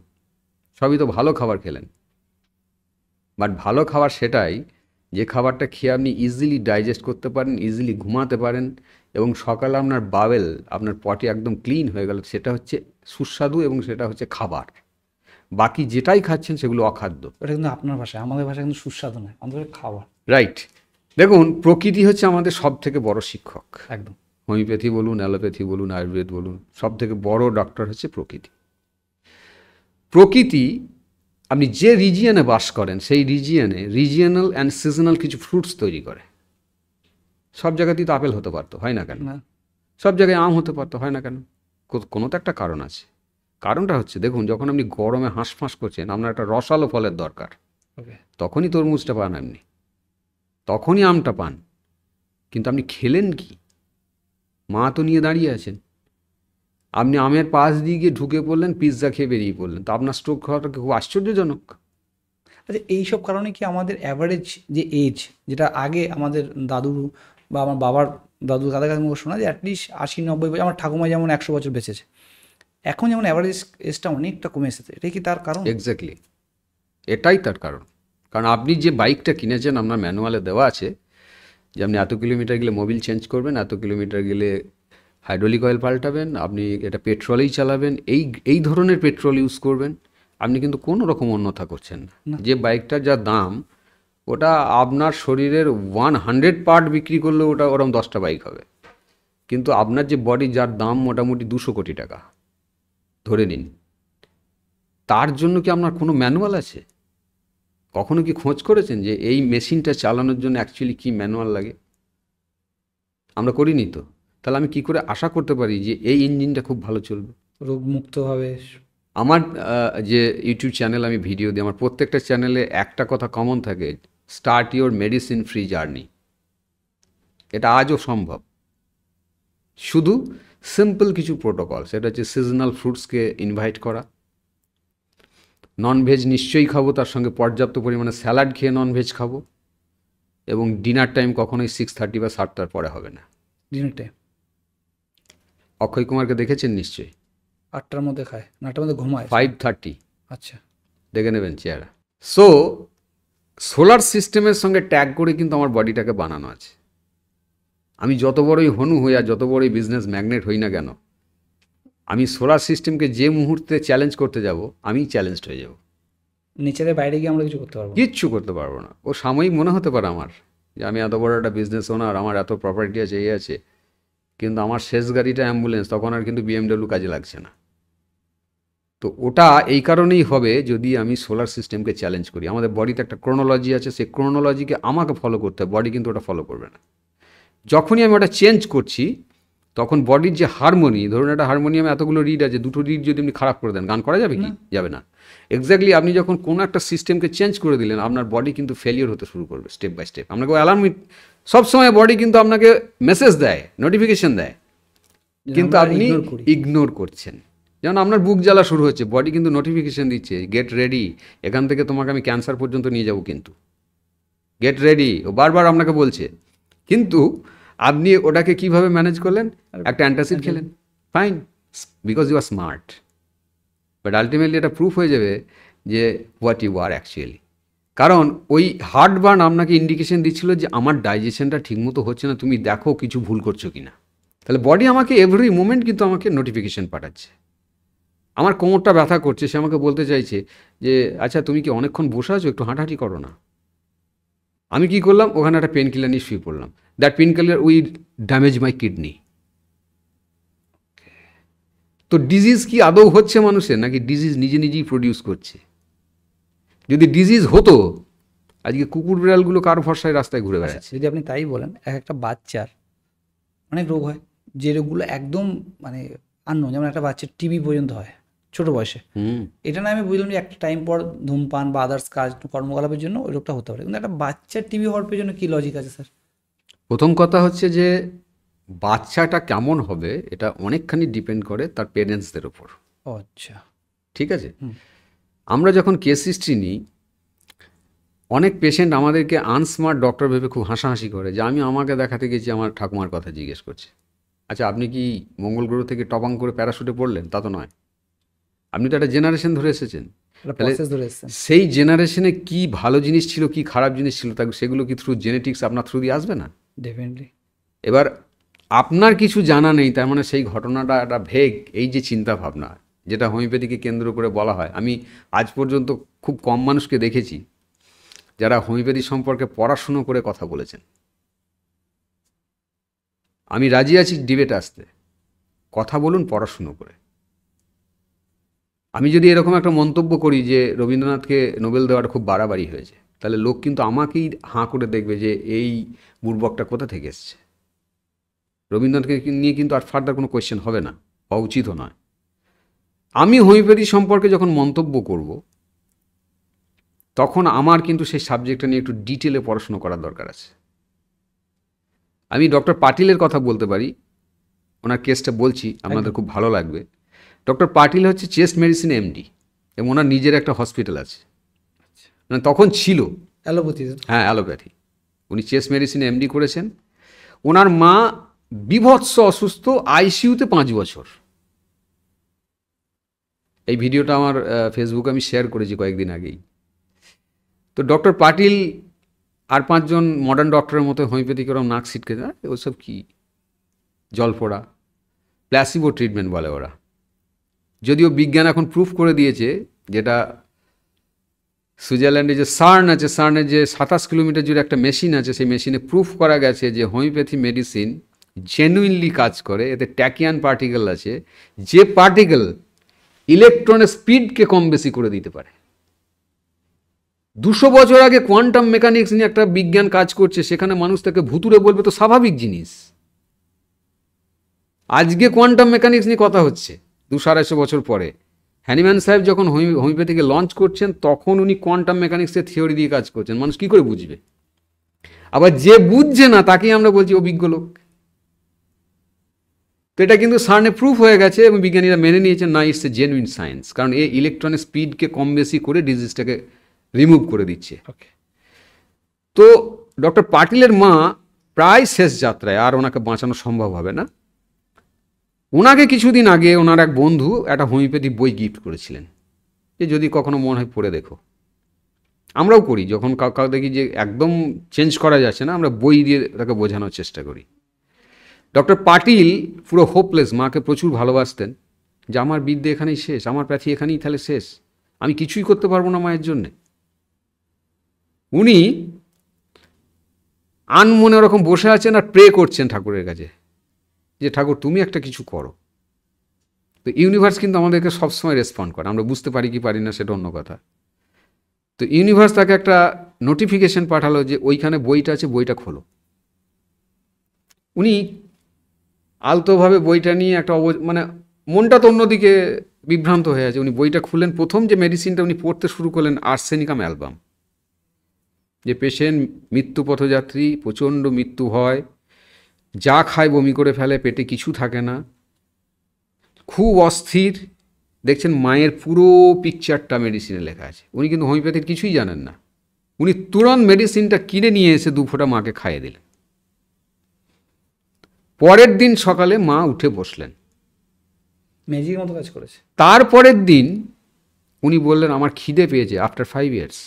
সবই তো ভালো খাবার খেলেন। বাট ভালো খাবার সেটাই যে খাবারটা খেয়ে আপনি ইজিলি ডাইজেস্ট করতে পারেন, ইজিলি ঘুমাতে পারেন, এবং সকালে আপনার বাওয়েল, আপনার পটি একদম ক্লিন হয়ে গেল, সেটা হচ্ছে সুস্বাদু এবং সেটা হচ্ছে খাবার। বাকি যেটাই খাচ্ছেন সেগুলো অখাদ্য। ওটা কিন্তু আপনার ভাষায়, আমাদের ভাষায় কিন্তু সুস্বাদু নয়, আমাদের খাওয়া। রাইট। দেখুন, প্রকৃতি হচ্ছে আমাদের সব থেকে বড় শিক্ষক। একদম, হোমিওপ্যাথি বলুন, অ্যালোপ্যাথি বলুন, আয়ুর্বেদ বলুন, সব থেকে বড় ডক্টর হচ্ছে প্রকৃতি। প্রকৃতি আপনি যে রিজিয়নে বাস করেন সেই রিজিয়নে রিজিয়নাল অ্যান্ড সিজনাল কিছু ফ্রুটস তৈরি করে। সব জায়গাতেই তো আপেল হতে পারতো, হয় না কেন? না সব জায়গায় আম হতে পারতো, হয় না কেন? কোনো তো একটা কারণ আছে। কারণটা হচ্ছে, দেখুন, যখন আপনি গরমে হাঁসফাঁস করছেন, আপনার একটা রসালো ফলের দরকার, ওকে তখনই তরমুজটা পান আপনি, তখনই আমটা পান। কিন্তু আপনি খেলেন কি? মা তো নিয়ে দাঁড়িয়ে আছেন, আপনি আমের পাশ দিয়ে গিয়ে ঢুকে পড়লেন, পিৎজা খেয়ে বেরিয়ে পড়লেন, তো আপনার স্ট্রোক হওয়াটা খুব আশ্চর্যজনক। আচ্ছা এইসব কারণে কি আমাদের অ্যাভারেজ যে এজ, যেটা আগে আমাদের দাদু বা আমার বাবার দাদু দাদার কাছে মুখে শোনা যে অ্যাটলিস্ট 80-90 বছর, আমার ঠাকুমা যেমন 100 বছর বেঁচেছে, এখন যেমন অ্যাভারেজ এজটা অনেকটা কমে এসেছে, এটাই কি তার কারণ? এক্স্যাক্টলি, এটাই তার কারণ। কারণ আপনি যে বাইকটা কিনেছেন, আপনার ম্যানুয়ালে দেওয়া আছে যে আপনি এত কিলোমিটার গেলে মোবিল চেঞ্জ করবেন, এত কিলোমিটার গেলে হাইড্রোলিক অয়েল পাল্টাবেন, আপনি এটা পেট্রোলেই চালাবেন, এই ধরনের পেট্রোল ইউজ করবেন। আপনি কিন্তু কোনো রকম অন্যথা করছেন না। যে বাইকটার যা দাম, ওটা আপনার শরীরের 100 পার্ট বিক্রি করলে ওটা ওরকম 10টা বাইক হবে। কিন্তু আপনার যে বডি, যার দাম মোটামুটি 200 কোটি টাকা ধরে নিন, তার জন্য কি আপনার কোনো ম্যানুয়াল আছে? কখনো কি খোঁজ করেছেন যে এই মেশিনটা চালানোর জন্য অ্যাকচুয়ালি কী ম্যানুয়াল লাগে? আমরা করিনি তো। তাহলে আমি কি করে আশা করতে পারি যে এই ইঞ্জিনটা খুব ভালো চলবে? রোগমুক্তভাবে। আমার যে ইউটিউব চ্যানেল আমি ভিডিও দিই, আমার প্রত্যেকটা চ্যানেলে একটা কথা কমন থাকে, start your medicine free journey. এটা আজও সম্ভব, শুধু সিম্পল কিছু প্রোটোকল। সেটা হচ্ছে সিজনাল ফ্রুটসকে ইনভাইট করা, ননভেজ নিশ্চয়ই খাবো, তার সঙ্গে পর্যাপ্ত পরিমাণে স্যালাড খেয়ে ননভেজ খাবো, এবং ডিনার টাইম কখনোই 6:30 বা 7টার পরে হবে না। ডিনার টাইম অক্ষয় কুমারকে দেখেছেন নিশ্চয়ই, 8টার মধ্যে খায়, 9টার মধ্যে ঘুমায়। 5:30 আচ্ছা দেখে নেবেন চেহারা। সো সোলার সিস্টেমের সঙ্গে ট্যাগ করে কিন্তু আমার বডিটাকে বানানো আছে। আমি যত বড়ই হনু হই আর যত বড়ই বিজনেস ম্যাগনেট হই না কেন, আমি সোলার সিস্টেমকে যে মুহূর্তে চ্যালেঞ্জ করতে যাব, আমি চ্যালেঞ্জড হয়ে যাব। নেচারের বাইরে গিয়ে আমরা কিছু করতে পারবো না। কিচ্ছু করতে পারবো না। ও সাময়িক মনে হতে পারে আমার যে আমি এত বড় একটা বিজনেস ওনার, আমার এত প্রপার্টি আছে, এই আছে, কিন্তু আমার শেষ গাড়িটা অ্যাম্বুলেন্স, তখন আর কিন্তু বিএমডব্লিউ কাজে লাগছে না। তো ওটা এই কারণেই হবে যদি আমি সোলার সিস্টেমকে চ্যালেঞ্জ করি। আমাদের বডিতে একটা ক্রোনোলজি আছে, সেই ক্রোনোলজিকে আমাকে ফলো করতে হবে, বডি কিন্তু ওটা ফলো করবে না। যখনই আমি ওটা চেঞ্জ করছি, তখন বডির যে হারমোনি, ধরুন একটা হারমোনিয়ামে এতগুলো রিড আছে, দুটো রিড যদি আপনি খারাপ করে দেন, গান করা যাবে কি? যাবে না। এক্স্যাক্টলি আপনি যখন কোনো একটা সিস্টেমকে চেঞ্জ করে দিলেন, আপনার বডি কিন্তু ফেলিওর হতে শুরু করবে স্টেপ বাই স্টেপ। আপনাকে অ্যালার্ম, সবসময় বডি কিন্তু আপনাকে মেসেজ দেয়, নোটিফিকেশন দেয়, কিন্তু আপনি ইগনোর করছেন। যেমন আপনার বুক জ্বালা শুরু হচ্ছে, বডি কিন্তু নোটিফিকেশন দিচ্ছে, গেট রেডি, এখান থেকে তোমাকে আমি ক্যান্সার পর্যন্ত নিয়ে যাব, কিন্তু গেট রেডি, ও বারবার আপনাকে বলছে। কিন্তু আপনি ওটাকে কিভাবে ম্যানেজ করলেন? একটা অ্যান্টাসিড খেলেন, fine, because you are smart. But ultimately এটা প্রুফ হয়ে যাবে যে হোয়াট ইউ আর অ্যাকচুয়ালি। কারণ ওই হার্টবার্ন আপনাকে ইন্ডিকেশন দিচ্ছিল যে আমার ডাইজেশনটা ঠিকমতো হচ্ছে না, তুমি দেখো কিছু ভুল করছো কি না। তাহলে বডি আমাকে এভরি মোমেন্ট কিন্তু আমাকে নোটিফিকেশন পাঠাচ্ছে। আমার কোমরটা ব্যথা করছে, সে আমাকে বলতে চাইছে যে আচ্ছা তুমি কি অনেকক্ষণ বসে আছো, একটু হাঁটাহাঁটি করো না। আমি কি করলাম, ওখানে একটা পেন কিলার নিয়ে শুয়ে পড়লাম। That pain killer will damage my kidney. তো ডিজিজ কি আদৌ হচ্ছে মানুষের, নাকি ডিজিজ নিজে নিজেই প্রডিউস করছে? যদি ডিজিজ হতো, আজকে কুকুর বিড়ালগুলো কার ভরসায় রাস্তায় ঘুরে বেড়াচ্ছে? যদি আপনি তাই বলেন, একটা বাচ্চার অনেক রোগ হয়, যে রোগগুলো একদম মানে আননোন, যেমন একটা বাচ্চার টিবি পর্যন্ত হয় ছোট বয়সে। এটা না আমি বুঝলাম যে একটা টাইম পর ধূমপান বা আদার্স কাজ কর্মকলাপের জন্য ওই রোগটা হতে পারে, কিন্তু একটা বাচ্চার টিবি হওয়ার পেছনে কী লজিক আছে স্যার? প্রথম কথা হচ্ছে যে বাচ্চাটা কেমন হবে এটা অনেকখানি ডিপেন্ড করে তার পেরেন্টসদের ওপর। আচ্ছা, ঠিক আছে। আমরা যখন কেস হিস্ট্রি নিই, অনেক পেশেন্ট আমাদেরকে আনস্মার্ট ডক্টর ভেবে খুব হাসাহাসি করে যে আমাকে দেখাতে গেছি, আমার ঠাকুমার কথা জিজ্ঞেস করছে। আচ্ছা, আপনি কি মঙ্গল গ্রহ থেকে টপাং করে প্যারাশুটে পড়লেন? তা তো নয়। আপনি তো একটা জেনারেশন ধরে এসেছেন। তাহলে সেই জেনারেশনে কি ভালো জিনিস ছিল, কি খারাপ জিনিস ছিল, সেগুলো কি থ্রু জেনেটিক্স আপনার থ্রু দিয়ে আসবে না? ডেফিনেটলি। এবার আপনার কিছু জানা নেই, তার মানে সেই ঘটনাটা একটা ভেগ, এই যে চিন্তা ভাবনা যেটা হোমিওপ্যাথিকে কেন্দ্র করে বলা হয়। আমি আজ পর্যন্ত খুব কম মানুষকে দেখেছি যারা হোমিওপ্যাথি সম্পর্কে পড়াশুনো করে কথা বলেছেন। আমি রাজি আছি ডিবেট আসতে, কথা বলুন পড়াশুনো করে। আমি যদি এরকম একটা মন্তব্য করি যে রবীন্দ্রনাথকে নোবেল দেওয়াটা খুব বাড়াবাড়ি হয়েছে, তাহলে লোক কিন্তু আমাকেই হাঁ করে দেখবে যে এই বুর্বকটা কোথা থেকে এসছে। রবীন্দ্রনাথকে নিয়ে কিন্তু আর ফার্দার কোনো কোয়েশ্চেন হবে না, হওয়া উচিতও নয়। আমি হোমিওপ্যাথি সম্পর্কে যখন মন্তব্য করব, তখন আমার কিন্তু সেই সাবজেক্টটা নিয়ে একটু ডিটেলে পড়াশুনো করার দরকার আছে। আমি ডক্টর পাটিলের কথা বলতে পারি, ওনার কেসটা বলছি, আপনাদের খুব ভালো লাগবে। ডক্টর পাটিল হচ্ছে চেস্ট মেডিসিন এমডি, এবং ওনার নিজের একটা হসপিটাল আছে, মানে তখন ছিল। অ্যালোপ্যাথি? হ্যাঁ, অ্যালোপ্যাথি। উনি চেস্ট মেডিসিন এমডি করেছেন। ওনার মা বিভৎস অসুস্থ, আইসিইউতে 5 বছর। এই ভিডিওটা আমার ফেসবুকে আমি শেয়ার করেছি কয়েকদিন আগেই। তো ডক্টর পাটিল আর 5 জন মডার্ন ডক্টরের মতো হোমিওপ্যাথিক ওরকম নাক ছিটকে দেয়, ওসব কি জলপোড়া, প্ল্যাসিবো ট্রিটমেন্ট বলে ওরা। যদিও বিজ্ঞান এখন প্রুফ করে দিয়েছে, যেটা সুইজারল্যান্ডে যে সার্ন আছে, সার্নের যে 27 কিলোমিটার জুড়ে একটা মেশিন আছে, সেই মেশিনে প্রুফ করা গেছে যে হোমিওপ্যাথি মেডিসিন জেনুইনলি কাজ করে। এতে ট্যাকিয়ান পার্টিকেল আছে, যে পার্টিকেল ইলেকট্রনের স্পিডকে কম বেশি করে দিতে পারে। 200 বছর আগে কোয়ান্টাম মেকানিক্স নিয়ে একটা বিজ্ঞান কাজ করছে, সেখানে মানুষ তাকে ভুতুরে বলবে তো স্বাভাবিক জিনিস। আজকে কোয়ান্টাম মেকানিক্স নিয়ে কথা হচ্ছে 200-250 বছর পরে। হ্যানিম্যান সাহেব যখন হোমিওপ্যাথিকে লঞ্চ করছেন, তখন উনি কোয়ান্টাম মেকানিক্সের থিওরি দিয়ে কাজ করছেন। মানুষ কী করে বুঝবে? আবার যে বুঝছে না তাকেই আমরা বলছি অভিজ্ঞ লোক। তো এটা কিন্তু সার্নে প্রুফ হয়ে গেছে, এবং বিজ্ঞানীরা মেনে নিয়েছেন, না, ইটস এ জেনুইন সায়েন্স। কারণ এই ইলেকট্রনের স্পিডকে কম বেশি করে ডিজিজটাকে রিমুভ করে দিচ্ছে। ওকে। তো ডক্টর পাটিলের মা প্রায় শেষ যাত্রায়, আর ওনাকে বাঁচানো সম্ভব হবে না। ওনাকে কিছুদিন আগে ওনার এক বন্ধু একটা হোমিওপ্যাথি বই গিফট করেছিলেন, যে যদি কখনো মনে হয় পড়ে দেখো। আমরাও করি, যখন কাউ দেখি যে একদম চেঞ্জ করা যাচ্ছে না, আমরা বই দিয়ে তাকে বোঝানোর চেষ্টা করি। ডক্টর পাটিল পুরো হোপলেস, মাকে প্রচুর ভালোবাসতেন, যে আমার বিদ্যে এখানেই শেষ, আমার প্যাথি এখানেই তাহলে শেষ, আমি কিছুই করতে পারবো না মায়ের জন্যে। উনি আনমনে ওরকম বসে আছেন আর প্রে করছেন ঠাকুরের কাছে, যে ঠাকুর তুমি একটা কিছু করো। তো ইউনিভার্স কিন্তু আমাদেরকে সবসময় রেসপন্ড করে, আমরা বুঝতে পারি কি পারি না সেটা অন্য কথা। তো ইউনিভার্স তাকে একটা নোটিফিকেশন পাঠালো যে ওইখানে বইটা আছে, বইটা খোলো। উনি আলতোভাবে বইটা নিয়ে একটা মানে মনটা তো অন্যদিকে বিভ্রান্ত হয়ে আছে। উনি বইটা খুললেন, প্রথম যে মেডিসিনটা উনি পড়তে শুরু করলেন আর্সেনিকাম অ্যালবাম। যে পেশেন্ট মৃত্যু পথযাত্রী, প্রচণ্ড মৃত্যু ভয়, যা খায় বমি করে ফেলে, পেটে কিছু থাকে না, খুব অস্থির। দেখছেন মায়ের পুরো পিকচারটা মেডিসিনে লেখা আছে। উনি কিন্তু হোমিওপ্যাথির কিছুই জানেন না। উনি তুরন্ত মেডিসিনটা কিনে নিয়ে এসে 2 ফোঁটা মাকে খাইয়ে দিলেন। পরের দিন সকালে মা উঠে বসলেন, ম্যাজিকের মতো কাজ করেছে। তারপরের দিন উনি বললেন আমার খিদে পেয়েছে, আফটার 5 ইয়ার্স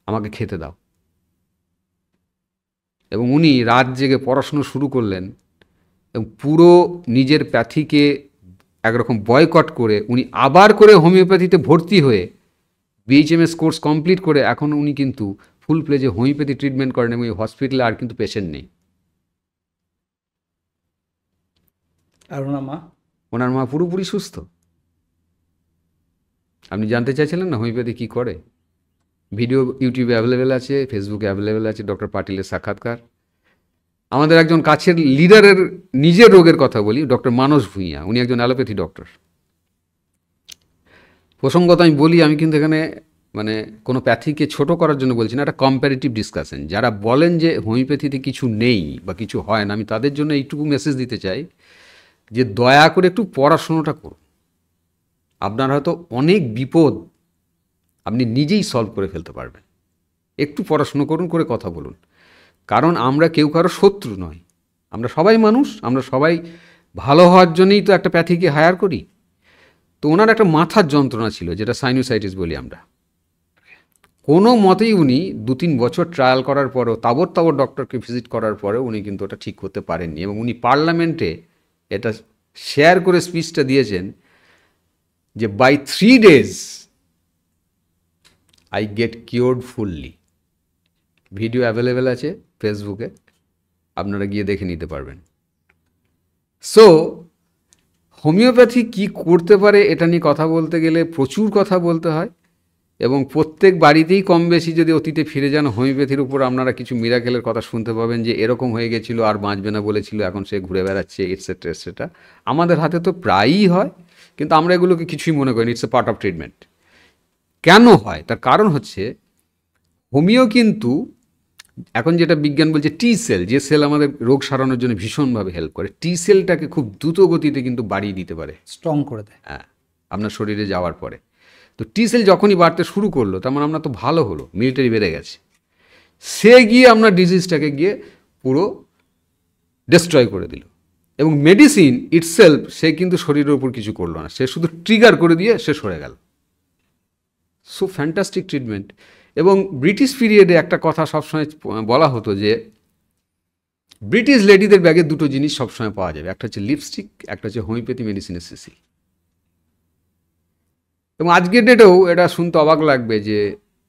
আমাকে খেতে দাও। এবং উনি রাত জেগে পড়াশুনো শুরু করলেন, এবং পুরো নিজের প্যাথিকে একরকম বয়কট করে উনি আবার করে হোমিওপ্যাথিতে ভর্তি হয়ে বিএইচএমএস কোর্স কমপ্লিট করে এখন উনি কিন্তু ফুল প্লেজে হোমিওপ্যাথি ট্রিটমেন্ট করেন, এবং এই হসপিটালে আর কিন্তু পেশেন্ট নেই। আর ওনার মা? ওনার মা পুরোপুরি সুস্থ। আপনি জানতে চাইছিলেন না হোমিওপ্যাথি কী করে? ভিডিও ইউটিউবে অ্যাভেলেবেল আছে, ফেসবুকে অ্যাভেলেবেল আছে, ডক্টর পাটিলের সাক্ষাৎকার। আমাদের একজন কাছের লিডারের নিজের রোগের কথা বলি, ডক্টর মানস ভূঁইয়া, উনি একজন অ্যালোপ্যাথি ডক্টর। প্রসঙ্গত আমি বলি, আমি কিন্তু এখানে মানে কোনো প্যাথিকে ছোট করার জন্য বলছি না, একটা কম্প্যারেটিভ ডিসকাশন। যারা বলেন যে হোমিওপ্যাথিতে কিছু নেই বা কিছু হয় না, আমি তাদের জন্য এইটুকু মেসেজ দিতে চাই যে দয়া করে একটু পড়াশোনাটা করুন। আপনার হয়তো অনেক বিপদ আপনি নিজেই সলভ করে ফেলতে পারবেন। একটু পড়াশুনো করুন, করে কথা বলুন। কারণ আমরা কেউ কারো শত্রু নয়, আমরা সবাই মানুষ, আমরা সবাই ভালো হওয়ার জন্যই তো একটা প্যাথিকে হায়ার করি। তো ওনার একটা মাথার যন্ত্রণা ছিল, যেটা সাইনোসাইটিস বলি আমরা। কোনো মতেই উনি 2-3 বছর ট্রায়াল করার পরেও, তাবর ডক্টরকে ভিজিট করার পরেও উনি কিন্তু ওটা ঠিক করতে পারেননি। এবং উনি পার্লামেন্টে এটা শেয়ার করে স্পিচটা দিয়েছেন যে by 3 days I get cured fully. Video available আছে ফেসবুকে, আপনারা গিয়ে দেখে নিতে পারবেন। সো হোমিওপ্যাথি কি করতে পারে এটা নিয়ে কথা বলতে গেলে প্রচুর কথা বলতে হয়, এবং প্রত্যেক বাড়িতেই কম বেশি যদি অতীতে ফিরে যান হোমিওপ্যাথির উপর আপনারা কিছু মিরাকেলের কথা শুনতে পাবেন, যে এরকম হয়ে গেছিল আর বাঁচবে না বলেছিল, এখন সে ঘুরে বেড়াচ্ছে, এটসেট্রা এটসেট্রা। আমাদের হাতে তো প্রায়ই হয়, কিন্তু আমরা এগুলোকে কিছুই মনে করি, it's a part of treatment. কেন হয় তার কারণ হচ্ছে, হোমিও কিন্তু এখন যেটা বিজ্ঞান বলছে টি সেল, যে সেল আমাদের রোগ সারানোর জন্য ভীষণভাবে হেল্প করে, টি সেলটাকে খুব দ্রুত গতিতে কিন্তু বাড়িয়ে দিতে পারে। স্ট্রং করে দেয়। হ্যাঁ, আপনার শরীরে যাওয়ার পরে। তো টি সেল যখনই বাড়তে শুরু করলো, তার মানে আপনার তো ভালো হলো, মিলিটারি বেড়ে গেছে, সে গিয়ে আপনার ডিজিজটাকে গিয়ে পুরো ডিস্ট্রয় করে দিল। এবং মেডিসিন ইটসেলফ সে কিন্তু শরীরের উপর কিছু করলো না, সে শুধু ট্রিগার করে দিয়ে সে সরে গেল। So fantastic treatment. এবং ব্রিটিশ পিরিয়ডে একটা কথা সবসময় বলা হতো যে ব্রিটিশ লেডিদের ব্যাগে দুটো জিনিস সবসময় পাওয়া যাবে, একটা হচ্ছে লিপস্টিক, একটা হচ্ছে হোমিওপ্যাথি মেডিসিনের শিশি। এবং আজকের ডেটেও এটা শুনতে অবাক লাগবে যে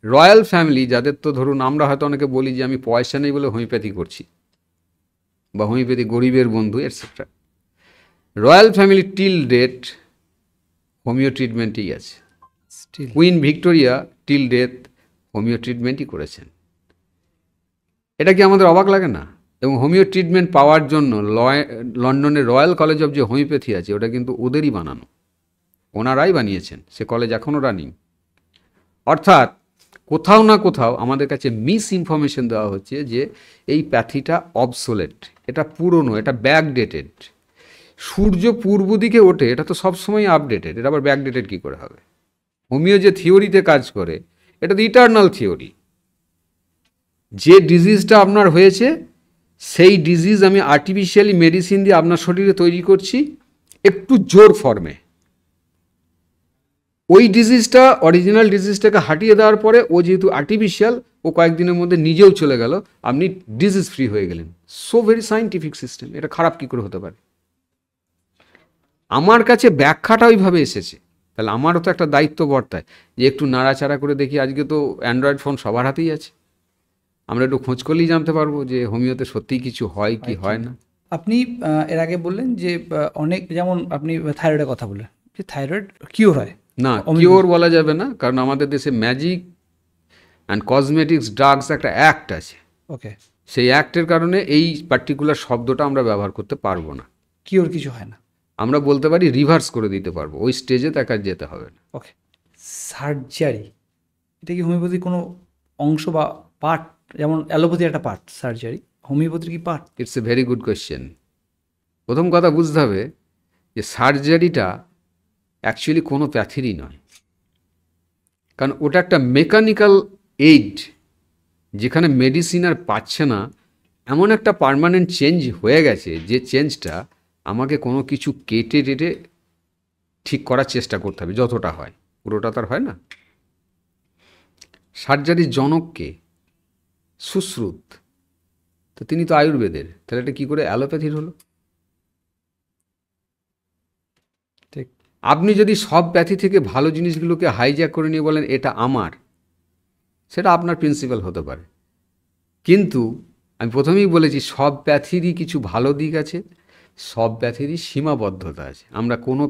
রয়্যাল ফ্যামিলি, যাদের তো ধরুন আমরা হয়তো অনেকে বলি যে আমি পয়সা নেই বলে হোমিওপ্যাথি করছি, বা হোমিওপ্যাথি গরিবের বন্ধু etcetera, royal family till date homeo ট্রিটমেন্টই আছে। Still Queen Victoria till death homeo ট্রিটমেন্টই করেছেন। এটা কি আমাদের অবাক লাগে না? এবং হোমিও ট্রিটমেন্ট পাওয়ার জন্য লন্ডনের রয়্যাল কলেজ অফ যে হোমিওপ্যাথি আছে, ওটা কিন্তু ওদেরই বানানো, ওনারাই বানিয়েছেন, সে কলেজ এখনও রানিং। অর্থাৎ কোথাও না কোথাও আমাদের কাছে মিস ইনফরমেশন দেওয়া হচ্ছে যে এই প্যাথিটা অবসোলেট, এটা পুরনো, এটা ব্যাকডেটেড। সূর্য পূর্ব দিকে ওঠে, এটা তো সবসময় আপডেটেড, এটা আবার ব্যাকডেটেড কী করে হবে? হোমিও যে থিওরিতে কাজ করে, এটা তো ইটারনাল থিওরি। যে ডিজিজটা আপনার হয়েছে, সেই ডিজিজ আমি আর্টিফিশিয়ালি মেডিসিন দিয়ে আপনার শরীরে তৈরি করছি একটু জোর ফর্মে। ওই ডিজিজটা, অরিজিনাল ডিজিজটাকে হাঁটিয়ে দেওয়ার পরে ও যেহেতু আর্টিফিশিয়াল, ও কয়েকদিনের মধ্যে নিজেও চলে গেল, আপনি ডিজিজ ফ্রি হয়ে গেলেন। সো ভেরি সায়েন্টিফিক সিস্টেম, এটা খারাপ কী করে হতে পারে? আমার কাছে ব্যাখ্যাটা ওইভাবে এসেছে, তাহলে আমারও তো একটা দায়িত্ব বর্তায় যে একটু নাড়াচাড়া করে দেখি। আজকে তো অ্যান্ড্রয়েড ফোন সবার হাতেই আছে, আমরা একটু খোঁজ করলেই জানতে পারবো যে হোমিওতে সত্যিই কিছু হয় কি হয় না। আপনি এর আগে বললেন যে অনেক, যেমন আপনি থাইরয়েডের কথা বললেন, যে থাইরয়েড কিওর হয়। না, কিওর বলা যাবে না, কারণ আমাদের দেশে ম্যাজিক অ্যান্ড কসমেটিক্স ড্রাগস একটা অ্যাক্ট আছে। ওকে, সেই অ্যাক্টের কারণে এই পার্টিকুলার শব্দটা আমরা ব্যবহার করতে পারবো না। কিওর কিছু হয় না। আমরা বলতে পারি রিভার্স করে দিতে পারবো, ওই স্টেজে তাকে আর যেতে হবে না। ওকে, সার্জারি এটা কি হোমিওপ্যাথির কোনো অংশ বা পার্ট? যেমন অ্যালোপ্যাথির একটা পার্ট সার্জারি, হোমিওপ্যাথির কি part? It's a very good question. প্রথম কথা বুঝতে হবে যে সার্জারিটা অ্যাকচুয়ালি কোনো প্যাথিরই নয়, কারণ ওটা একটা মেকানিক্যাল এইড, যেখানে মেডিসিন আর পাচ্ছে না, এমন একটা পার্মানেন্ট চেঞ্জ হয়ে গেছে, যে চেঞ্জটা আমাকে কোনো কিছু কেটে টেটে ঠিক করার চেষ্টা করতে হবে, যতটা হয়, পুরোটা তার হয় না। সার্জারির জনককে সুশ্রুত, তো তিনি তো আয়ুর্বেদের, তাহলে এটা কী করে অ্যালোপ্যাথির হলো? ঠিক। আপনি যদি সব প্যাথি থেকে ভালো জিনিসগুলোকে হাইজ্যাক করে নিয়ে বলেন এটা আমার, সেটা আপনার প্রিন্সিপাল হতে পারে, কিন্তু আমি প্রথমেই বলেছি সব প্যাথিরই কিছু ভালো দিক আছে, সব প্যাথিরই সীমাবদ্ধতা আছে। আমরা কোনো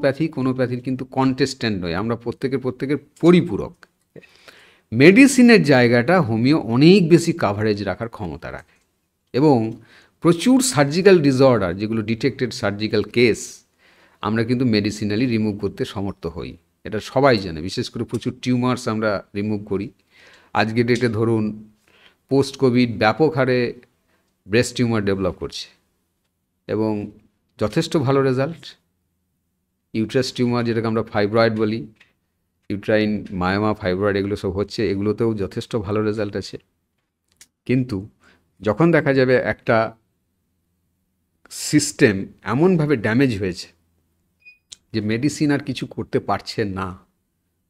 প্যাথির কিন্তু কন্টেস্ট্যান্ট নই, আমরা প্রত্যেকের পরিপূরক। মেডিসিনের জায়গাটা হোমিও অনেক বেশি কাভারেজ রাখার ক্ষমতা রাখে, এবং প্রচুর সার্জিক্যাল ডিসঅর্ডার, যেগুলো ডিটেক্টেড সার্জিক্যাল কেস, আমরা কিন্তু মেডিসিনালি রিমুভ করতে সমর্থ হই, এটা সবাই জানে। বিশেষ করে প্রচুর টিউমার্স আমরা রিমুভ করি। আজকে ডেটে ধরুন পোস্ট কোভিড ব্যাপক হারে ব্রেস্ট টিউমার ডেভেলপ করছে, এবং যথেষ্ট ভালো রেজাল্ট। ইউট্রাস টিউমার, যেটাকে আমরা ফাইব্রয়েড বলি, ইউট্রাইন মায়োমা, ফাইব্রয়েড, এগুলো সব হচ্ছে, এগুলোতেও যথেষ্ট ভালো রেজাল্ট আছে। কিন্তু যখন দেখা যাবে একটা সিস্টেম এমনভাবে ড্যামেজ হয়েছে যে মেডিসিন আর কিছু করতে পারছে না,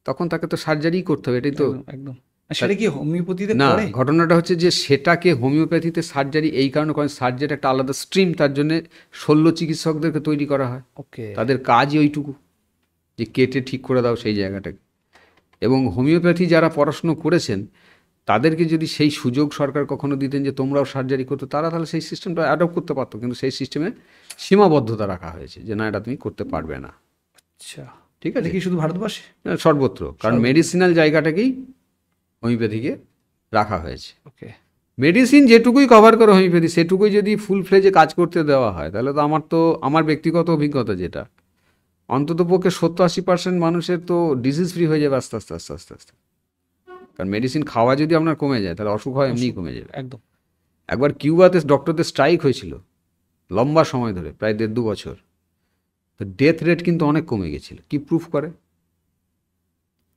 তখন তাকে তো সার্জারি করতে হবে, এটাই তো। একদম। সেটা কি হোমিওপ্যাথিতে না, করে? ঘটনাটা হচ্ছে যে সেটাকে হোমিওপ্যাথিতে সার্জারি এই কারণে করেন, সার্জারি একটা আলাদা স্ট্রিম, তার জন্য শল্য চিকিৎসকদেরকে তৈরি করা হয়, ওকে, তাদের কাজই ওইটুকু, যে কেটে ঠিক করে দাও সেই জায়গাটাকে। এবং হোমিওপ্যাথি যারা পড়াশুনো করেছেন, তাদেরকে যদি সেই সুযোগ সরকার কখনো দিতেন যে তোমরাও সার্জারি করতো, তারা তাহলে সেই সিস্টেমটা অ্যাডপ্ট করতে পারতো, কিন্তু সেই সিস্টেমে সীমাবদ্ধতা রাখা হয়েছে যে না, এটা তুমি করতে পারবে না। আচ্ছা, ঠিক এটা আছে, কি শুধু ভারতবর্ষে? সর্বত্র, কারণ মেডিসিনাল জায়গাটাকেই হোমিওপ্যাথিকে রাখা হয়েছে। ওকে, মেডিসিন যেটুকুই কভার করে হোমিওপ্যাথি, সেটুকুই যদি ফুল ফ্লেজে কাজ করতে দেওয়া হয়, তাহলে তো আমার ব্যক্তিগত অভিজ্ঞতা যেটা, অন্তত পক্ষে 70-80% মানুষের তো ডিজিজ ফ্রি হয়ে যাবে আস্তে আস্তে আস্তে আস্তে আস্তে। কারণ মেডিসিন খাওয়া যদি আপনার কমে যায়, তাহলে অসুখ হয় এমনিই কমে যাবে। একদম। একবার কিউবাতে ডক্টরদের স্ট্রাইক হয়েছিল লম্বা সময় ধরে, প্রায় 1.5-2 বছর, তো ডেথ রেট কিন্তু অনেক কমে গেছিল। কি প্রুফ করে?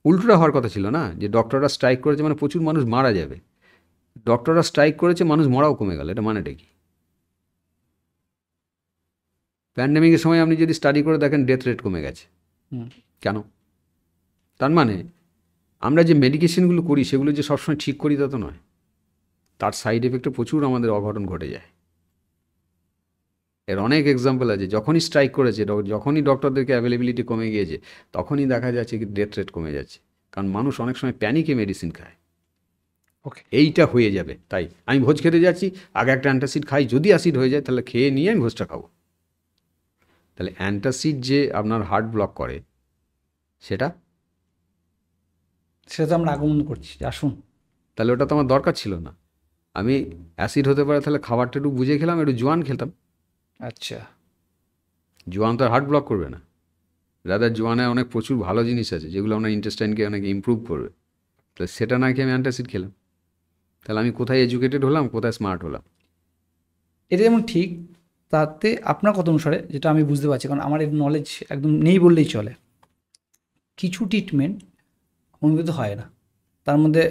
উল্টোটা হওয়ার কথা ছিল না, যে ডক্টররা স্ট্রাইক করেছে মানে প্রচুর মানুষ মারা যাবে, ডক্টররা স্ট্রাইক করেছে মানুষ মরাও কমে গেল। এটা মানেটা কি? প্যান্ডেমিকের সময় আপনি যদি স্টাডি করে দেখেন ডেথ রেট কমে গেছে। কেন? তার মানে আমরা যে মেডিকেশনগুলো করি সেগুলো যে সবসময় ঠিক করি তা তো নয়, তার সাইড এফেক্টে প্রচুর আমাদের অঘটন ঘটে যায়। এর অনেক এক্সাম্পল আছে, যখনই স্ট্রাইক করেছে, যখনই ডক্টরদেরকে অ্যাভেলেবিলিটি কমে গিয়েছে, তখনই দেখা যাচ্ছে কি ডেথ রেট কমে যাচ্ছে, কারণ মানুষ অনেক সময় প্যানিকে মেডিসিন খায়। ওকে, এইটা হয়ে যাবে, তাই আমি ভোজ খেতে যাচ্ছি, আগে একটা অ্যান্টাসিড খাই, যদি অ্যাসিড হয়ে যায় তাহলে খেয়ে নিয়ে আমি ভোজটা খাবো। তাহলে অ্যান্টাসিড যে আপনার হার্ট ব্লক করে, সেটা সেটা তো আমরা আগমন করছি, আসুন। তাহলে ওটা তো আমার দরকার ছিল না। আমি অ্যাসিড হতে পারে, তাহলে খাবারটা একটু বুঝে খেলাম, একটু জোয়ান খেতাম। আচ্ছা, জোয়ান তো আর হার্ট ব্লক করবে না, রাদার জোয়ানে অনেক প্রচুর ভালো জিনিস আছে যেগুলো আপনার ইন্টেস্টাইনকে অনেক ইমপ্রুভ করবে। তাহলে সেটা না কি আমি অ্যান্টাসিড খেলাম, তাহলে আমি কোথায় এডুকেটেড হলাম, কোথায় স্মার্ট হলাম? এটা যেমন ঠিক, তাতে আপনার কথা অনুসারে যেটা আমি বুঝতে পারছি, কারণ আমার এর নলেজ একদম নেই বললেই চলে, কিছু ট্রিটমেন্ট হোমিওপ্যাথি হয় না, তার মধ্যে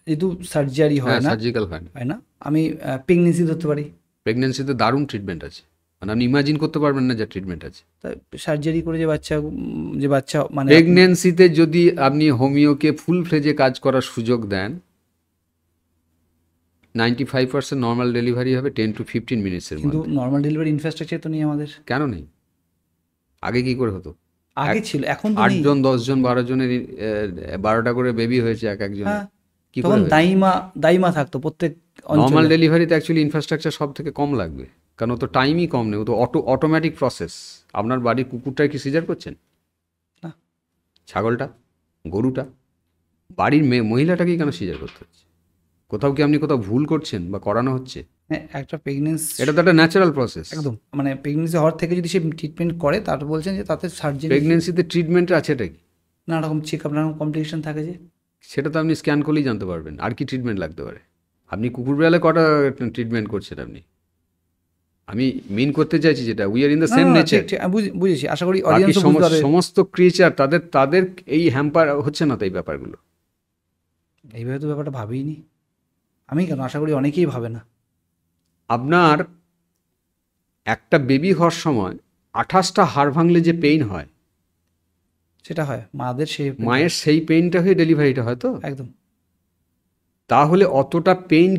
যেহেতু সার্জারি হয় না, সার্জিক্যাল হয় না। হয় না, আমি প্রেগনেন্সি ধরতে পারি, প্রেগনেন্সিতে দারুণ ট্রিটমেন্ট আছে, মানে আপনি ইমাজিন করতে পারবেন না যে ট্রিটমেন্ট আছে। তাই সার্জারি করে যে বাচ্চা মানে প্রেগনেন্সিতে যদি আপনি হোমিওকে ফুল ফ্লেজে কাজ করার সুযোগ দেন, 95% নর্মাল ডেলিভারি হবে 10 to 15 মিনিটসের কিন্তু মধ্যে। নর্মাল ডেলিভারি ইনফ্রাস্ট্রাকচার তো নেই আমাদের। কেন নেই? আগে কি করে হতো? আগে ছিল, এখন তো নেই। 8 জন 10 জন 12 জনের 12টা করে বেবি হয়েছে এক একজন। হ্যাঁ, কি তখন করে? দাইমা থাকতো প্রত্যেক নর্মাল অঞ্চলে। ডেলিভারিতে অ্যাকচুয়ালি ইনফ্রাস্ট্রাকচার সব থেকে কম লাগবে, কারণ ও তো টাইমই কম নেই, ও তো অটোমেটিক প্রসেস। আপনার বাড়ির কুকুরটা কি সিজার করছেন? না। ছাগলটা, গরুটা, বাড়ির মহিলাটাকেই কেন সিজার করতে হচ্ছে? কোথাও কি আপনি কোথাও ভুল করছেন বা করানো হচ্ছে? হ্যাঁ, একটা প্রেগনেন্সি, এটা তো একটা ন্যাচারাল প্রসেস। একদম মানে প্রেগনেন্সি হওয়ার থেকে যদি সে ট্রিটমেন্ট করে, তারপর বলছেন যে তাতে সার্জারি, প্রেগনেন্সিতে ট্রিটমেন্ট আছে এটা কি? নানা রকম চেক আপ, নানা রকম কমপ্লিকেশন থাকে যে। সেটা তো আপনি স্ক্যান করলেই জানতে পারবেন। আর কি ট্রিটমেন্ট লাগতে পারে? আপনি কুকুর বিড়ালে কটা ট্রিটমেন্ট করছেন আপনি? আমি মিন করতে চাইছি যেটা, উই আর ইন দ্য না, সেম না, না, নেচার। ঠিক ঠিক, আমি বুঝেছি, আশা করি বাকি অডিয়েন্সও বুঝতে পারবে। সমস্ত ক্রিয়েচার তাদের এই হ্যাম্পার হচ্ছে না তো এই ব্যাপারগুলো। এইভাবে তো ব্যাপারটা ভাবিনি আমি, কেন আশা করি অনেকেই ভাবে না। আপনার একটা বেবি হওয়ার সময় 28টা হাড় ভাঙলে যে পেইন হয়, সেটা হয় মাদের, সেই মায়ের সেই পেইনটা হয়ে ডেলিভারিটা হয় তো। একদম তাহলে অতটা পেইন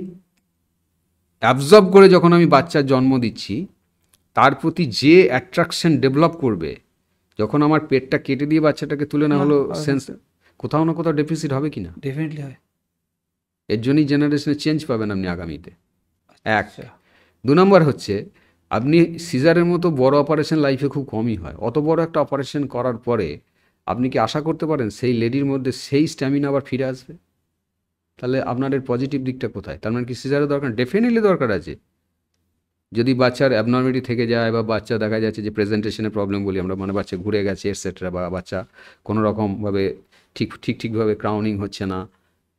অ্যাবজর্ব করে যখন আমি বাচ্চার জন্ম দিচ্ছি, তার প্রতি যে অ্যাট্রাকশন ডেভেলপ করবে, যখন আমার পেটটা কেটে দিয়ে বাচ্চাটাকে তুলে না হলো, সেন্স কোথাও না কোথাও ডেফিসিট হবে কি না? ডেফিনেটলি হয়। এর জন্যই জেনারেশনে চেঞ্জ পাবেন আপনি আগামীতে। এক। আচ্ছা, 2 নম্বর হচ্ছে, আপনি সিজারের মতো বড় অপারেশন লাইফে খুব কমই হয়। অত বড় একটা অপারেশন করার পরে আপনি কি আশা করতে পারেন সেই লেডির মধ্যে সেই স্ট্যামিনা আবার ফিরে আসবে? তাহলে আপনার এর পজিটিভ দিকটা কোথায়? তার মানে কি সিজারের দরকার? ডেফিনেটলি দরকার আছে। যদি বাচ্চার অ্যাবনর্মালিটি থেকে যায়, বা বাচ্চা দেখা যাচ্ছে যে প্রেজেন্টেশনের প্রবলেম বলি আমরা, মানে বাচ্চা ঘুরে গেছে এটসেট্রা, বা বাচ্চা কোনো রকমভাবে ঠিকভাবে ক্রাউনিং হচ্ছে না,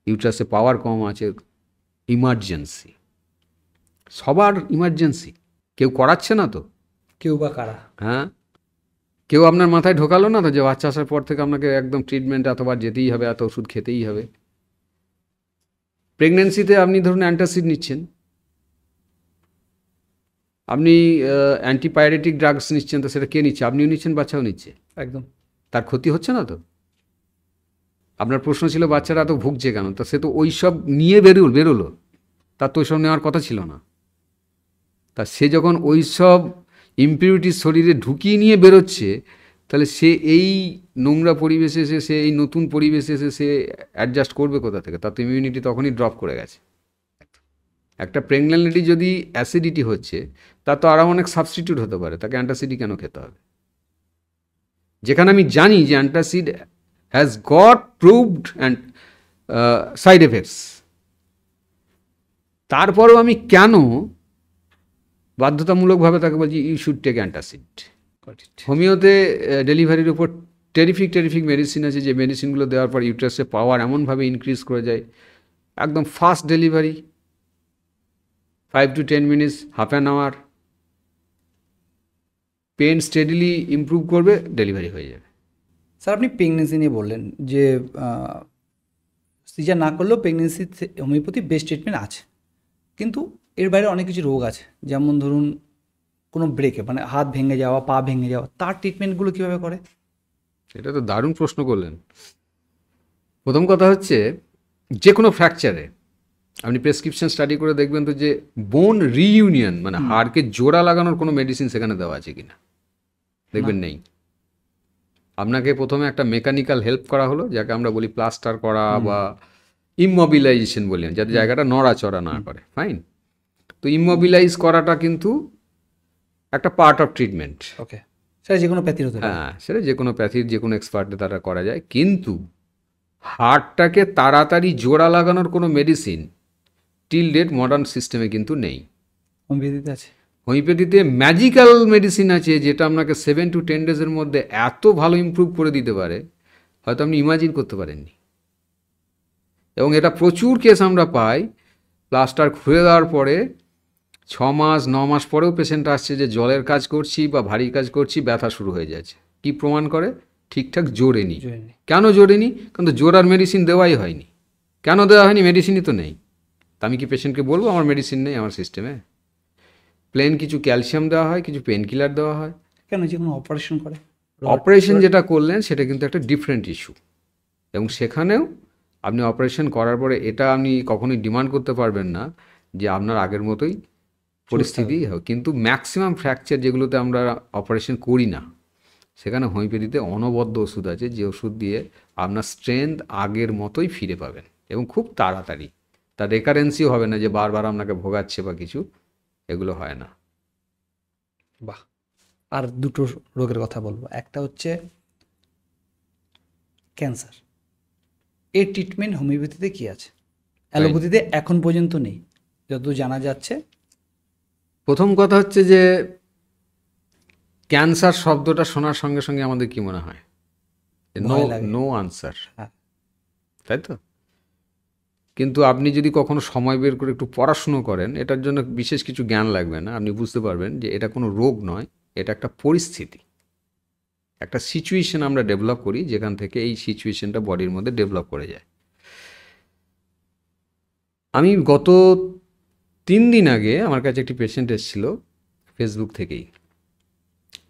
ইউট্রাসে পাওয়ার কম আছে, ইমার্জেন্সি, সবার ইমার্জেন্সি। কেউ করাচ্ছে না তো? কেউ বা কারা। হ্যাঁ, কেউ আপনার মাথায় ঢোকালো না তো যে বাচ্চা আসার পর থেকে আপনাকে একদম ট্রিটমেন্ট এতবার যেতেই হবে, এত ওষুধ খেতেই হবে। প্রেগনেন্সিতে আপনি ধরুন অ্যান্টাসিড নিচ্ছেন, আপনি অ্যান্টিপাইরেটিক ড্রাগস নিচ্ছেন, তো সেটা কে নিচ্ছে? আপনিও নিচ্ছেন, বাচ্চাও নিচ্ছে। একদম তার ক্ষতি হচ্ছে না তো? আপনার প্রশ্ন ছিল বাচ্চারা এত ভুগছে কেন, তা সে তো ওই সব নিয়ে বেরোলো, তার তো ওইসব নেওয়ার কথা ছিল না। তা সে যখন ওই সব ইমপিউরিটিস শরীরে ঢুকিয়ে নিয়ে বেরোচ্ছে, তাহলে সে এই নোংরা পরিবেশে এসে, সে এই নতুন পরিবেশে এসে সে অ্যাডজাস্ট করবে কোথা থেকে? তার তো ইমিউনিটি তখনই ড্রপ করে গেছে। একটা প্রেগন্যান্ট লেডি যদি অ্যাসিডিটি হচ্ছে, তার তো আরও অনেক সাবস্টিটিউট হতে পারে, তাকে অ্যান্টাসিডই কেন খেতে হবে? যেখানে আমি জানি যে antacid has got proved and side effects, তারপরেও আমি কেন বাধ্যতামূলকভাবে তাকে বলছি ইউ শুড টেক অ্যান্টাসিড? হোমিওতে ডেলিভারির উপর টেরিফিক মেডিসিন আছে, যে মেডিসিনগুলো দেওয়ার পর ইউট্রাসে পাওয়ার এমনভাবে ইনক্রিজ করে যায়, একদম fast delivery, 5 to 10 minutes, half an hour, pain steadily improve করবে, ডেলিভারি হয়ে যাবে। স্যার আপনি প্রেগনেন্সি নিয়ে বললেন যে সিজার না করলেও প্রেগনেন্সিতে হোমিওপ্যাথি বেস্ট ট্রিটমেন্ট আছে, কিন্তু এর বাইরে অনেক কিছু রোগ আছে, যেমন ধরুন কোনো ব্রেকে মানে হাত ভেঙে যাওয়া, পা ভেঙে যাওয়া, তার ট্রিটমেন্টগুলো কীভাবে করে? এটা তো দারুণ প্রশ্ন করলেন। প্রথম কথা হচ্ছে, যে কোনো ফ্র্যাকচারে আপনি প্রেসক্রিপশন স্টাডি করে দেখবেন তো যে বোন রিইউনিয়ন মানে হাড়কে জোড়া লাগানোর কোনো মেডিসিন সেখানে দেওয়া আছে কিনা, দেখবেন নেই। আপনাকে প্রথমে একটা মেকানিক্যাল হেল্প করা হলো, যাকে আমরা বলি প্লাস্টার করা বা ইমমবিলাইজেশন বলি, যাতে জায়গাটা নড়াচড়া না করে, ফাইন। তো ইমমবিলাইজ করাটা কিন্তু একটা পার্ট অফ ট্রিটমেন্ট। ওকে, সেটা যে কোনো প্যাথির হতে পারে। হ্যাঁ, সেটা যে কোনো প্যাথির যে কোনো এক্সপার্টে তারা করা যায়, কিন্তু হাড়টাকে তাড়াতাড়ি জোড়া লাগানোর কোনো মেডিসিন টিল ডেট মডার্ন সিস্টেমে কিন্তু নেই। হোমিওপ্যাথিতে আছে। হোমিওপ্যাথিতে ম্যাজিক্যাল মেডিসিন আছে, যেটা আপনাকে 7 to 10 ডেজের মধ্যে এত ভালো ইমপ্রুভ করে দিতে পারে, হয়তো আপনি ইমাজিন করতে পারেননি। এবং এটা প্রচুর কেস আমরা পাই, প্লাস্টার খুলে দেওয়ার পরে 6 মাস 9 মাস পরেও পেশেন্ট আসছে যে জলের কাজ করছি বা ভারী কাজ করছি, ব্যথা শুরু হয়ে যাচ্ছে। কি প্রমাণ করে? ঠিকঠাক জোরেনি। কেন জোরেনি? কারণ তো জোরার মেডিসিন দেওয়াই হয়নি। কেন দেওয়া হয়নি? মেডিসিনই তো নেই। তা আমি কি পেশেন্টকে বলবো আমার মেডিসিন নেই আমার সিস্টেমে? প্লেন কিছু ক্যালসিয়াম দেওয়া হয়, কিছু পেন কিলার দেওয়া হয়। কেন যে কোনো অপারেশন করে? অপারেশন যেটা করলেন সেটা কিন্তু একটা ডিফারেন্ট ইস্যু, এবং সেখানেও আপনি অপারেশন করার পরে এটা আপনি কখনোই ডিমান্ড করতে পারবেন না যে আপনার আগের মতোই পরিস্থিতি হয়। কিন্তু ম্যাক্সিমাম ফ্র্যাকচার যেগুলোতে আমরা অপারেশন করি না, সেখানে হোমিওপ্যাথিতে অনবদ্য ওষুধ আছে, যে ওষুধ দিয়ে আপনার স্ট্রেংথ আগের মতোই ফিরে পাবেন, এবং খুব তাড়াতাড়ি। তার রেকারেন্সিও হবে না যে বারবার আপনাকে ভোগাচ্ছে বা কিছু, এগুলো হয় না। বাহ। আর দুটো রোগের কথা বলবো, একটা হচ্ছে ক্যান্সার। এর ট্রিটমেন্ট হোমিওপ্যাথিতে কী আছে? অ্যালোপ্যাথিতে এখন পর্যন্ত নেই যতদূর জানা যাচ্ছে। প্রথম কথা হচ্ছে যে ক্যান্সার শব্দটা শোনার সঙ্গে সঙ্গে আমাদের কি মনে হয়? নো আনসার, তাই তো? কিন্তু আপনি যদি কখনো সময় বের করে একটু পড়াশুনো করেন, এটার জন্য বিশেষ কিছু জ্ঞান লাগবে না, আপনি বুঝতে পারবেন যে এটা কোনো রোগ নয়, এটা একটা পরিস্থিতি, একটা সিচুয়েশন আমরা ডেভেলপ করি, যেখান থেকে এই সিচুয়েশনটা বডির মধ্যে ডেভেলপ করে যায়। আমি গত 3 দিন আগে আমার কাছে একটি পেশেন্ট এসেছিল ফেসবুক থেকেই।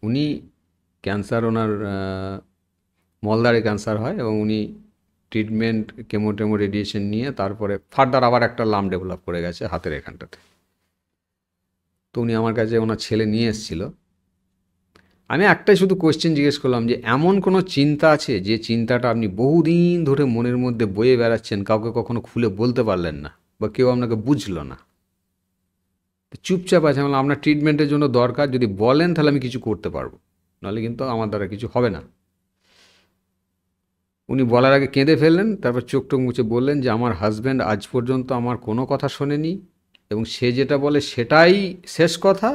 উনি ক্যান্সার, ওনার মলদ্বারে ক্যান্সার হয়, এবং উনি ট্রিটমেন্ট কেমোটেমো রেডিয়েশন নিয়ে তারপরে ফার্দার আবার একটা লাম ডেভেলপ করে গেছে হাতের এখানটাতে। তো উনি আমার কাছে ওনার ছেলে নিয়ে এসেছিল। আমি একটাই শুধু কোয়েশ্চেন জিজ্ঞেস করলাম যে এমন কোনো চিন্তা আছে যে চিন্তাটা আপনি বহুদিন ধরে মনের মধ্যে বয়ে বেড়াচ্ছেন, কাউকে কখনো খুলে বলতে পারলেন না, বা কেউ আপনাকে বুঝলো না, চুপচাপ আছে? আমি বললাম আপনার ট্রিটমেন্টের জন্য দরকার, যদি বলেন তাহলে আমি কিছু করতে পারবো, নাহলে কিন্তু আমার দ্বারা কিছু হবে না। উনি বলার আগে কেঁদে ফেললেন, তারপর চোখ টোক মুছে বললেন যে আমার হাজব্যান্ড আজ পর্যন্ত আমার কোনো কথা শোনেনি, এবং সে যেটা বলে সেটাই শেষ কথা।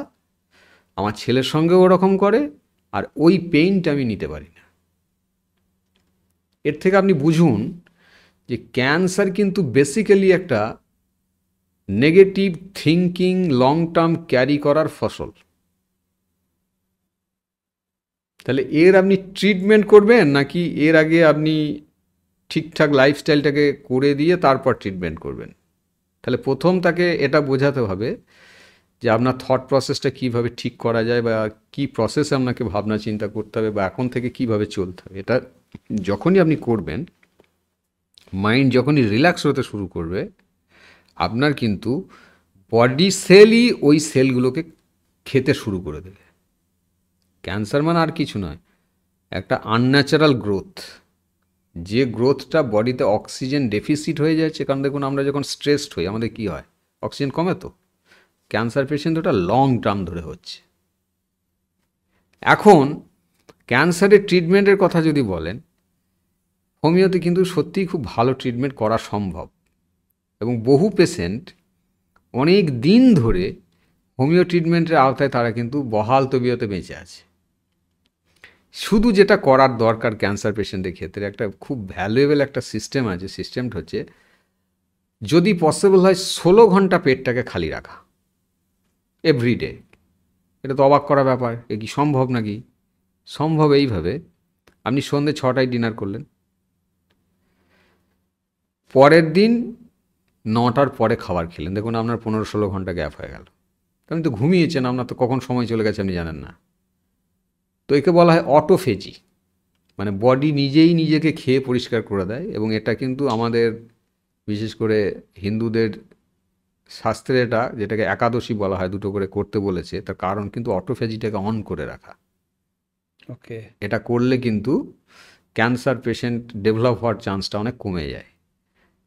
আমার ছেলের সঙ্গেও ওরকম করে, আর ওই পেইনটা আমি নিতে পারি না। এর থেকে আপনি বুঝুন যে ক্যান্সার কিন্তু বেসিক্যালি একটা negative thinking long term carry করার ফসল। তাহলে এর আপনি ট্রিটমেন্ট করবেন, নাকি এর আগে আপনি ঠিকঠাক লাইফস্টাইলটাকে করে দিয়ে তারপর ট্রিটমেন্ট করবেন? তাহলে প্রথম তাকে এটা বোঝাতে হবে যে আপনার থট প্রসেসটা কীভাবে ঠিক করা যায়, বা কী প্রসেসে আপনাকে ভাবনা চিন্তা করতে হবে, বা এখন থেকে কীভাবে চলতে হবে। এটা যখনই আপনি করবেন, মাইন্ড যখনই রিল্যাক্স হতে শুরু করবে, আপনার কিন্তু বডি সেলই ওই সেলগুলোকে খেতে শুরু করে দেবে। ক্যান্সার মানে আর কিছু নয়, একটা আনন্যাচারাল গ্রোথ, যে গ্রোথটা বডিতে অক্সিজেন ডেফিসিট হয়ে যাচ্ছে। কারণ দেখুন, আমরা যখন স্ট্রেসড হই আমাদের কি হয়, অক্সিজেন কমে। তো ক্যান্সার পেশেন্ট ওটা লং টার্ম ধরে হচ্ছে। এখন ক্যান্সারের ট্রিটমেন্টের কথা যদি বলেন, হোমিওতে কিন্তু সত্যিই খুব ভালো ট্রিটমেন্ট করা সম্ভব, এবং বহু পেশেন্ট অনেক দিন ধরে হোমিও ট্রিটমেন্টের আওতায় তারা কিন্তু বহাল তবিয়তে বেঁচে আছে। শুধু যেটা করার দরকার ক্যান্সার পেশেন্টের ক্ষেত্রে, একটা খুব ভ্যালুয়েবল একটা সিস্টেম আছে। সিস্টেমটা হচ্ছে, যদি পসিবল হয় 16 ঘন্টা পেটটাকে খালি রাখা এভরিডে। এটা তো অবাক করা ব্যাপার, এ কি সম্ভব নাকি? সম্ভব। এইভাবে আপনি সন্ধ্যে 6টায় ডিনার করলেন, পরের দিন 9টার পরে খাবার খেলেন, দেখুন আপনার 15-16 ঘন্টা গ্যাপ হয়ে গেল। আপনি তো ঘুমিয়েছেন, আপনার তো কখন সময় চলে গেছে আপনি জানেন না। তো একে বলা হয় অটোফেজি, মানে বডি নিজেই নিজেকে খেয়ে পরিষ্কার করে দেয়। এবং এটা কিন্তু আমাদের বিশেষ করে হিন্দুদের শাস্ত্রে এটা, যেটাকে একাদশী বলা হয়, 2টো করে করতে বলেছে। তার কারণ কিন্তু অটোফেজিটাকে অন করে রাখা। ওকে। এটা করলে কিন্তু ক্যান্সার পেশেন্ট ডেভেলপ হওয়ার চান্সটা অনেক কমে যায়।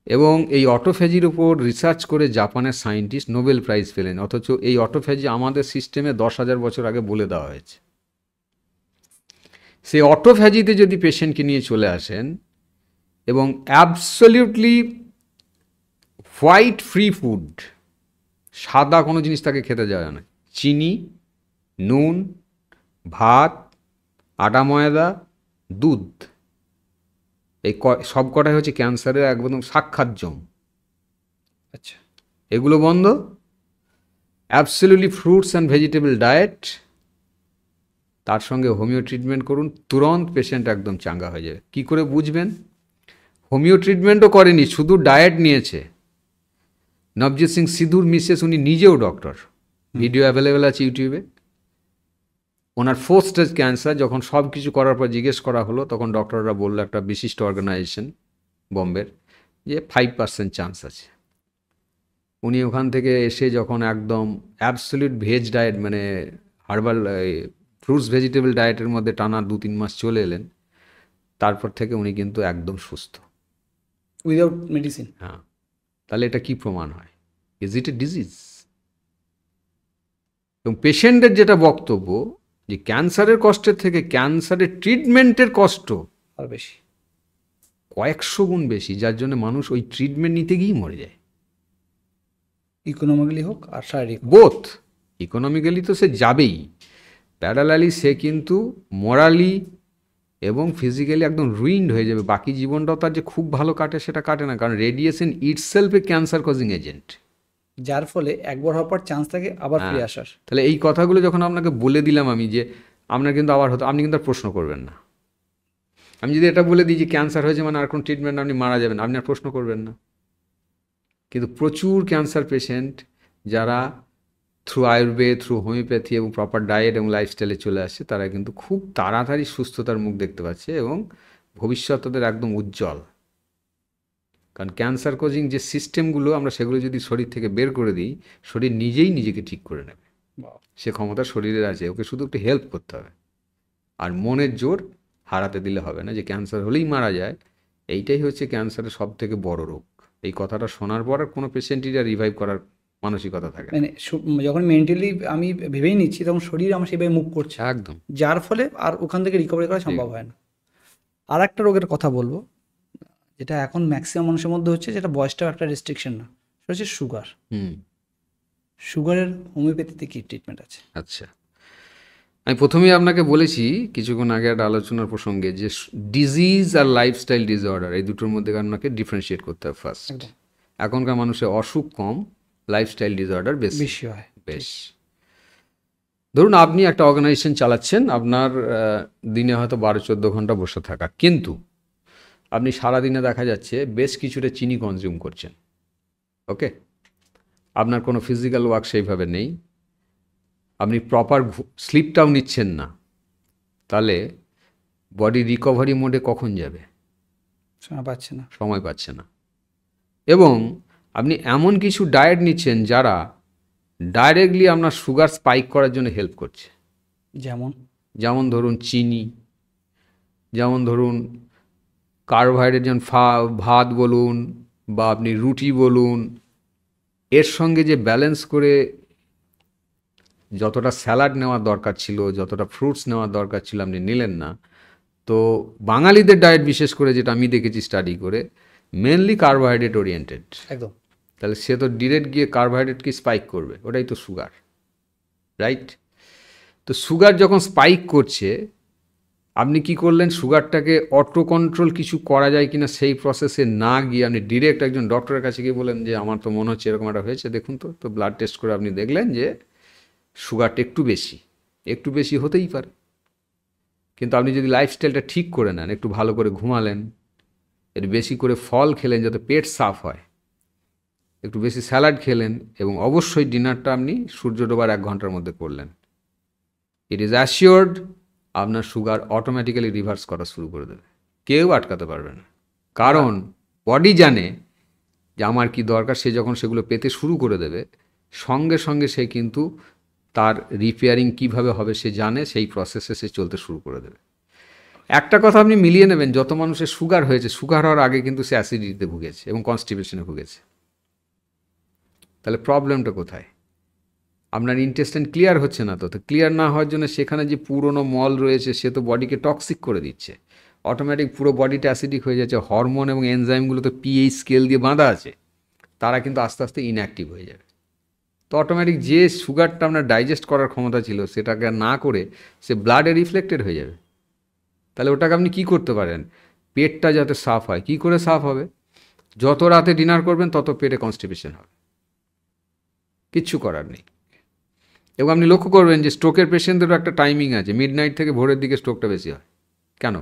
এবং এই অটোফেজির উপর রিসার্চ করে জাপানের সায়েন্টিস্ট নোবেল প্রাইজ পেলেন। অথচ এই অটোফেজি আমাদের সিস্টেমে 10,000 বছর আগে বলে দেওয়া হয়েছে। সেই অটোফ্যাজিতে যদি পেশেন্টকে নিয়ে চলে আসেন এবং অ্যাবসলিউটলি হোয়াইট ফ্রি ফুড, সাদা কোনো জিনিস তাকে খেতে যাবে না, চিনি, নুন, ভাত, আটা ময়দা, দুধ, এই সব কটাই হচ্ছে ক্যান্সারের একদম সাক্ষাৎ জম। আচ্ছা। এগুলো বন্ধ। Absolutely fruits and vegetable diet, তার সঙ্গে হোমিও ট্রিটমেন্ট করুন, তুরন্ত পেশেন্ট একদম চাঙ্গা হয়ে যাবে। কী করে বুঝবেন? হোমিও ট্রিটমেন্টও করেনি, শুধু ডায়েট নিয়েছে। নবজিৎ সিং সিধুর মিসেস, উনি নিজেও ডক্টর, ভিডিও অ্যাভেলেবেল আছে ইউটিউবে। ওনার 4th স্টেজ ক্যান্সার, যখন সব কিছু করার পর জিজ্ঞেস করা হলো, তখন ডক্টররা বললো, একটা বিশিষ্ট অর্গানাইজেশন বোম্বের, যে 5% চান্স আছে। উনি ওখান থেকে এসে যখন একদম অ্যাবসলিউট ভেজ ডায়েট, মানে হার্বাল ফ্রুটস ভেজিটেবল ডায়েটের মধ্যে টানা 2-3 মাস চলে এলেন, তারপর থেকে উনি কিন্তু একদম সুস্থ, উইদাউট মেডিসিন। হ্যাঁ। তাহলে এটা কি প্রমাণ হয়? Is it A disease? এবং পেশেন্টের যেটা বক্তব্য, যে ক্যান্সারের কষ্টের থেকে ক্যান্সারের ট্রিটমেন্টের কষ্ট আর বেশি, কয়েকশো গুণ বেশি, যার জন্য মানুষ ওই ট্রিটমেন্ট নিতে গিয়েই মরে যায়। ইকোনমিক্যালি হোক আর শারীরিক। বোথ। ইকোনমিক্যালি তো সে যাবেই, প্যারালালি সে কিন্তু মোরালি এবং ফিজিক্যালি একদম রুইন্ড হয়ে যাবে। বাকি জীবনটাও তার যে খুব ভালো কাটে সেটা কাটে না, কারণ রেডিয়েশন ইটসেলফ এ ক্যান্সার কজিং এজেন্ট, যার ফলে একবার হওয়ার পর চান্স থাকে আবার ফিরে আসার। তাহলে এই কথাগুলো যখন আপনাকে বলে দিলাম আমি, যে আপনার কিন্তু আবার হতো, আপনি কিন্তু আর প্রশ্ন করবেন না। আমি যদি এটা বলে দিই যে ক্যান্সার হয়েছে মানে আর কোনো ট্রিটমেন্ট, আপনি মারা যাবেন, আপনি আর প্রশ্ন করবেন না। কিন্তু প্রচুর ক্যান্সার পেশেন্ট যারা থ্রু আয়ুর্বেদ, থ্রু হোমিওপ্যাথি এবং প্রপার ডায়েট এবং লাইফস্টাইলে চলে আসছে, তারা কিন্তু খুব তাড়াতাড়ি সুস্থতার মুখ দেখতে পাচ্ছে এবং ভবিষ্যৎ তাদের একদম উজ্জ্বল। কারণ ক্যান্সার কজিং যে সিস্টেমগুলো, আমরা সেগুলো যদি শরীর থেকে বের করে দিই, শরীর নিজেই নিজেকে ঠিক করে নেবে। সে ক্ষমতা শরীরের আছে, ওকে শুধু একটু হেল্প করতে হবে। আর মনের জোর হারাতে দিলে হবে না, যে ক্যান্সার হলেই মারা যায়। এইটাই হচ্ছে ক্যান্সারের সব থেকে বড় রোগ। এই কথাটা শোনার পর আর কোনো পেশেন্টই আর রিভাইভ করার মানসিকতা থাকে না। মানে যখন মেন্টালি আমি ভেবেই নিচ্ছি, তখন শরীর আমার সেভাবে মুভ করছে, একদম, যার ফলে আর ওখান থেকে রিকভারি করা সম্ভব হয় না। আর একটা রোগের কথা বলবো, যেটা এখন ম্যাক্সিমাম মানুষের মধ্যে হচ্ছে, যেটা বয়সটাও একটা রেস্ট্রিকশন না, সেটা হচ্ছে সুগার। সুগারের হোমিওপ্যাথিতে কি ট্রিটমেন্ট আছে? আচ্ছা, আমি প্রথমেই আপনাকে বলেছি কিছুক্ষণ আগে একটা আলোচনার প্রসঙ্গে, যে ডিজিজ আর লাইফস্টাইল ডিসঅর্ডার, এই দুটোর মধ্যে আপনাকে ডিফারেন্সিয়েট করতে হবে ফার্স্ট। এখনকার মানুষের অসুখ কম, লাইফস্টাইল ডিসঅর্ডার বেশি হয়। বেশ। ধরুন আপনি একটা অর্গানাইজেশন চালাচ্ছেন, আপনার দিনে হয়তো 12-14 ঘন্টা বসে থাকা, কিন্তু আপনি সারাদিনে দেখা যাচ্ছে বেশ কিছুটা চিনি কনজিউম করছেন। ওকে, আপনার কোনো ফিজিক্যাল ওয়ার্ক সেইভাবে নেই, আপনি প্রপার স্লিপটাও নিচ্ছেন না, তাহলে বডি রিকভারি মোডে কখন যাবে? সময় পাচ্ছে না। এবং আপনি এমন কিছু ডায়েট নিচ্ছেন যারা ডাইরেক্টলি আপনার সুগার স্পাইক করার জন্য হেল্প করছে। যেমন ধরুন চিনি, যেমন ধরুন কার্বোহাইড্রেট, যেমন ভাত বলুন বা আপনি রুটি বলুন, এর সঙ্গে যে ব্যালেন্স করে যতটা স্যালাড নেওয়ার দরকার ছিল, যতটা ফ্রুটস নেওয়ার দরকার ছিল আপনি নিলেন না। তো বাঙালিদের ডায়েট বিশেষ করে যেটা আমি দেখেছি স্টাডি করে, মেনলি কার্বোহাইড্রেট ওরিয়েন্টেড। একদম। তাহলে সে তো ডিরেক্ট গিয়ে কার্বোহাইড্রেটকে স্পাইক করবে, ওটাই তো সুগার, রাইট? তো সুগার যখন স্পাইক করছে, আপনি কি করলেন, সুগারটাকে অটো কন্ট্রোল কিছু করা যায় কিনা সেই প্রসেসে না গিয়ে আপনি ডিরেক্ট একজন ডক্টরের কাছে গিয়ে বলেন যে আমার তো মনে হচ্ছে এরকম একটা হয়েছে, দেখুন তো। তো ব্লাড টেস্ট করে আপনি দেখলেন যে সুগারটা একটু বেশি হতেই পারে। কিন্তু আপনি যদি লাইফস্টাইলটা ঠিক করে নেন, একটু ভালো করে ঘুমালেন, একটু বেশি করে ফল খেলেন যাতে পেট সাফ হয়, একটু বেশি স্যালাড খেলেন, এবং অবশ্যই ডিনারটা আপনি সূর্য ডোবার 1 ঘন্টার মধ্যে করলেন, ইট ইজ অ্যাসিওর্ড আপনার সুগার অটোমেটিক্যালি রিভার্স করা শুরু করে দেবে, কেউ আটকাতে পারবে না। কারণ বডি জানে যে আমার কি দরকার, সে যখন সেগুলো পেতে শুরু করে দেবে, সঙ্গে সঙ্গে সে কিন্তু তার রিপেয়ারিং কিভাবে হবে সে জানে, সেই প্রসেসে সে চলতে শুরু করে দেবে। একটা কথা আপনি মিলিয়ে নেবেন, যত মানুষের সুগার হয়েছে, সুগার হওয়ার আগে কিন্তু সে অ্যাসিডিটিতে ভুগেছে এবং কনস্টিপেশনে ভুগেছে। তাহলে প্রবলেমটা কোথায়? আপনার ইন্টেস্টাইন ক্লিয়ার হচ্ছে না। তো ক্লিয়ার না হওয়ার জন্য সেখানে যে পুরনো মল রয়েছে সে তো বডিকে টক্সিক করে দিচ্ছে, অটোমেটিক পুরো বডিটা অ্যাসিডিক হয়ে যাচ্ছে। হরমোন এবং এনজাইমগুলো তো পিএইচ স্কেল দিয়ে বাঁধা আছে, তারা কিন্তু আস্তে আস্তে ইনঅ্যাক্টিভ হয়ে যাবে। তো অটোমেটিক যে সুগারটা আপনার ডাইজেস্ট করার ক্ষমতা ছিল সেটাকে না করে সে ব্লাডে রিফ্লেক্টেড হয়ে যাবে। তাহলে ওটাকে আপনি কী করতে পারেন, পেটটা যাতে সাফ হয়। কী করে সাফ হবে? যত রাতে ডিনার করবেন তত পেটে কনস্টিপেশন হবে, কিচ্ছু করার নেই। এবং আপনি লক্ষ্য করবেন যে স্ট্রোকের পেশেন্টদেরও একটা টাইমিং আছে, মিডনাইট থেকে ভোরের দিকে স্ট্রোকটা বেশি হয়। কেন?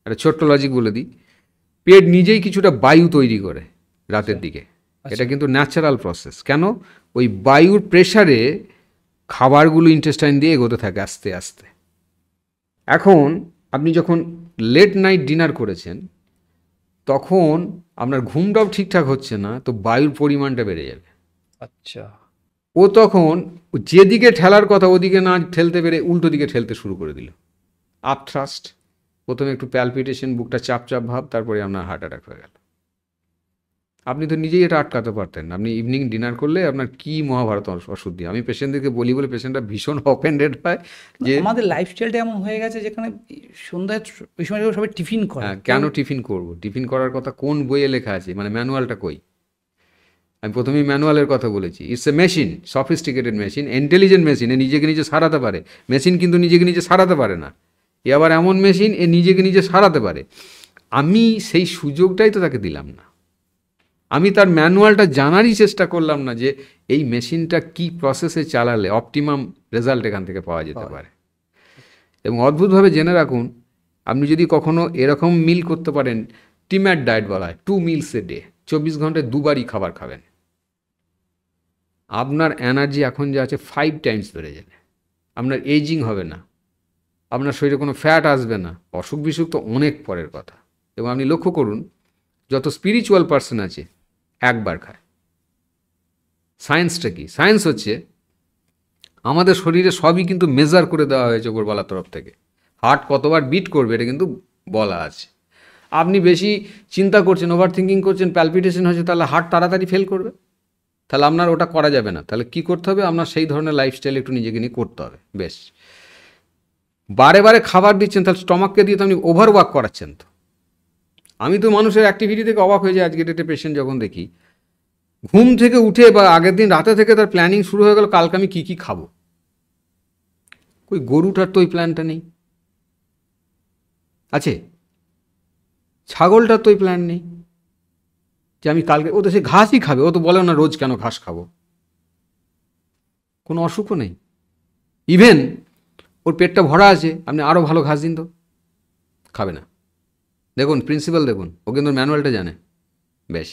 একটা ছোট্ট লজিক বলে দিই, পেট নিজেই কিছুটা বায়ু তৈরি করে রাতের দিকে, এটা কিন্তু ন্যাচারাল প্রসেস। কেন? ওই বায়ুর প্রেশারে খাবারগুলো ইন্টেস্টাইন দিয়ে এগোতে থাকে আস্তে আস্তে। এখন আপনি যখন লেট নাইট ডিনার করেছেন তখন আপনার ঘুমটাও ঠিকঠাক হচ্ছে না, তো বায়ুর পরিমাণটা বেড়ে যাবে। আচ্ছা। ও তখন যেদিকে ঠেলার কথা ওদিকে না ঠেলতে পেরে উল্টো দিকে ঠেলতে শুরু করে দিল। আপথ্রাস্ট, প্রথমে একটু প্যালপিটেশন, বুকটা চাপ চাপ ভাব, তারপরে আপনার হার্ট অ্যাটাক হয়ে গেল। আপনি তো নিজেই এটা আটকাতে পারতেন। আপনি ইভিনিং ডিনার করলে আপনার কি মহাভারত অশুদ্ধি। আমি পেশেন্টদেরকে বলি বলে পেশেন্টরা ভীষণ অফেন্ডেড হয় যে আমাদের লাইফস্টাইলটা এমন হয়ে গেছে যেখানে সন্ধ্যায় ওই সময় সবাই টিফিন করে। কেন টিফিন করব? টিফিন করার কথা কোন বইয়ে লেখা আছে? মানে ম্যানুয়ালটা কই? আমি প্রথমেই ম্যানুয়ালের কথা বলেছি। It's a machine, sophisticated machine, intelligent machine. এ নিজেকে নিজে সারাতে পারে। মেশিন কিন্তু নিজেকে নিজে সারাতে পারে না। এ আবার এমন মেশিন, এ নিজেকে নিজে সারাতে পারে। আমি সেই সুযোগটাই তো তাকে দিলাম না। আমি তার ম্যানুয়ালটা জানারই চেষ্টা করলাম না যে এই মেশিনটা কি প্রসেসে চালালে অপটিমাম রেজাল্ট এখান থেকে পাওয়া যেতে পারে। এবং অদ্ভুতভাবে জেনে রাখুন, আপনি যদি কখনো এরকম মিল করতে পারেন, টিম্যাট ডায়েট বলা হয়, 2 meals a day, 24 ঘন্টায় 2 বারই খাবার খাবেন, আপনার এনার্জি এখন যা আছে 5 times বেড়ে যাবে। আপনার এজিং হবে না, আপনার শরীরে কোনো ফ্যাট আসবে না। অসুখ বিসুখ তো অনেক পরের কথা। এবং আপনি লক্ষ্য করুন, যত স্পিরিচুয়াল পার্সন আছে একবার খায়। সায়েন্সটা কি? সায়েন্স হচ্ছে আমাদের শরীরে সবই কিন্তু মেজার করে দেওয়া হয়েছে উপরওয়ালার তরফ থেকে। হার্ট কতবার বিট করবে এটা কিন্তু বলা আছে। আপনি বেশি চিন্তা করছেন, ওভার থিঙ্কিং করছেন, প্যালপিটেশন হচ্ছে, তাহলে হার্ট তাড়াতাড়ি ফেল করবে। তাহলে আপনার ওটা করা যাবে না। তাহলে কি করতে হবে? আপনার সেই ধরনের লাইফস্টাইল একটু নিজেকে নিয়ে করতে হবে। বেশ, বারে বারে খাবার দিচ্ছেন, তাহলে স্টমাককে দিয়ে তো আপনি ওভার ওয়ার্ক করাচ্ছেন। তো আমি তো মানুষের অ্যাক্টিভিটি থেকে অবাক হয়ে যাই আজকে ডেটে পেশেন্ট যখন দেখি, ঘুম থেকে উঠে বা আগের দিন রাতে থেকে তার প্ল্যানিং শুরু হয়ে গেল কালকে আমি কী কী খাবো। ওই গরুটার তো ওই প্ল্যানটা নেই, আছে ছাগলটার তো ওই প্ল্যান নেই যে আমি কালকে, ও তো সে ঘাসই খাবে। ও তো বলে না রোজ কেন ঘাস খাবো, কোনো অসুখও নেই। ইভেন ওর পেটটা ভরা আছে, আপনি আরও ভালো ঘাস দিন তো, খাবে না। দেখুন প্রিন্সিপাল, দেখুন ও কিন্তু ম্যানুয়ালটা জানে। বেশ,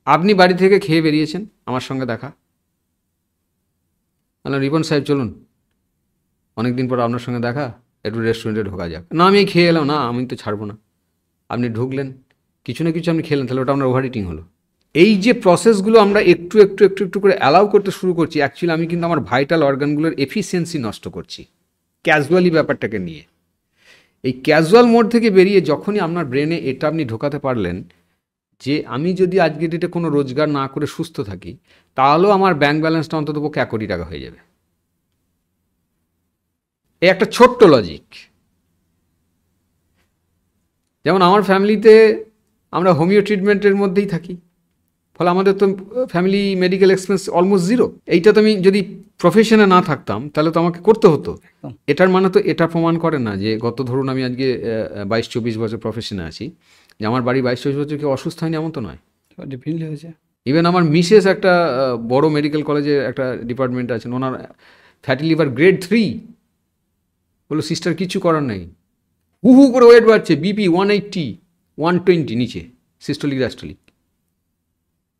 আপনি বাড়ি থেকে খেয়ে বেরিয়েছেন, আমার সঙ্গে দেখা, বললাম রিপন সাহেব চলুন, অনেক দিন পর আপনার সঙ্গে দেখা, একটু রেস্টুরেন্টে ঢোকা যাক। না আমি খেয়ে এলাম, না আমি তো ছাড়বো না। আপনি ঢুকলেন, কিছু না কিছু আপনি খেলেন, তাহলে ওটা আপনার ওভার ইটিং হলো। এই যে প্রসেসগুলো আমরা একটু একটু একটু একটু করে অ্যালাউ করতে শুরু করছি, অ্যাকচুয়ালি আমি কিন্তু আমার ভাইটাল অর্গানগুলোর এফিসিয়েন্সি নষ্ট করছি ক্যাজুয়ালি ব্যাপারটাকে নিয়ে। এই ক্যাজুয়াল মোড থেকে বেরিয়ে যখনই আপনার ব্রেনে এটা আপনি ঢোকাতে পারলেন যে আমি যদি আজকের ডেটে কোনো রোজগার না করে সুস্থ থাকি, তাহলেও আমার ব্যাংক ব্যালেন্সটা অন্তত পক্ষে 1 কোটি টাকা হয়ে যাবে। এই একটা ছোট্ট লজিক। যেমন আমার ফ্যামিলিতে আমরা হোমিও ট্রিটমেন্টের মধ্যেই থাকি, ফলে আমাদের তো family medical expense almost zero. এইটা তো আমি যদি প্রফেশনে না থাকতাম তাহলে তো আমাকে করতে হতো। এটার মানে তো এটা প্রমাণ করে না যে গত ধরুন আমি আজকে 22-24 বছর প্রফেশনে আছি, যে আমার বাড়ি 22-24 বছর কেউ অসুস্থ হয়নি এমন তো নয়। ডিফারেন্টলি হয়েছে। ইভেন আমার মিসেস একটা বড় মেডিকেল কলেজে একটা ডিপার্টমেন্ট আছেন, ওনার ফ্যাটি লিভার গ্রেড 3, বললো সিস্টার কিছু করার নেই, হু হু করে ওয়েট বাড়ছে, বিপি 180 120 নিচে, সিস্টোলিক ডায়াস্টোলিক,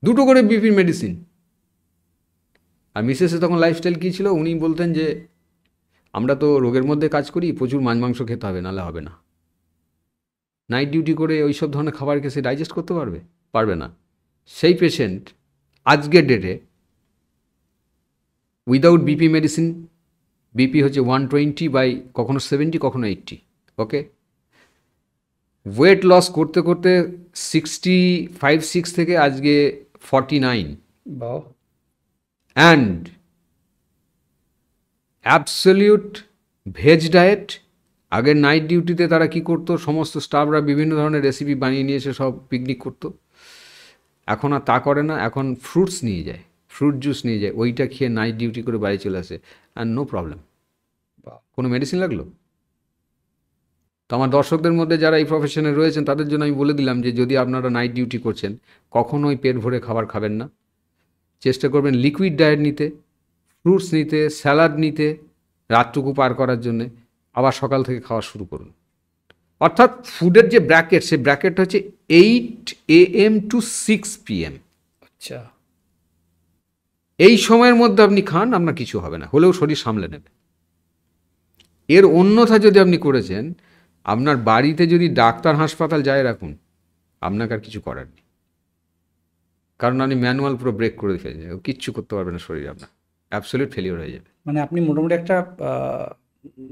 2টো করে বিপির মেডিসিন। আর মিসেসে তখন লাইফস্টাইল কী ছিল, উনি বলতেন যে আমরা তো রোগের মধ্যে কাজ করি, প্রচুর মাছ মাংস খেতে হবে, নাহলে হবে না। নাইট ডিউটি করে ওই সব ধরনের খাবারকে সে ডাইজেস্ট করতে পারবে না। সেই পেশেন্ট আজকের ডেটে উইদাউট বিপি মেডিসিন, বিপি হচ্ছে 120 বাই কখনো 70 কখনো 80, ওকে, ওয়েট লস করতে করতে 65-6 থেকে আজকে 49, বাও, অ্যান্ড অ্যাবসলিউট ভেজ ডায়েট। আগের নাইট ডিউটিতে তারা কি করতো, সমস্ত স্টাফরা বিভিন্ন ধরনের রেসিপি বানিয়ে নিয়ে এসে সব পিকনিক করতো। এখন আর তা করে না, এখন ফ্রুটস নিয়ে যায়, ফ্রুট জুস নিয়ে যায়, ওইটা খেয়ে নাইট ডিউটি করে বাড়ি চলে আসে, অ্যান্ড নো প্রবলেম, কোনো মেডিসিন লাগলো। তো আমার দর্শকদের মধ্যে যারা এই প্রফেশনে রয়েছেন তাদের জন্য আমি বলে দিলাম যে যদি আপনারা নাইট ডিউটি করছেন, কখনোই পেট ভরে খাবার খাবেন না, চেষ্টা করবেন লিকুইড ডায়েট নিতে, ফ্রুটস নিতে, স্যালাড নিতে, রাতটুকু পার করার জন্যে, আবার সকাল থেকে খাওয়া শুরু করুন। অর্থাৎ ফুডের যে ব্র্যাকেট, সে ব্র্যাকেটটা হচ্ছে 8 AM to 6 PM। আচ্ছা, এই সময়ের মধ্যে আপনি খান, আপনার কিছু হবে না, হলেও শরীর সামলে নেবে। এর অন্যথা যদি আপনি করেছেন, আপনার বাড়িতে যদি ডাক্তার হাসপাতাল যায় রাখুন, আপনাকে আর কিছু করার নেই, কারণ আপনি ম্যানুয়াল পুরো ব্রেক করে ফেলছেন, কিচ্ছু করতে পারবে না শরীর, আপনার অ্যাবসলিউট ফেলিওর হয়ে যাবে। মানে আপনি মোটামুটি একটা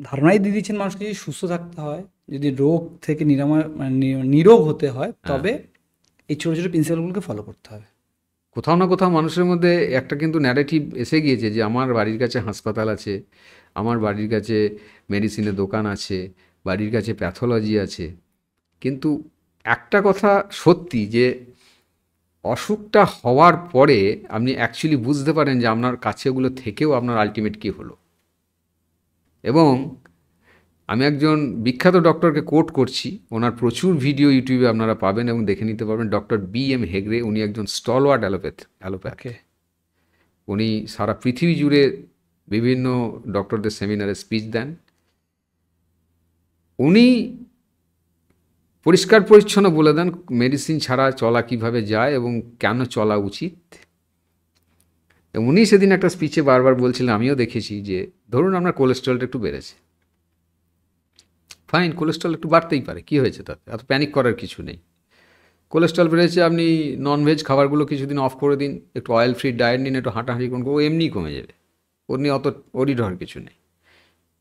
ধারণাই দিয়ে দিচ্ছেন মানুষকে, যদি সুস্থ থাকতে হয়, যদি রোগ থেকে নিরাময় মানে নিরোগ হতে হয়, তবে এই ছোটো ছোটো প্রিন্সিপালগুলোকে ফলো করতে হবে। কোথাও না কোথাও মানুষের মধ্যে একটা কিন্তু ন্যারেটিভ এসে গিয়েছে যে আমার বাড়ির কাছে হাসপাতাল আছে, আমার বাড়ির কাছে মেডিসিনের দোকান আছে, বাড়ির কাছে প্যাথোলজি আছে। কিন্তু একটা কথা সত্যি যে অসুখটা হওয়ার পরে আপনি অ্যাকচুয়ালি বুঝতে পারেন যে আপনার কাছে ওগুলো থেকেও আপনার আলটিমেট কী হলো। এবং আমি একজন বিখ্যাত ডক্টরকে কোট করছি, ওনার প্রচুর ভিডিও ইউটিউবে আপনারা পাবেন এবং দেখে নিতে পারবেন, ডক্টর BM হেগড়ে। উনি একজন স্টলওয়ার্ড অ্যালোপ্যাথ। উনি সারা পৃথিবী জুড়ে বিভিন্ন ডক্টরদের সেমিনারে স্পিচ দেন। উনি পরিষ্কার পরিচ্ছন্ন বলে দেন মেডিসিন ছাড়া চলা কিভাবে যায় এবং কেন চলা উচিত। উনি সেদিন একটা স্পিচে বারবার বলছিলেন, আমিও দেখেছি, যে ধরুন আপনার কোলেস্ট্রলটা একটু বেড়েছে, ফাইন, কোলেস্ট্রল একটু বাড়তেই পারে, কী হয়েছে তাতে, এত প্যানিক করার কিছু নেই। কোলেস্ট্রল বেড়েছে, আপনি ননভেজ খাবারগুলো কিছুদিন অফ করে দিন, একটু অয়েল ফ্রি ডায়েট নিন, একটু হাঁটাহাঁটি করুন, ও এমনিই কমে যাবে, ওর নিয়ে অত ওরি হওয়ার কিছু নেই।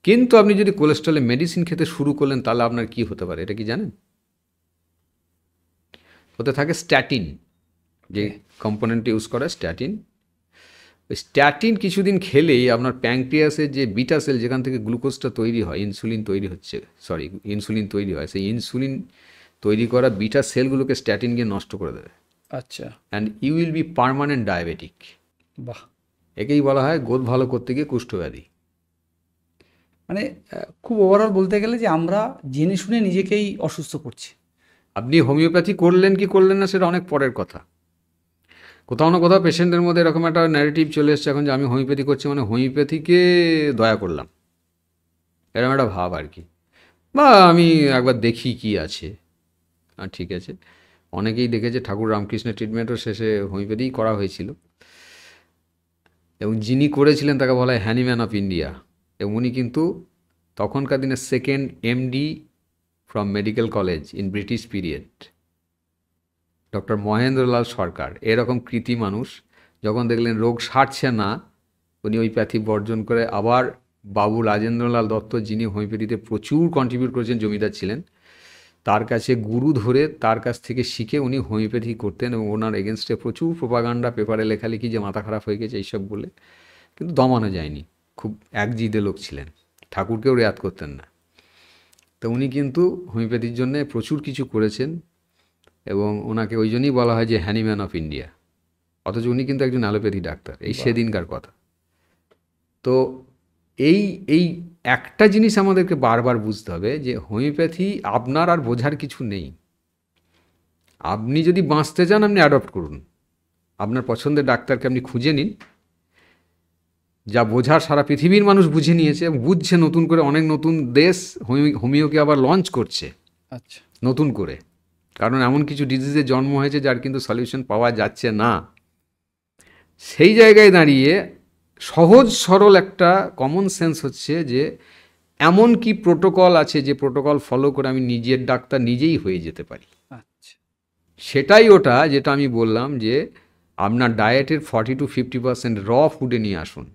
কিন্তু আপনি যদি কোলেস্ট্রলের মেডিসিন খেতে শুরু করলেন, তাহলে আপনার কী হতে পারে এটা কি জানেন? ওতে থাকে স্ট্যাটিন, যে কম্পোনেন্ট ইউজ করা স্ট্যাটিন। ওই স্ট্যাটিন কিছুদিন খেলেই আপনার প্যাঙ্ক্রিয়াসের যে বিটা সেল, যেখান থেকে গ্লুকোজটা তৈরি হয়, ইনসুলিন তৈরি হয়, সেই ইনসুলিন তৈরি করা বিটা সেলগুলোকে স্ট্যাটিন গিয়ে নষ্ট করে দেবে। আচ্ছা, and you will be permanent diabetic. বাহ, একেই বলা হয় গোদ ভালো করতে গিয়ে কুষ্ঠব্যাধি। মানে খুব ওভারঅল বলতে গেলে যে আমরা জেনে শুনে নিজেকেই অসুস্থ করছি। আপনি হোমিওপ্যাথি করলেন কি করলেন না সেটা অনেক পরের কথা। কোথাও না কোথাও পেশেন্টদের মধ্যে এরকম একটা ন্যারেটিভ চলে এসছে এখন, যে আমি হোমিওপ্যাথি করছি মানে হোমিওপ্যাথিকে দয়া করলাম, এরকম একটা ভাব আর কি, বা আমি একবার দেখি কি আছে। ঠিক আছে, অনেকেই দেখেছে ঠাকুর রামকৃষ্ণের ট্রিটমেন্টও শেষে হোমিওপ্যাথিই করা হয়েছিল, এবং যিনি করেছিলেন তাকে বলা হয় হ্যানিম্যান অফ ইন্ডিয়া, এবং উনি কিন্তু তখনকার দিনে 2nd MD from medical college in British period, doctor Mahendralal Sarkar. এরকম কৃতি মানুষ যখন দেখলেন রোগ সারছে না, উনি ওই প্যাথি বর্জন করে আবার বাবু রাজেন্দ্রলাল দত্ত, যিনি হোমিওপ্যাথিতে প্রচুর কন্ট্রিবিউট করেছেন, জমিদার ছিলেন, তার কাছে গুরু ধরে তার কাছ থেকে শিখে উনি হোমিওপ্যাথি করতেন এবং ওনার এগেনস্টে প্রচুর প্রোপাগান্ডা, পেপারে লেখালেখি যে মাথা খারাপ হয়ে গেছে এইসব বলে, কিন্তু দমানো যায়নি। খুব একজিদে লোক ছিলেন, ঠাকুরকেও রেয়াত করতেন না। তো উনি কিন্তু হোমিওপ্যাথির জন্য প্রচুর কিছু করেছেন এবং ওনাকে ওই জন্যই বলা হয় যে হ্যানিম্যান অফ ইন্ডিয়া, অথচ উনি কিন্তু একজন অ্যালোপ্যাথি ডাক্তার। এই সেদিনকার কথা। তো এই এই একটা জিনিস আমাদেরকে বারবার বুঝতে হবে যে হোমিওপ্যাথি আপনার আর বোঝার কিছু নেই। আপনি যদি বাঁচতে চান আপনি অ্যাডপ্ট করুন, আপনার পছন্দের ডাক্তারকে আপনি খুঁজে নিন। যা বোঝার সারা পৃথিবীর মানুষ বুঝে নিয়েছে, বুঝছে, নতুন করে অনেক নতুন দেশ হোমিওকে আবার লঞ্চ করছে আচ্ছা, নতুন করে, কারণ এমন কিছু ডিজিজের জন্ম হয়েছে যার কিন্তু সলিউশন পাওয়া যাচ্ছে না। সেই জায়গায় দাঁড়িয়ে সহজ সরল একটা কমন সেন্স হচ্ছে যে এমন কি প্রোটোকল আছে যে প্রোটোকল ফলো করে আমি নিজের ডাক্তার নিজেই হয়ে যেতে পারি। আচ্ছা, সেটাই ওটা যেটা আমি বললাম যে আপনার ডায়েটের 40-50% র ফুডে নিয়ে আসুন।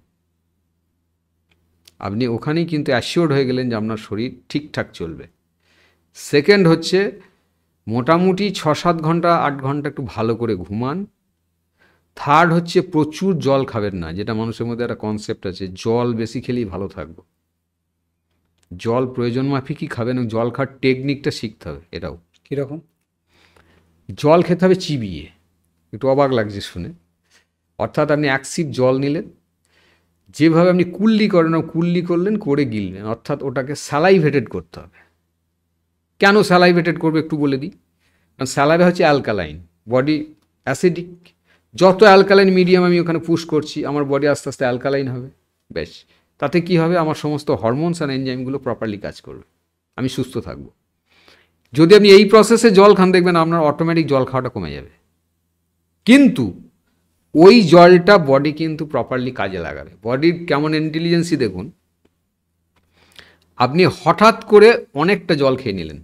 আপনি ওখানেই কিন্তু অ্যাসিওর্ড হয়ে গেলেন যে আপনার শরীর ঠিকঠাক চলবে। সেকেন্ড হচ্ছে মোটামুটি 6-7 ঘন্টা 8 ঘন্টা একটু ভালো করে ঘুমান। থার্ড হচ্ছে প্রচুর জল খাবেন না, যেটা মানুষের মধ্যে একটা কনসেপ্ট আছে, জল বেশি খেলেই ভালো থাকবো। জল প্রয়োজন মাফিকই খাবেন এবং জল খাওয়ার টেকনিকটা শিখতে হবে। এটাও কীরকম? জল খেতে হবে চিবিয়ে। একটু অবাক লাগছে শুনে। অর্থাৎ আপনি এক সিপ জল নিলেন, যেভাবে আপনি কুল্লি করেন কুল্লি করলেন, করে গিলবেন, অর্থাৎ ওটাকে স্যালাইভেটেড করতে হবে। কেন স্যালাইভেটেড করবে একটু বলে দিই। কারণ স্যালাইভা হচ্ছে অ্যালকালাইন, বডি অ্যাসিডিক। যত অ্যালকালাইন মিডিয়াম আমি ওখানে পুশ করছি, আমার বডি আস্তে আস্তে অ্যালকালাইন হবে। বেশ, তাতে কি হবে, আমার সমস্ত হরমোনস আর এনজাইমগুলো প্রপারলি কাজ করবে, আমি সুস্থ থাকবো। যদি আপনি এই প্রসেসে জল খান, দেখবেন আপনার অটোমেটিক জল খাওয়াটা কমে যাবে। কিন্তু ওই জলটা বডি কিন্তু প্রপারলি কাজে লাগাবে। বডির কেমন ইন্টেলিজেন্সি দেখুন। আপনি হঠাৎ করে অনেকটা জল খেয়ে নিলেন,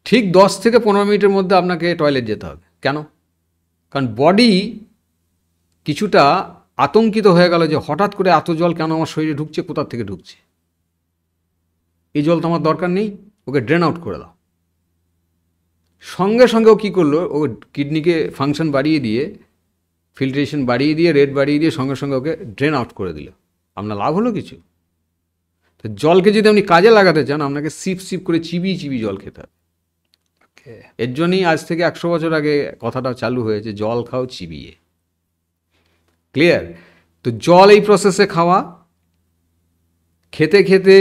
ঠিক 10-15 মিনিটের মধ্যে আপনাকে টয়লেট যেতে হবে। কেন? কারণ বডি কিছুটা আতঙ্কিত হয়ে গেল যে হঠাৎ করে এত জল কেন আমার শরীরে ঢুকছে, কোথা থেকে ঢুকছে, এই জল তো আমার দরকার নেই, ওকে ড্রেন আউট করে দাও। সঙ্গে সঙ্গে ও কী করলো, ও কিডনিকে ফাংশন বাড়িয়ে দিয়ে, ফিল্ট্রেশন বাড়িয়ে দিয়ে, রেট বাড়িয়ে দিয়ে সঙ্গে সঙ্গে ওকে ড্রেন আউট করে দিল। আপনার লাভ হলো কিছু? তো জলকে যদি আপনি কাজে লাগাতে চান, আপনাকে সিপ সিপ করে চিবিয়ে চিবিয়ে জল খেতে হবে। ওকে, এর জন্যই আজ থেকে 100 বছর আগে কথাটা চালু হয়েছে, জল খাও চিবিয়ে। ক্লিয়ার? তো জল এই প্রসেসে খাওয়া, খেতে খেতে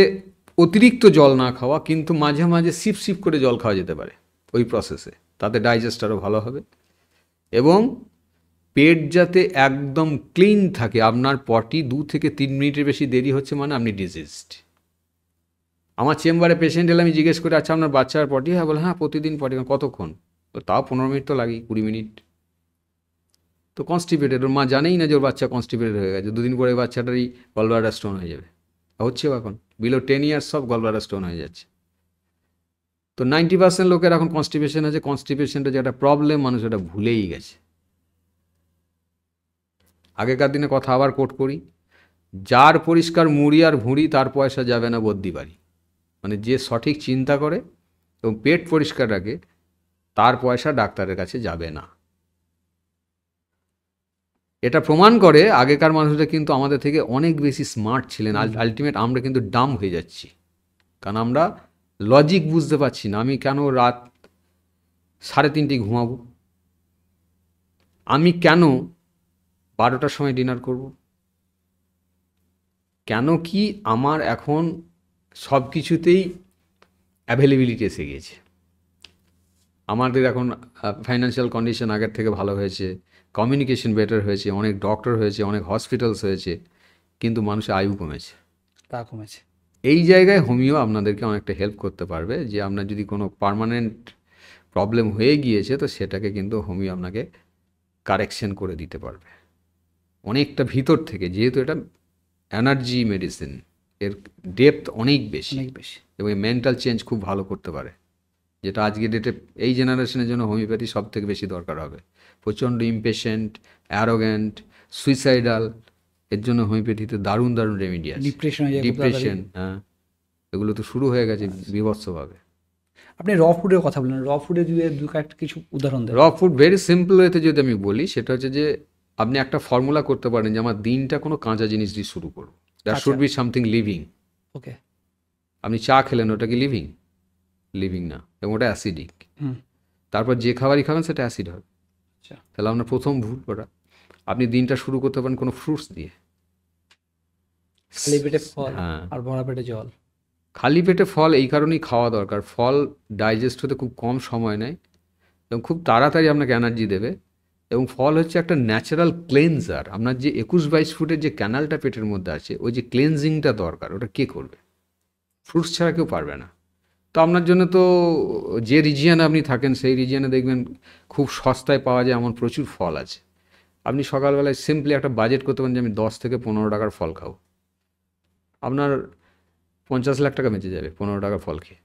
অতিরিক্ত জল না খাওয়া, কিন্তু মাঝে মাঝে সিপ সিপ করে জল খাওয়া যেতে পারে ওই প্রসেসে, তাতে ডাইজেস্ট আরও ভালো হবে। এবং পেট যাতে একদম ক্লিন থাকে। আপনার পটি 2-3 মিনিটের বেশি দেরি হচ্ছে মানে আপনি ডিজিজড। আমার চেম্বারে পেশেন্ট এলে আমি জিজ্ঞেস করি, আচ্ছা আপনার বাচ্চার পটি? হ্যাঁ বলে, হ্যাঁ প্রতিদিন পটি। কতক্ষণ? তাও 15 মিনিট তো লাগেই, 20 মিনিট। তো কনস্টিপেটেড, ওর মা জানেই না যে ওর বাচ্চা কনস্টিপেটেড হয়ে গেছে। 2 দিন পরে বাচ্চাটারই গলব্লাডার স্টোন হয়ে যাবে। হচ্ছে এখন বিলো 10 ইয়ার্স সব গলব্লাডার স্টোন হয়ে যাচ্ছে। তো 90% লোকের এখন কনস্টিপেশন আছে। কনস্টিপেশনটা যে একটা প্রবলেম, মানুষ এটা ভুলেই গেছে। আগেকার দিনে কথা আবার কোট করি, যার পরিষ্কার মুড়ি আর ভুঁড়ি তার পয়সা যাবে না বদ্যি বাড়ি। মানে যে সঠিক চিন্তা করে এবং পেট পরিষ্কার রাখে, তার পয়সা ডাক্তারের কাছে যাবে না। এটা প্রমাণ করে আগেকার মানুষরা কিন্তু আমাদের থেকে অনেক বেশি স্মার্ট ছিলেন। আলটিমেট আমরা কিন্তু ডাম হয়ে যাচ্ছি, কারণ আমরা লজিক বুঝতে পারছি না। আমি কেন রাত 3:30 ঘুমাবো? আমি কেন 12টার সময় ডিনার করব? কেন কি আমার এখন সব কিছুতেই অ্যাভেলেবিলিটি এসে গিয়েছে। আমাদের এখন ফাইন্যান্সিয়াল কন্ডিশন আগের থেকে ভালো হয়েছে, কমিউনিকেশন বেটার হয়েছে, অনেক ডক্টর হয়েছে, অনেক হসপিটালস হয়েছে, কিন্তু মানুষের আয়ু কমেছে। তা কমেছে। এই জায়গায় হোমিও আপনাদেরকে অনেকটা হেল্প করতে পারবে, যে আপনার যদি কোনো পার্মানেন্ট প্রবলেম হয়ে গিয়েছে, তো সেটাকে কিন্তু হোমিও আপনাকে কারেকশন করে দিতে পারবে অনেকটা ভিতর থেকে। যেহেতু এটা এনার্জি মেডিসিন, এর ডেপথ অনেক বেশি অনেক বেশি। এবং মেন্টাল চেঞ্জ খুব ভালো করতে পারে, যেটা আজকে ডেটে এই জেনারেশনের জন্য হোমিওপ্যাথি সব থেকে বেশি দরকার হবে। প্রচণ্ড ইমপেশেন্ট, অ্যারোগ্যান্ট, সুইসাইডাল, এর জন্য হোমিওপ্যাথিতে দারুণ দারুণ রেমেডি আছে। ডিপ্রেশন হয়ে যায় খুব তাড়াতাড়ি। ডিপ্রেশন, হ্যাঁ, এগুলো তো শুরু হয়ে গেছে বিভৎসভাবে। আপনি র ফুডের কথা বললেন, র ফুডে যদি দু একটা কিছু উদাহরণ দেন। র ফুড ভেরি সিম্পল ওয়েতে যদি আমি বলি, সেটা হচ্ছে যে আপনি একটা ফর্মুলা করতে পারেন যে আমার দিনটা কোনো কাঁচা জিনিস দিয়ে শুরু করবো। That should be something living. Okay. আপনি চা খেলেন, ওটা কি লিভিং? লিভিং না, এবং ওটা অ্যাসিডিক। হুম। তারপর যে খাবারই খাবেন সেটা অ্যাসিড হবে। আচ্ছা। তাহলে আপনার প্রথম ভুল ওটা। আপনি দিনটা শুরু করতে পারেন কোনো ফ্রুটস দিয়ে। খালি পেটে ফল হ্যাঁ, আর ভরা পেটে জল। খালি পেটে ফল এই কারণেই খাওয়া দরকার, ফল ডাইজেস্ট হতে খুব কম সময় নেয় এবং খুব তাড়াতাড়ি আপনাকে এনার্জি দেবে। এবং ফল হচ্ছে একটা ন্যাচারাল ক্লেনজার। আপনার যে 21-22 ফুটের যে ক্যানালটা পেটের মধ্যে আছে, ওই যে ক্লেনজিংটা দরকার, ওটা কে করবে? ফ্রুটস ছাড়া কেউ পারবে না। তো আপনার জন্য তো যে রিজিয়নে আপনি থাকেন সেই রিজিয়নে দেখবেন খুব সস্তায় পাওয়া যায় এমন প্রচুর ফল আছে। আপনি সকালবেলায় সিম্পলি একটা বাজেট করতে পারেন যে আমি 10 থেকে 15 টাকার ফল খাবো, আপনার 50 লাখ টাকা বেঁচে যাবে 15 টাকার ফল খেয়ে।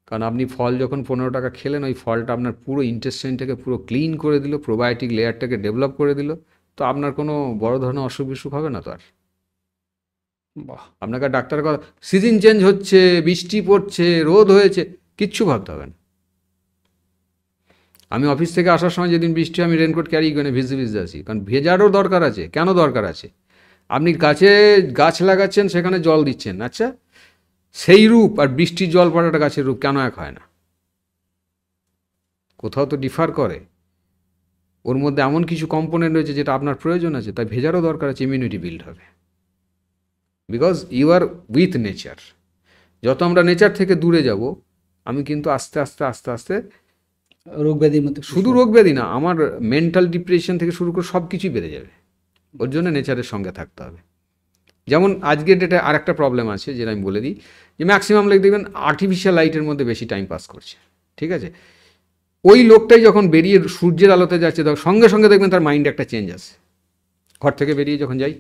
কারণ আপনি ফল যখন 15 টাকা খেলেন, ওই ফলটা আপনার পুরো ইন্টেস্টাইনটাকে পুরো ক্লিন করে দিল, প্রোবায়োটিক লেয়ারটাকে ডেভেলপ করে দিল। তো আপনার কোনো বড় ধরনের অসুখ বিসুখ হবে না তো আর। বাহ। আপনাকে ডাক্তার কথা, সিজন চেঞ্জ হচ্ছে, বৃষ্টি পড়ছে, রোদ হয়েছে, কিচ্ছু ভাবতে হবে না। আমি অফিস থেকে আসার সময় যেদিন বৃষ্টি হয়, আমি রেনকোট ক্যারি করে ভিজে ভিজে আসি, কারণ ভেজারও দরকার আছে। কেন দরকার আছে? আপনি গাছ লাগাচ্ছেন, সেখানে জল দিচ্ছেন, আচ্ছা, সেই রূপ আর বৃষ্টির জল পড়াটা গাছের রূপ কেন এক হয় না? কোথাও তো ডিফার করে। ওর মধ্যে এমন কিছু কম্পোনেন্ট রয়েছে যেটা আপনার প্রয়োজন আছে, তাই ভেজারও দরকার আছে, ইমিউনিটি বিল্ড হবে। Because you are with nature. যত আমরা নেচার থেকে দূরে যাব, আমি কিন্তু আস্তে আস্তে আস্তে আস্তে রোগ ব্যাধির মধ্যে শুধু রোগ ব্যাধি না, আমার মেন্টাল ডিপ্রেশন থেকে শুরু করে সব কিছুই বেড়ে যাবে। ওর জন্য নেচারের সঙ্গে থাকতে হবে। যেমন আজকের ডেটে আর একটা প্রবলেম আছে, যেটা আমি বলে দিই, যে ম্যাক্সিমাম লোক দেখবেন আর্টিফিশিয়াল লাইটের মধ্যে বেশি টাইম পাস করছে, ঠিক আছে? ওই লোকটাই যখন বেরিয়ে সূর্যের আলোতে যাচ্ছে, তখন সঙ্গে সঙ্গে দেখবেন তার মাইন্ডে একটা চেঞ্জ আসে। ঘর থেকে বেরিয়ে যখন যাই,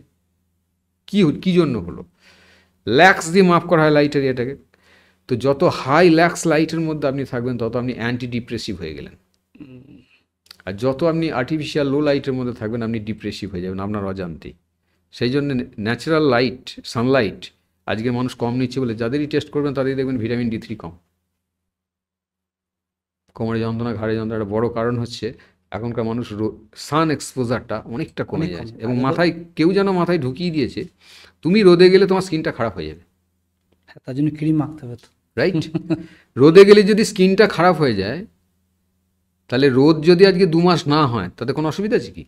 কী জন্য হলো? ল্যাক্স দিয়ে মাপ করা হয় লাইটের এটাকে। তো যত হাই ল্যাক্স লাইটের মধ্যে আপনি থাকবেন, তত আপনি অ্যান্টি ডিপ্রেসিভ হয়ে গেলেন। আর যত আপনি আর্টিফিশিয়াল লো লাইটের মধ্যে থাকবেন, আপনি ডিপ্রেসিভ হয়ে যাবেন আপনার অজান্তেই। সেই জন্য ন্যাচারাল লাইট, সানলাইট আজকে মানুষ কম নিচ্ছে বলে, যাদেরই টেস্ট করবেন তাদেরই দেখবেন ভিটামিন D3 কম। কোমরে যন্ত্রণা, ঘাড়ে যন্ত্রণা, একটা বড় কারণ হচ্ছে এখনকার মানুষ সান এক্সপোজারটা অনেকটা কমে যাচ্ছে। এবং মাথায় কেউ যেন মাথায় ঢুকিয়ে দিয়েছে, তুমি রোদে গেলে তোমার স্কিনটা খারাপ হয়ে যাবে। হ্যাঁ, তার জন্য ক্রিম মাখতে হবে তো। রাইট? রোদে গেলে যদি স্কিনটা খারাপ হয়ে যায়, তাহলে রোদ যদি আজকে 2 মাস না হয়, তাতে কোনো অসুবিধা আছে কি?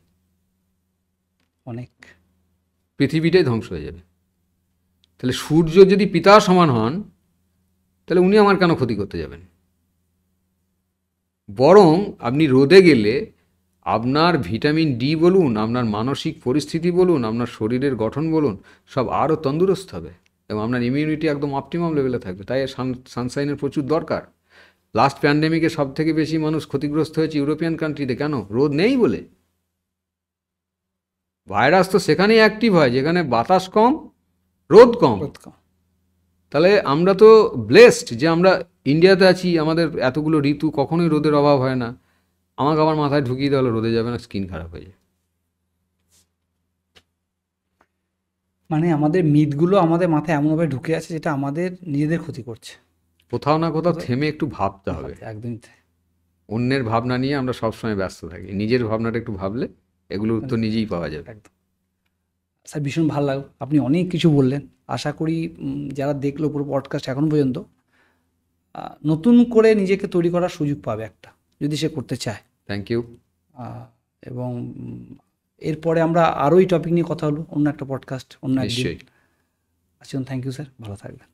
অনেক। পৃথিবীটাই ধ্বংস হয়ে যাবে। তাহলে সূর্য যদি পিতা সমান হন, তাহলে উনি আমার কেন ক্ষতি করতে যাবেন? বরং আপনি রোদে গেলে আপনার ভিটামিন D বলুন, আপনার মানসিক পরিস্থিতি বলুন, আপনার শরীরের গঠন বলুন, সব আরও তন্দুরস্ত হবে এবং আপনার ইমিউনিটি একদম অপটিমাম লেভেলে থাকবে। তাই সানশাইনের প্রচুর দরকার। লাস্ট প্যান্ডেমিকে সব থেকে বেশি মানুষ ক্ষতিগ্রস্ত হয়েছে ইউরোপিয়ান কান্ট্রিতে। কেন? রোদ নেই বলে। ভাইরাস তো সেখানেই অ্যাক্টিভ হয় যেখানে বাতাস কম, রোদ কম। তাহলে আমরা তো ব্লেসড যে আমরা ইন্ডিয়াতে আছি, আমাদের এতগুলো ঋতু, কখনোই রোদের অভাব হয় না। আমাকে আবার মাথায় ঢুকিয়ে দেওয়া হলো রোদে যাবে না, স্কিন খারাপ হয়ে যায়। মানে আমাদের মিথগুলো আমাদের মাথায় এমনভাবে ঢুকে আছে যেটা আমাদের নিজেদের ক্ষতি করছে। কোথাও না কোথাও থেমে একটু ভাবতে হবে। একদমই তাই। অন্যের ভাবনা নিয়ে আমরা সবসময় ব্যস্ত থাকি, নিজের ভাবনাটা একটু ভাবলে এগুলোর উত্তর নিজেই পাওয়া যাবে। একদম স্যার, ভীষণ ভালো লাগলো, আপনি অনেক কিছু বললেন। আশা করি যারা দেখলো পুরো পডকাস্ট এখন পর্যন্ত, নতুন করে নিজেকে তৈরি করার সুযোগ পাবে একটা, যদি সে করতে চায়। Thank you. এবং এরপরে আমরা আরও এই টপিক নিয়ে কথা হলো অন্য একটা পডকাস্ট, অন্য একদিন। নিশ্চয়ই। আচ্ছা, থ্যাংক ইউ স্যার, ভালো থাকবেন।